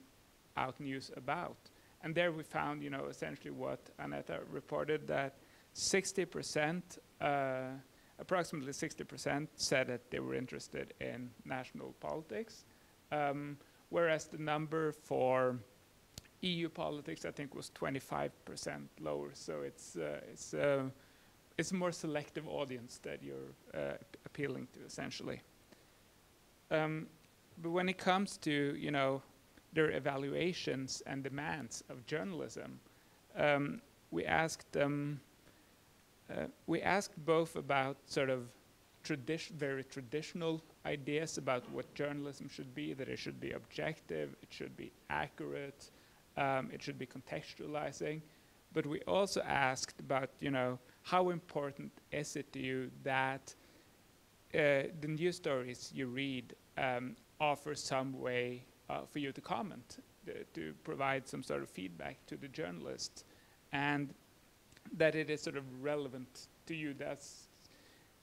out news about? And there we found, you know, essentially what Aneta reported, that 60%, approximately 60% said that they were interested in national politics, whereas the number for EU politics, I think, was 25% lower. So it's a more selective audience that you're appealing to, essentially. But when it comes to, you know, their evaluations and demands of journalism, we asked them. We asked both about sort of very traditional ideas about what journalism should be, that it should be objective, it should be accurate, it should be contextualizing. But we also asked about, you know, how important is it to you that the news stories you read offer some way for you to comment, to provide some sort of feedback to the journalist, and that it is sort of relevant to you. That's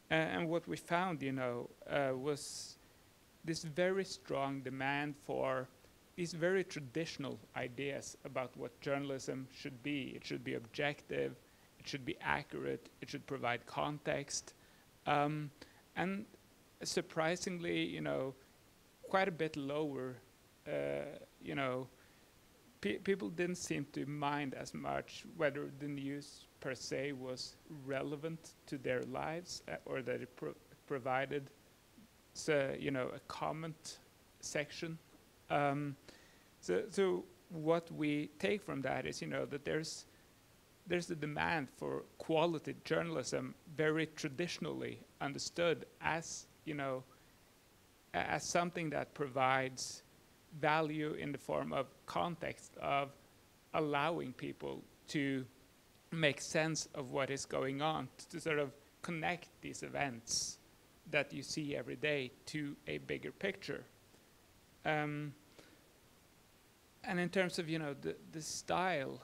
and what we found, you know, was this very strong demand for these very traditional ideas about what journalism should be. It should be objective, it should be accurate, it should provide context, and surprisingly, you know, quite a bit lower. You know, people didn't seem to mind as much whether the news per se was relevant to their lives, or that it provided, you know, a comment section. So what we take from that is, you know, that there's a demand for quality journalism, very traditionally understood as, you know, as something that provides value in the form of context, of allowing people to make sense of what is going on, to sort of connect these events that you see every day to a bigger picture. And in terms of, you know, the style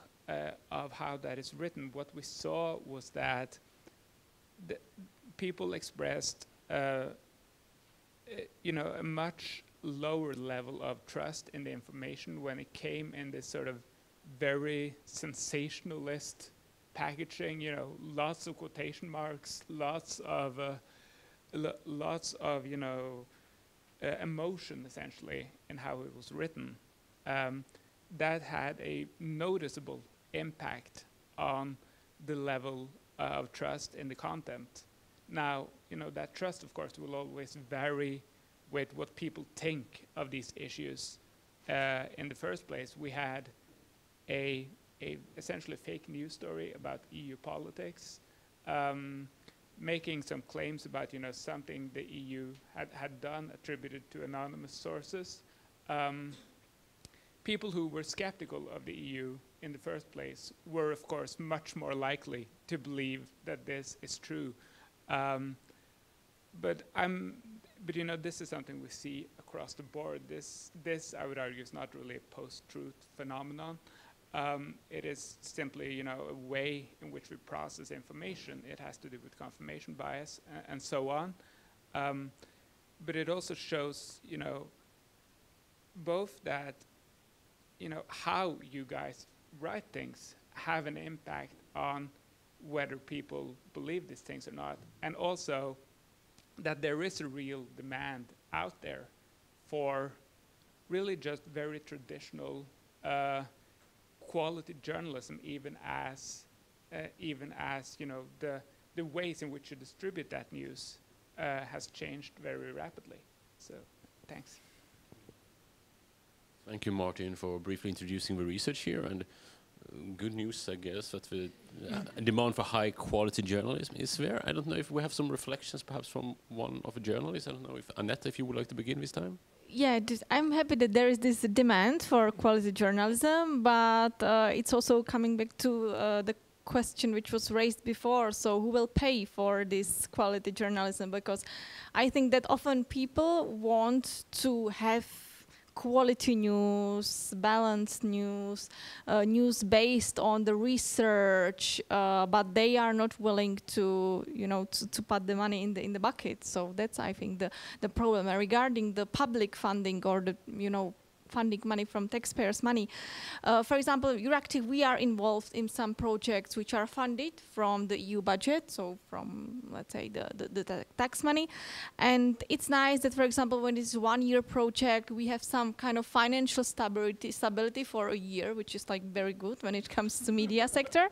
of how that is written, what we saw was that the people expressed, you know, a much lower level of trust in the information when it came in this sort of very sensationalist packaging, you know, lots of quotation marks, lots of you know, emotion essentially in how it was written. That had a noticeable impact on the level of trust in the content. Now, you know, that trust, of course, will always vary with what people think of these issues. In the first place, we had a essentially fake news story about EU politics, making some claims about, you know, something the EU had done attributed to anonymous sources. People who were skeptical of the EU in the first place were, of course, much more likely to believe that this is true. But you know, this is something we see across the board. This I would argue is not really a post-truth phenomenon. It is simply, you know, a way in which we process information. It has to do with confirmation bias and so on. But it also shows, you know, both that, you know, how you guys write things have an impact on whether people believe these things or not, and also that there is a real demand out there for really just very traditional quality journalism, even as you know, the ways in which you distribute that news has changed very rapidly. So, thanks. Thank you, Martin, for briefly introducing the research here. And good news, I guess, that the demand for high-quality journalism is there. I don't know if we have some reflections, perhaps from one of the journalists. I don't know if Annette, if you would like to begin this time. Yeah, I'm happy that there is this demand for quality journalism, but it's also coming back to the question which was raised before. So who will pay for this quality journalism? Because I think that often people want to have quality news, balanced news, news based on the research, but they are not willing to, you know, to put the money in the bucket. So that's, I think, the problem. Regarding the public funding or the, you know, funding money from taxpayers' money. For example, Euractiv, we are involved in some projects which are funded from the EU budget, so from, let's say, the tax money. And it's nice that, for example, when it's 1 year project, we have some kind of financial stability for a year, which is like very good when it comes to media sector.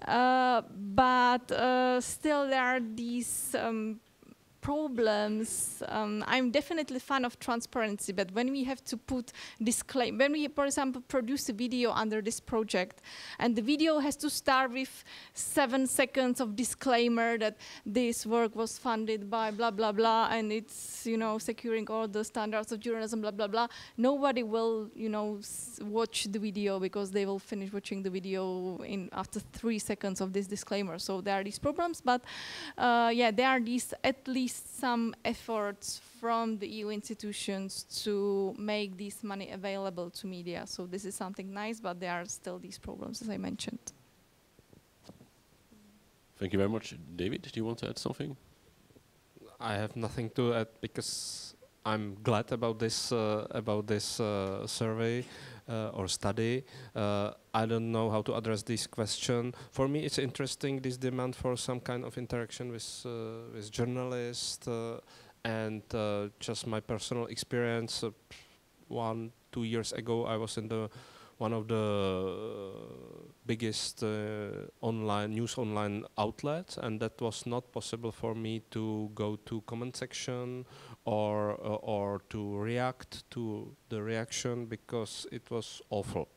But still there are these problems. I'm definitely a fan of transparency, but when we have to put disclaimer, when we, for example, produce a video under this project, and the video has to start with 7 seconds of disclaimer that this work was funded by blah, blah, blah, and it's, you know, securing all the standards of journalism, blah, blah, blah. Nobody will, you know, watch the video because they will finish watching the video after 3 seconds of this disclaimer. So there are these problems, but yeah, there are these at least some efforts from the EU institutions to make this money available to media. So this is something nice, but there are still these problems, as I mentioned. Thank you very much. David, do you want to add something? I have nothing to add because I'm glad about this survey or study. I don't know how to address this question. For me, it's interesting, this demand for some kind of interaction with journalists, and just my personal experience. 1-2 years ago, I was in one of the biggest news online outlets, and that was not possible for me to go to comment section or to react to the reaction because it was awful.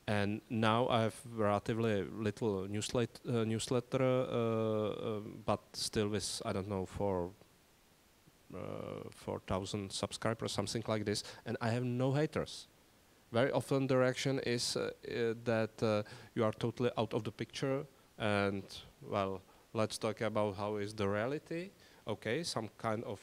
And now I have relatively little newsletter, but still with, I don't know, for 4,000 subscribers, something like this, and I have no haters. Very often the reaction is that you are totally out of the picture, and well, let's talk about how is the reality. Okay, some kind of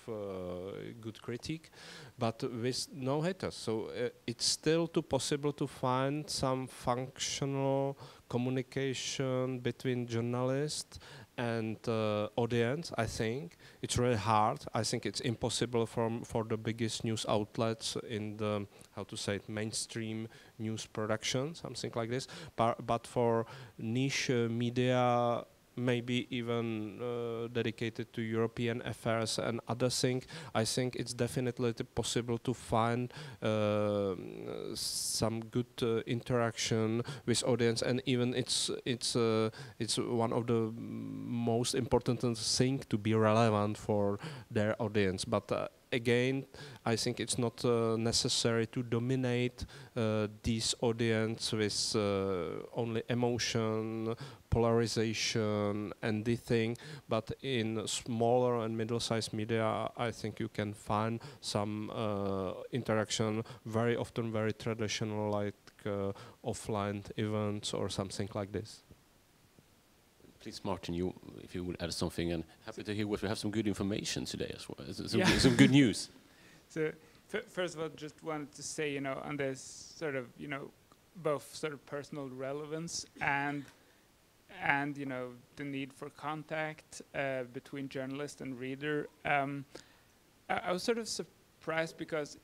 good critique, but with no haters. So it's still too possible to find some functional communication between journalists and audience. I think it's really hard. I think it's impossible for the biggest news outlets in the, how to say it, mainstream news production, something like this. But for niche media, maybe even dedicated to European affairs and other things, I think it's definitely possible to find some good interaction with audience, and even it's one of the most important things to be relevant for their audience. But again, I think it's not necessary to dominate this audience with only emotion, polarization and the thing, but in smaller and middle-sized media, I think you can find some interaction, very often very traditional, like offline events or something like this. Please, Martin, if you would add something, and happy to hear what we have some good information today as well, some good news. So, first of all, just wanted to say, on this sort of, both sort of personal relevance and the need for contact between journalist and reader. I was sort of surprised because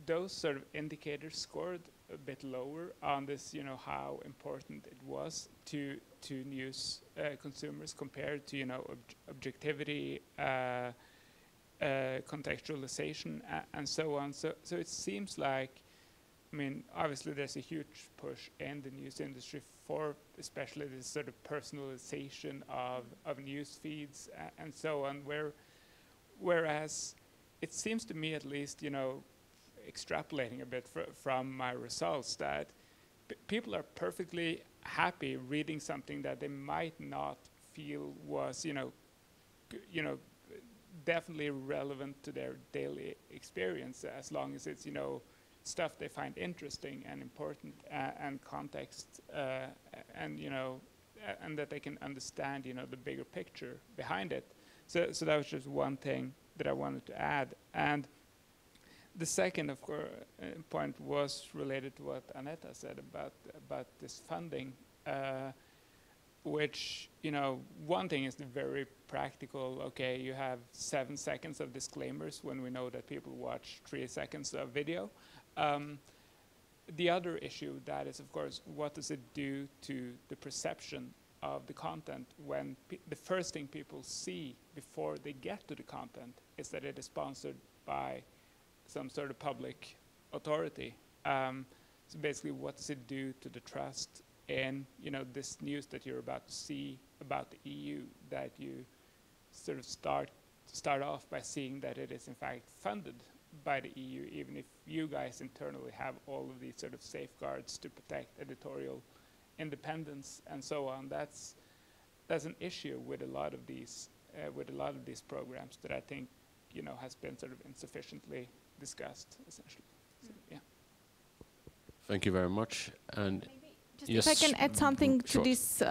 those sort of indicators scored a bit lower on this, how important it was to news consumers compared to, objectivity, contextualization, and so on. So it seems like, I mean, obviously there's a huge push in the news industry for especially this sort of personalization of news feeds and so on, whereas it seems to me, at least, extrapolating a bit from my results, that people are perfectly happy reading something that they might not feel was, definitely relevant to their daily experience, as long as it's, stuff they find interesting and important and context, and and that they can understand, the bigger picture behind it. So that was just one thing that I wanted to add. And the second, of course, point was related to what Aneta said about this funding, which, one thing is the very practical, okay, you have 7 seconds of disclaimers when we know that people watch 3 seconds of video. The other issue that is, of course, what does it do to the perception of the content when the first thing people see before they get to the content is that it is sponsored by some sort of public authority. So basically, what does it do to the trust in, this news that you're about to see about the EU, that you sort of start off by seeing that it is in fact funded by the EU, even if you guys internally have all of these sort of safeguards to protect editorial independence and so on. That's an issue with a lot of these programs that I think has been sort of insufficiently discussed, essentially. So, yeah. Thank you very much. And just if I can add something to this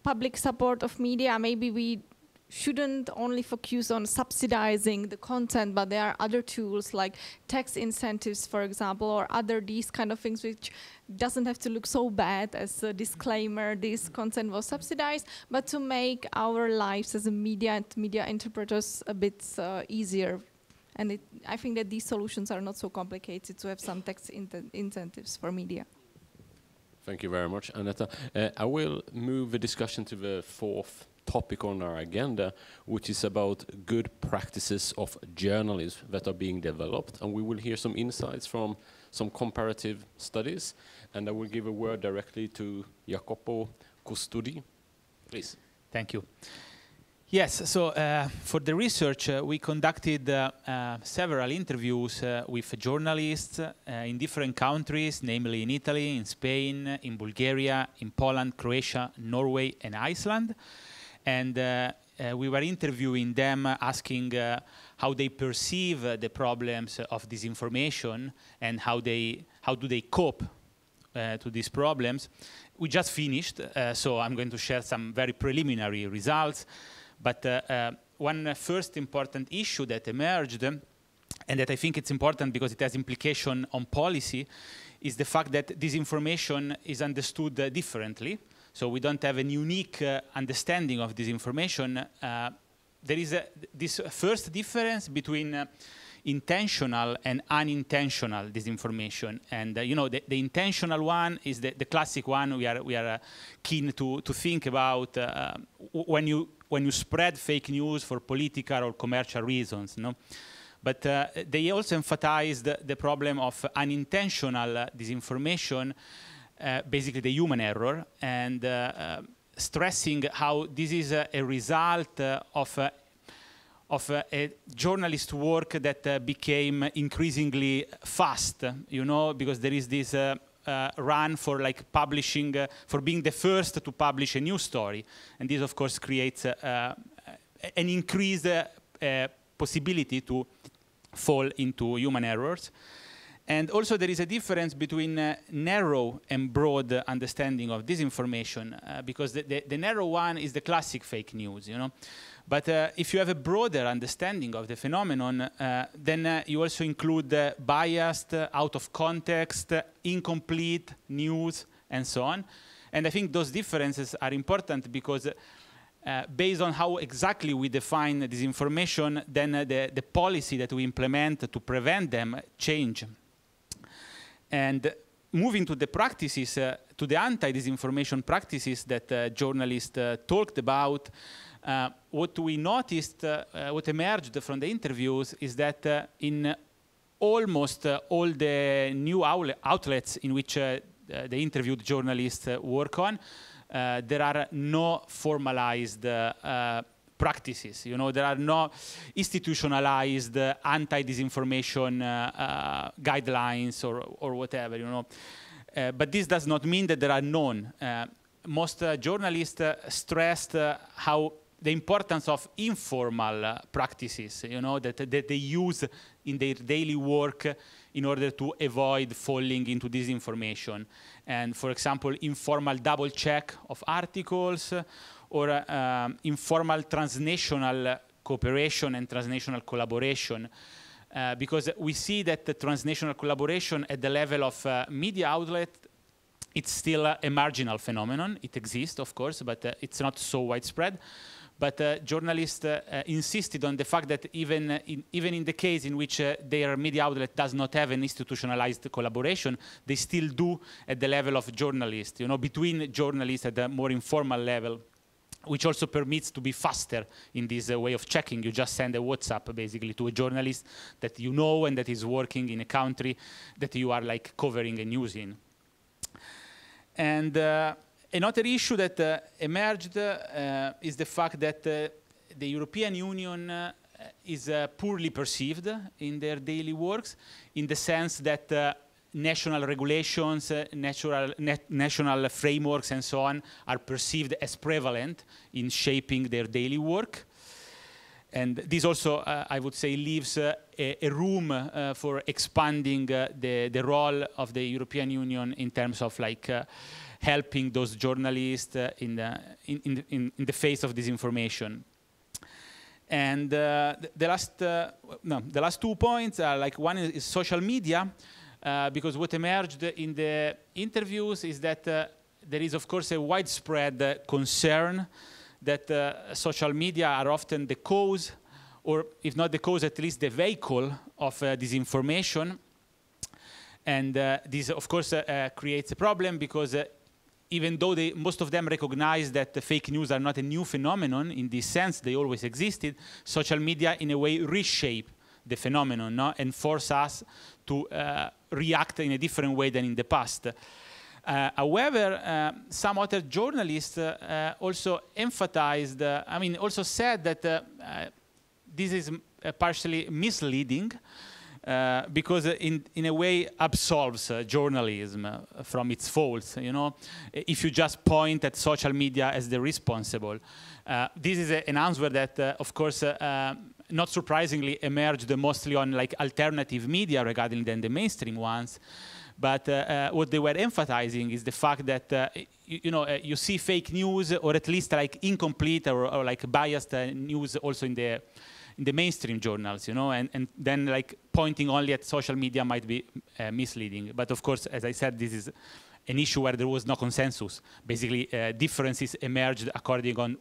public support of media, maybe we shouldn't only focus on subsidizing the content, but there are other tools like tax incentives, for example, or these kind of things, which doesn't have to look so bad as a disclaimer, this content was subsidized, but to make our lives as a media and media interpreters a bit easier. And I think that these solutions are not so complicated to have some tax incentives for media. Thank you very much, Aneta. I will move the discussion to the fourth topic on our agenda, which is about good practices of journalism that are being developed. And we will hear some insights from some comparative studies. And I will give a word directly to Jakub Kustudi. Please. Thank you. Yes, so for the research, we conducted several interviews with journalists in different countries, namely in Italy, in Spain, in Bulgaria, in Poland, Croatia, Norway, and Iceland. And we were interviewing them, asking how they perceive the problems of disinformation and how do they cope to these problems. We just finished, so I'm going to share some very preliminary results. But one first important issue that emerged, and that I think it's important because it has implication on policy, is the fact that disinformation is understood differently. So we don't have a unique understanding of disinformation. There is this first difference between intentional and unintentional disinformation. And you know, the intentional one is the classic one we are keen to think about when you spread fake news for political or commercial reasons. No? But they also emphasized the problem of unintentional disinformation, basically the human error, and stressing how this is a result of a journalist work that became increasingly fast, you know, because there is this run for like publishing, for being the first to publish a news story. And this, of course, creates an increased possibility to fall into human errors. And also there is a difference between narrow and broad understanding of disinformation, because the narrow one is the classic fake news, you know. But if you have a broader understanding of the phenomenon, then you also include biased, out of context, incomplete news, and so on. And I think those differences are important because based on how exactly we define disinformation, then the policy that we implement to prevent them change. And moving to the practices, to the anti-disinformation practices that journalists talked about, what we noticed, what emerged from the interviews is that in almost all the new outlets in which the interviewed journalists work on, there are no formalized practices. You know, there are no institutionalized anti-disinformation guidelines or whatever, you know. But this does not mean that there are none. Most journalists stressed how the importance of informal practices, you know, that they use in their daily work in order to avoid falling into disinformation. And for example, informal double check of articles, or informal transnational cooperation and transnational collaboration. Because we see that the transnational collaboration at the level of media outlet, it's still a marginal phenomenon. It exists, of course, but it's not so widespread. But journalists insisted on the fact that even in the case in which their media outlet does not have an institutionalized collaboration, they still do at the level of journalists, you know, between journalists at a more informal level, which also permits to be faster in this way of checking. You just send a WhatsApp basically to a journalist that you know and that is working in a country that you are like covering a news in. And another issue that emerged is the fact that the European Union is poorly perceived in their daily works, in the sense that national regulations, national frameworks and so on are perceived as prevalent in shaping their daily work. And this also, I would say, leaves a room for expanding the role of the European Union in terms of like helping those journalists in the face of disinformation. And the last 2 points are like, one is social media, because what emerged in the interviews is that there is, of course, a widespread concern that social media are often the cause, or if not the cause, at least the vehicle of disinformation. And this, of course, creates a problem because even though most of them recognize that the fake news are not a new phenomenon, in this sense, they always existed, social media, in a way, reshape the phenomenon, no? And force us to react in a different way than in the past. However, some other journalists also emphasized, also said that this is partially misleading, because in a way absolves journalism from its faults. You know, if you just point at social media as the responsible, this is an answer that, of course, not surprisingly, emerged mostly on like alternative media regarding the mainstream ones. But what they were emphasizing is the fact that you see fake news, or at least like incomplete or like biased news also in the mainstream journals, you know, and then like pointing only at social media might be misleading. But of course, as I said, this is an issue where there was no consensus. Basically, differences emerged according on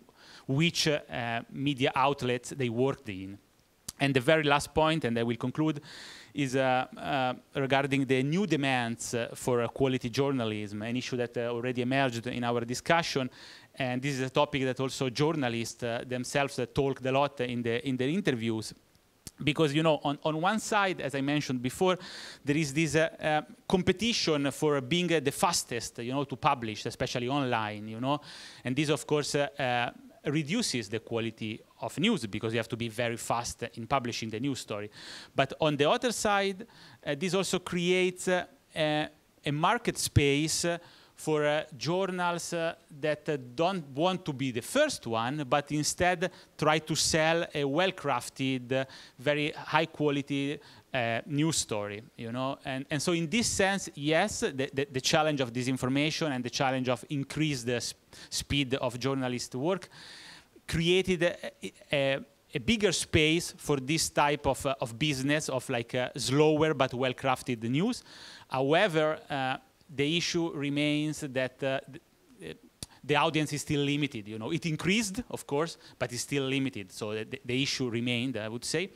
which media outlets they worked in. And the very last point, and I will conclude, is regarding the new demands for quality journalism, an issue that already emerged in our discussion. And this is a topic that also journalists themselves talked a lot in their interviews. Because, you know, on one side, as I mentioned before, there is this competition for being the fastest, you know, to publish, especially online, you know. And this, of course, reduces the quality of news, because you have to be very fast in publishing the news story. But on the other side, this also creates a market space for journals that don't want to be the first one, but instead try to sell a well-crafted, very high-quality news story, you know. And so in this sense, yes, the challenge of disinformation and the challenge of increase the speed of journalist work created a bigger space for this type of business, of like slower but well-crafted news. However, the issue remains that the audience is still limited. You know, it increased, of course, but it's still limited. So the issue remained, I would say.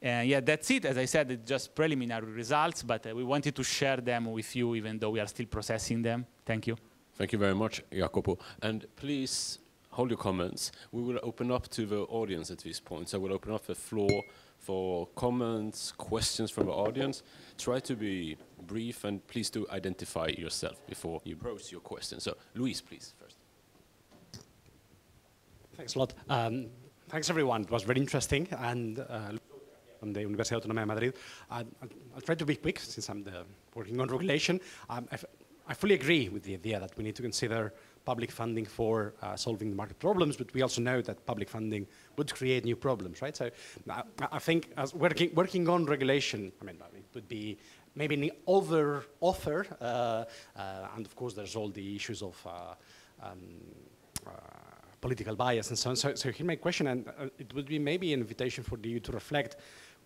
Yeah, that's it. As I said, it's just preliminary results, but we wanted to share them with you, even though we are still processing them. Thank you. Thank you very much, Jakub. And please hold your comments. We will open up to the audience at this point. So we'll open up the floor for comments, questions from the audience. Try to be brief, and please do identify yourself before you pose your question. So, Luis, please, first. Thanks a lot. Thanks, everyone. It was very interesting. And from the Universidad Autónoma de Madrid. I'll try to be quick, since I'm working on regulation. I fully agree with the idea that we need to consider public funding for solving the market problems, but we also know that public funding would create new problems, right? So I think as working on regulation, I mean, it would be maybe an offer, and of course there's all the issues of political bias and so on. So here's my question, and it would be maybe an invitation for the EU to reflect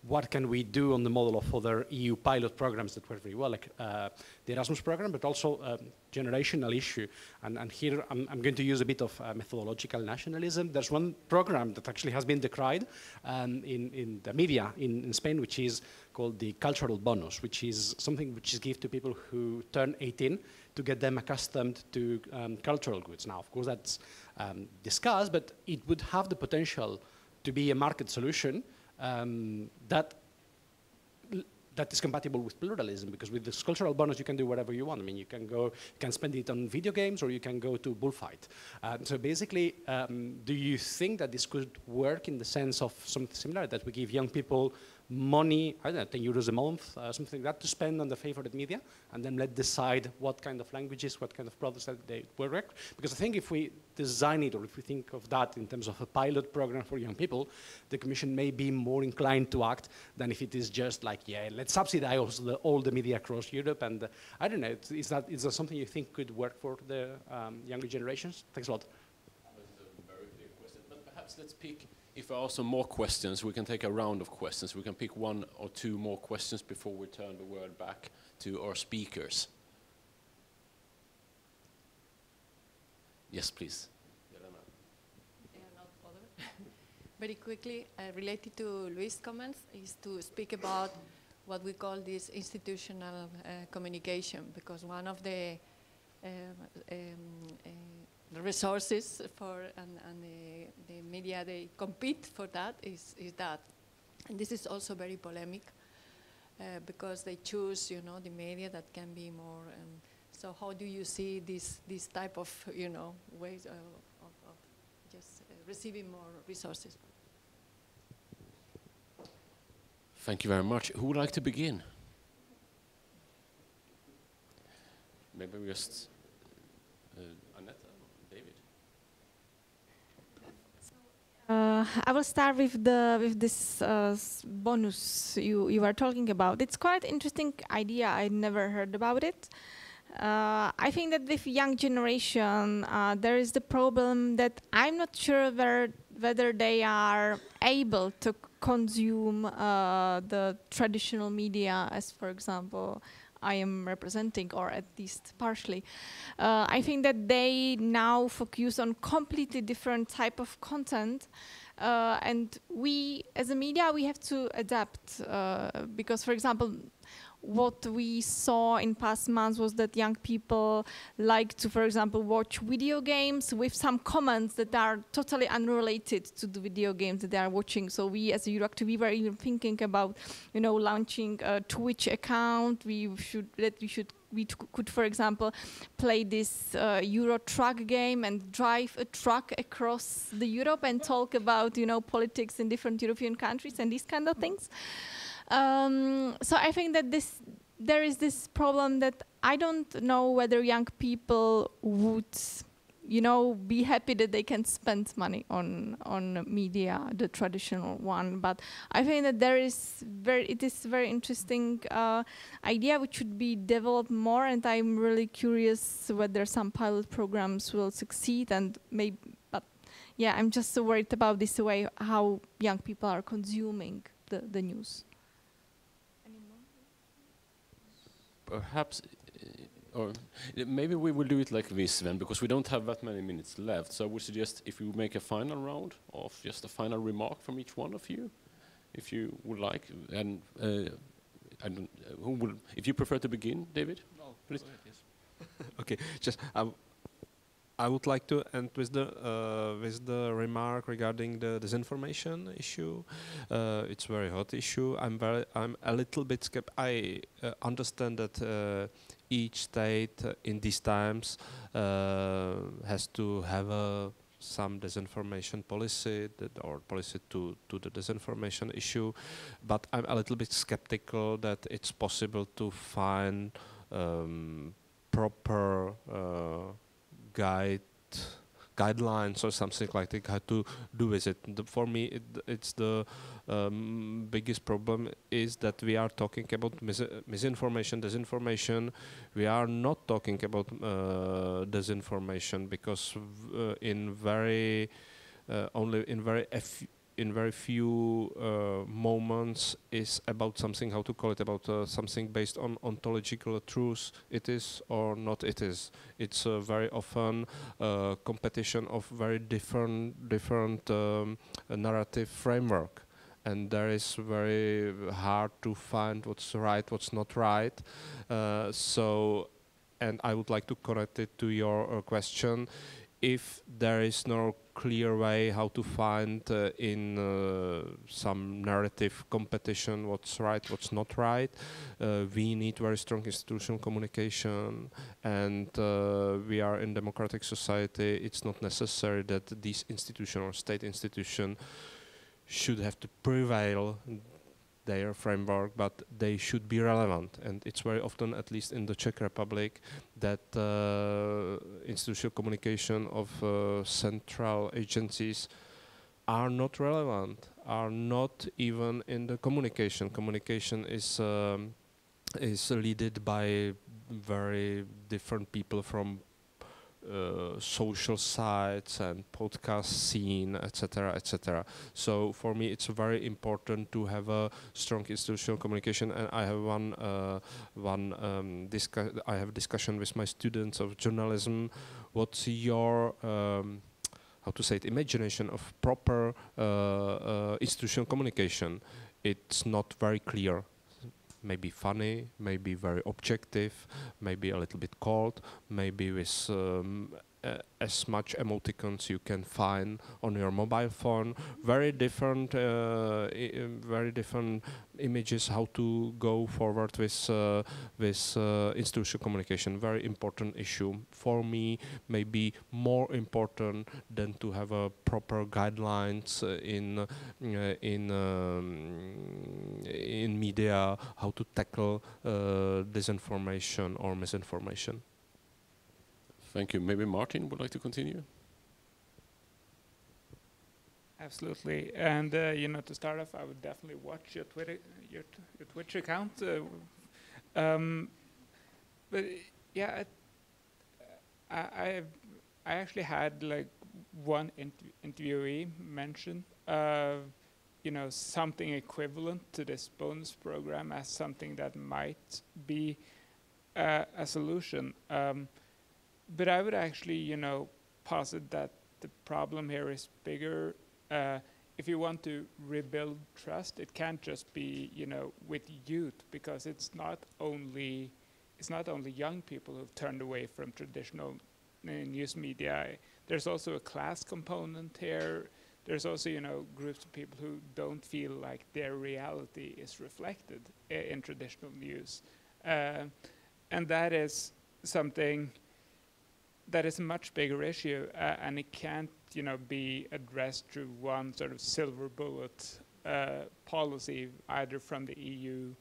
what can we do on the model of other EU pilot programs that work very well, like the Erasmus program, but also generational issue. And here I'm going to use a bit of methodological nationalism. There's one program that actually has been decried in the media in Spain, which is called the cultural bonus, which is something which is given to people who turn 18 to get them accustomed to cultural goods. Now, of course, that's discussed, but it would have the potential to be a market solution that is compatible with pluralism, because with this cultural bonus you can do whatever you want. I mean, you can spend it on video games, or you can go to bullfight. So basically, do you think that this could work in the sense of something similar, that we give young people money, I don't know, 10 euros a month, something like that, to spend on the favorite media, and then let decide what kind of languages, what kind of products that they work? Because I think if we design it, or if we think of that in terms of a pilot program for young people, the Commission may be more inclined to act than if it is just like, yeah, let's subsidize all the media across Europe. And I don't know, is that something you think could work for the younger generations? Thanks a lot. That was a very clear question, but perhaps let's pick. If there are some more questions, we can take a round of questions. We can pick one or two more questions before we turn the word back to our speakers. Yes, please. Elena. Very quickly, related to Luis' comments, is to speak about what we call this institutional communication, because one of the resources for and the media they compete for that is that, and this is also very polemic because they choose, the media that can be more. So how do you see this type of ways of just receiving more resources? Thank you very much. Who would like to begin? Maybe we just Annette or David. I will start with this bonus you are talking about. It's quite interesting idea. I never heard about it. I think that with young generation, there is the problem that I'm not sure whether they are able to consume the traditional media, as for example, I am representing, or at least partially. I think that they now focus on completely different type of content, and we, as a media, we have to adapt, because, for example, what we saw in past months was that young people like to, for example, watch video games with some comments that are totally unrelated to the video games that they are watching. So we, as a Euroactiv, we were even thinking about, launching a Twitch account. We could, for example, play this Euro truck game and drive a truck across the Europe and talk about, politics in different European countries and these kind of things. So I think that there is this problem that I don't know whether young people would, be happy that they can spend money on media, the traditional one. But I think that it is very interesting idea which should be developed more, and I'm really curious whether some pilot programs will succeed. And maybe, but yeah, I'm just so worried about this way how young people are consuming the news. Perhaps, or maybe we will do it like this then, because we don't have that many minutes left. So I would suggest if we make a final round of just a final remark from each one of you, if you would like. And who will? If you prefer to begin, David, please. Yes. Okay, just I would like to end with the remark regarding the disinformation issue. It's a very hot issue. I'm a little bit skeptical. I understand that each state in these times has to have some disinformation policy or policy to the disinformation issue, but I'm a little bit skeptical that it's possible to find proper guidelines or something like that, how to do with it. For me, it's the biggest problem is that we are talking about misinformation, disinformation. We are not talking about disinformation because only in very few moments is about something, how to call it, about something based on ontological truth, it is or not it is. It's very often competition of very different narrative framework. And there is very hard to find what's right, what's not right. And I would like to connect it to your question. If there is no clear way how to find in some narrative competition what's right, what's not right, we need very strong institutional communication, and we are in democratic society. It's not necessary that these institution or state institution should have to prevail their framework, but they should be relevant. And it's very often, at least in the Czech Republic, that institutional communication of central agencies are not relevant, are not even in the communication. Communication is led by very different people from social sites and podcast scene, etc., etc. So for me, it's very important to have a strong institutional communication. And I have discussion with my students of journalism. What's your how to say it, imagination of proper institutional communication? It's not very clear. Maybe funny, maybe very objective, maybe a little bit cold, maybe with as much emoticons you can find on your mobile phone. Very different images how to go forward with institutional communication. Very important issue for me, maybe more important than to have a proper guidelines in media how to tackle disinformation or misinformation. Thank you. Maybe Martin would like to continue. Absolutely, and you know, to start off, I would definitely watch your Twitch account. But yeah, I actually had like one interviewee mention, you know, something equivalent to this bonus program as something that might be a solution. But I would actually, you know, posit that the problem here is bigger. If you want to rebuild trust, it can't just be, you know, with youth, because it's not only young people who've turned away from traditional news media. There's also a class component here. There's also, you know, groups of people who don't feel like their reality is reflected in traditional news, and that is something that is a much bigger issue, and it can't, you know, be addressed through one sort of silver bullet policy, either from the EU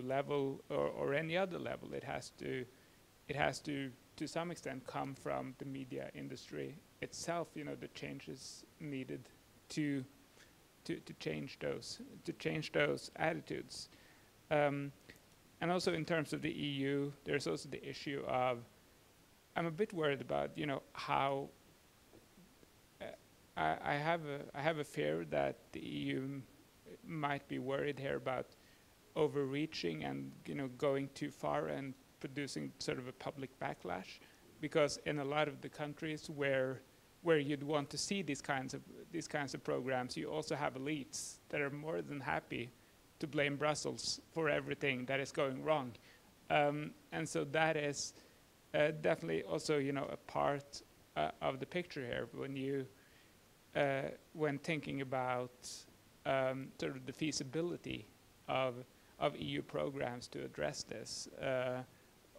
level or any other level. It has to some extent come from the media industry itself. You know, the changes needed to change those attitudes, and also in terms of the EU, there's also the issue of, I'm a bit worried about, you know, how I have a fear that the EU might be worried here about overreaching and, you know, going too far and producing sort of a public backlash, because in a lot of the countries where you'd want to see these kinds of programs, you also have elites that are more than happy to blame Brussels for everything that is going wrong, and so that is definitely also, you know, a part of the picture here when thinking about sort of the feasibility of EU programs to address this,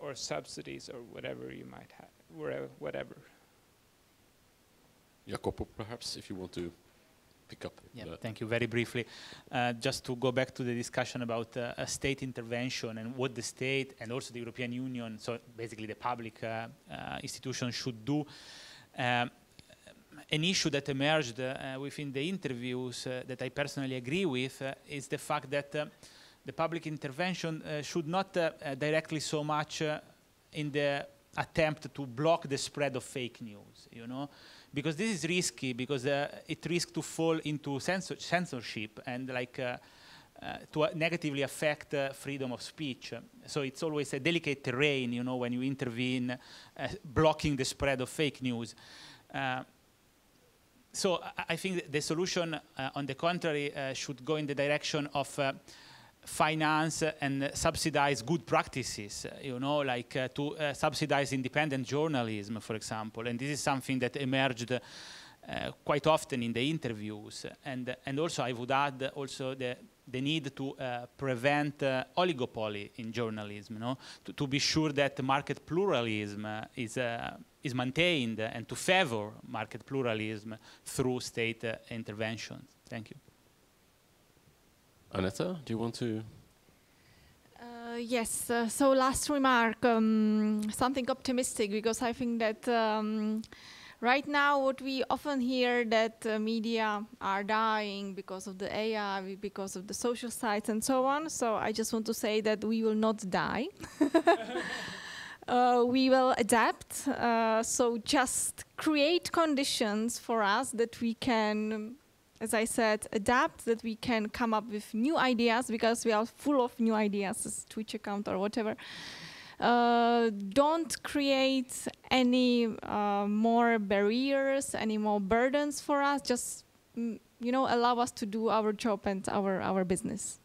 or subsidies, or whatever you might have, whatever. Jakub, perhaps, if you want to pick up. Yeah, thank you. Very briefly, just to go back to the discussion about state intervention and what the state and also the European Union, so basically the public institutions should do. An issue that emerged within the interviews that I personally agree with is the fact that the public intervention should not directly so much in the attempt to block the spread of fake news, you know, because this is risky, because it risks to fall into censorship and like to negatively affect freedom of speech. So it's always a delicate terrain, you know, when you intervene blocking the spread of fake news. So I think the solution, on the contrary, should go in the direction of finance and subsidize good practices, you know, like to subsidize independent journalism, for example. And this is something that emerged quite often in the interviews. And also I would add also the need to prevent oligopoly in journalism, you know, to be sure that market pluralism is maintained, and to favor market pluralism through state interventions. Thank you. Aneta, do you want to? Yes, so last remark, something optimistic, because I think that right now what we often hear that media are dying because of the AI, because of the social sites and so on. So I just want to say that we will not die. We will adapt. So just create conditions for us that we can, as I said, adapt, that we can come up with new ideas, because we are full of new ideas, this Twitch account or whatever. Don't create any more barriers, any more burdens for us. Just, you know, allow us to do our job and our business.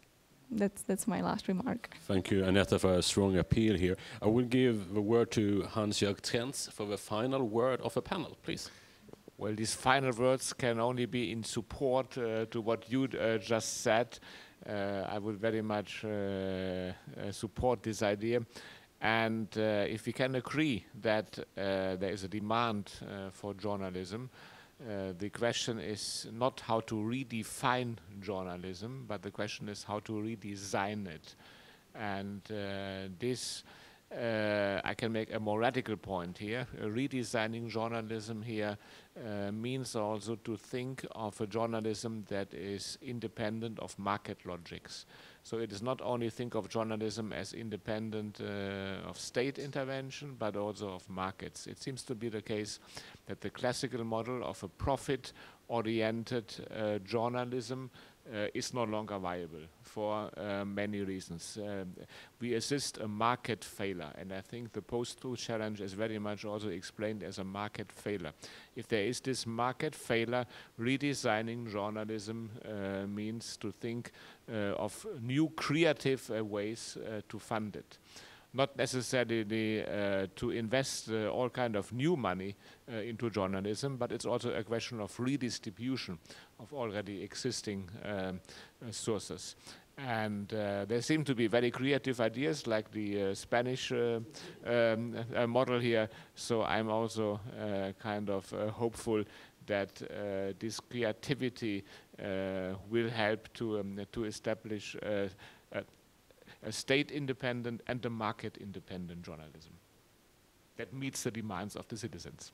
That's my last remark. Thank you, Annette, for a strong appeal here. I will give the word to Hans-Jörg Trenz for the final word of the panel, please. Well, these final words can only be in support to what you just said. I would very much support this idea. And if we can agree that there is a demand for journalism, the question is not how to redefine journalism, but the question is how to redesign it. And this, I can make a more radical point here. Redesigning journalism here means also to think of a journalism that is independent of market logics. So it is not only think of journalism as independent of state intervention, but also of markets. It seems to be the case that the classical model of a profit-oriented journalism is no longer viable for many reasons. We assist a market failure, and I think the post-truth challenge is very much also explained as a market failure. If there is this market failure, redesigning journalism means to think of new creative ways to fund it. Not necessarily to invest all kind of new money into journalism, but it's also a question of redistribution of already existing sources. And there seem to be very creative ideas like the Spanish model here. So I'm also kind of hopeful that this creativity will help to establish a state-independent and a market-independent journalism that meets the demands of the citizens.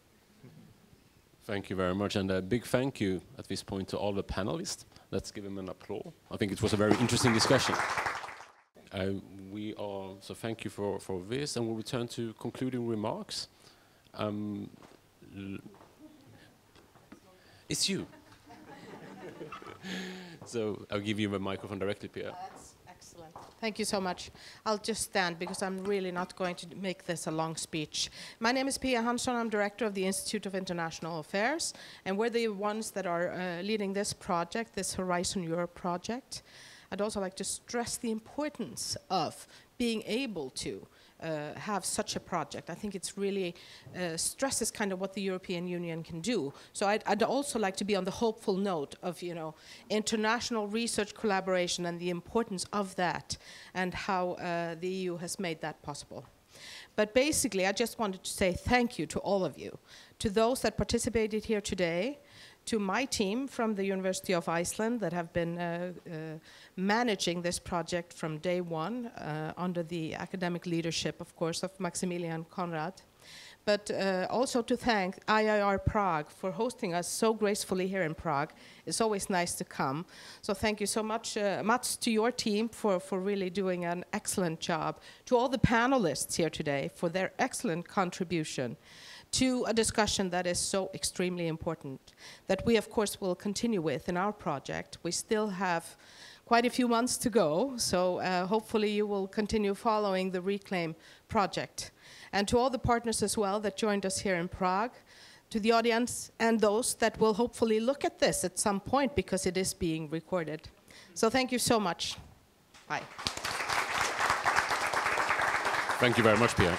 Thank you very much, and a big thank you at this point to all the panelists. Let's give them an applause. I think it was a very interesting discussion. So thank you for this, and we'll return to concluding remarks. It's you. So I'll give you the microphone directly, Pia. Excellent. Thank you so much. I'll just stand because I'm really not going to make this a long speech. My name is Pia Hansson. I'm director of the Institute of International Affairs, and we're the ones that are leading this project, this Horizon Europe project. I'd also like to stress the importance of being able to have such a project. I think it's really stresses kind of what the European Union can do. So I'd also like to be on the hopeful note of, you know, international research collaboration and the importance of that and how the EU has made that possible. But basically, I just wanted to say thank you to all of you, to those that participated here today, to my team from the University of Iceland that have been managing this project from day one under the academic leadership, of course, of Maximilian Konrad. But also to thank IIR Prague for hosting us so gracefully here in Prague. It's always nice to come. So thank you so much, Mats, to your team for really doing an excellent job. To all the panelists here today for their excellent contribution to a discussion that is so extremely important, that we, of course, will continue with in our project. We still have quite a few months to go, so hopefully you will continue following the Reclaim project. And to all the partners as well that joined us here in Prague, to the audience and those that will hopefully look at this at some point because it is being recorded. So thank you so much. Bye. Thank you very much, Pia.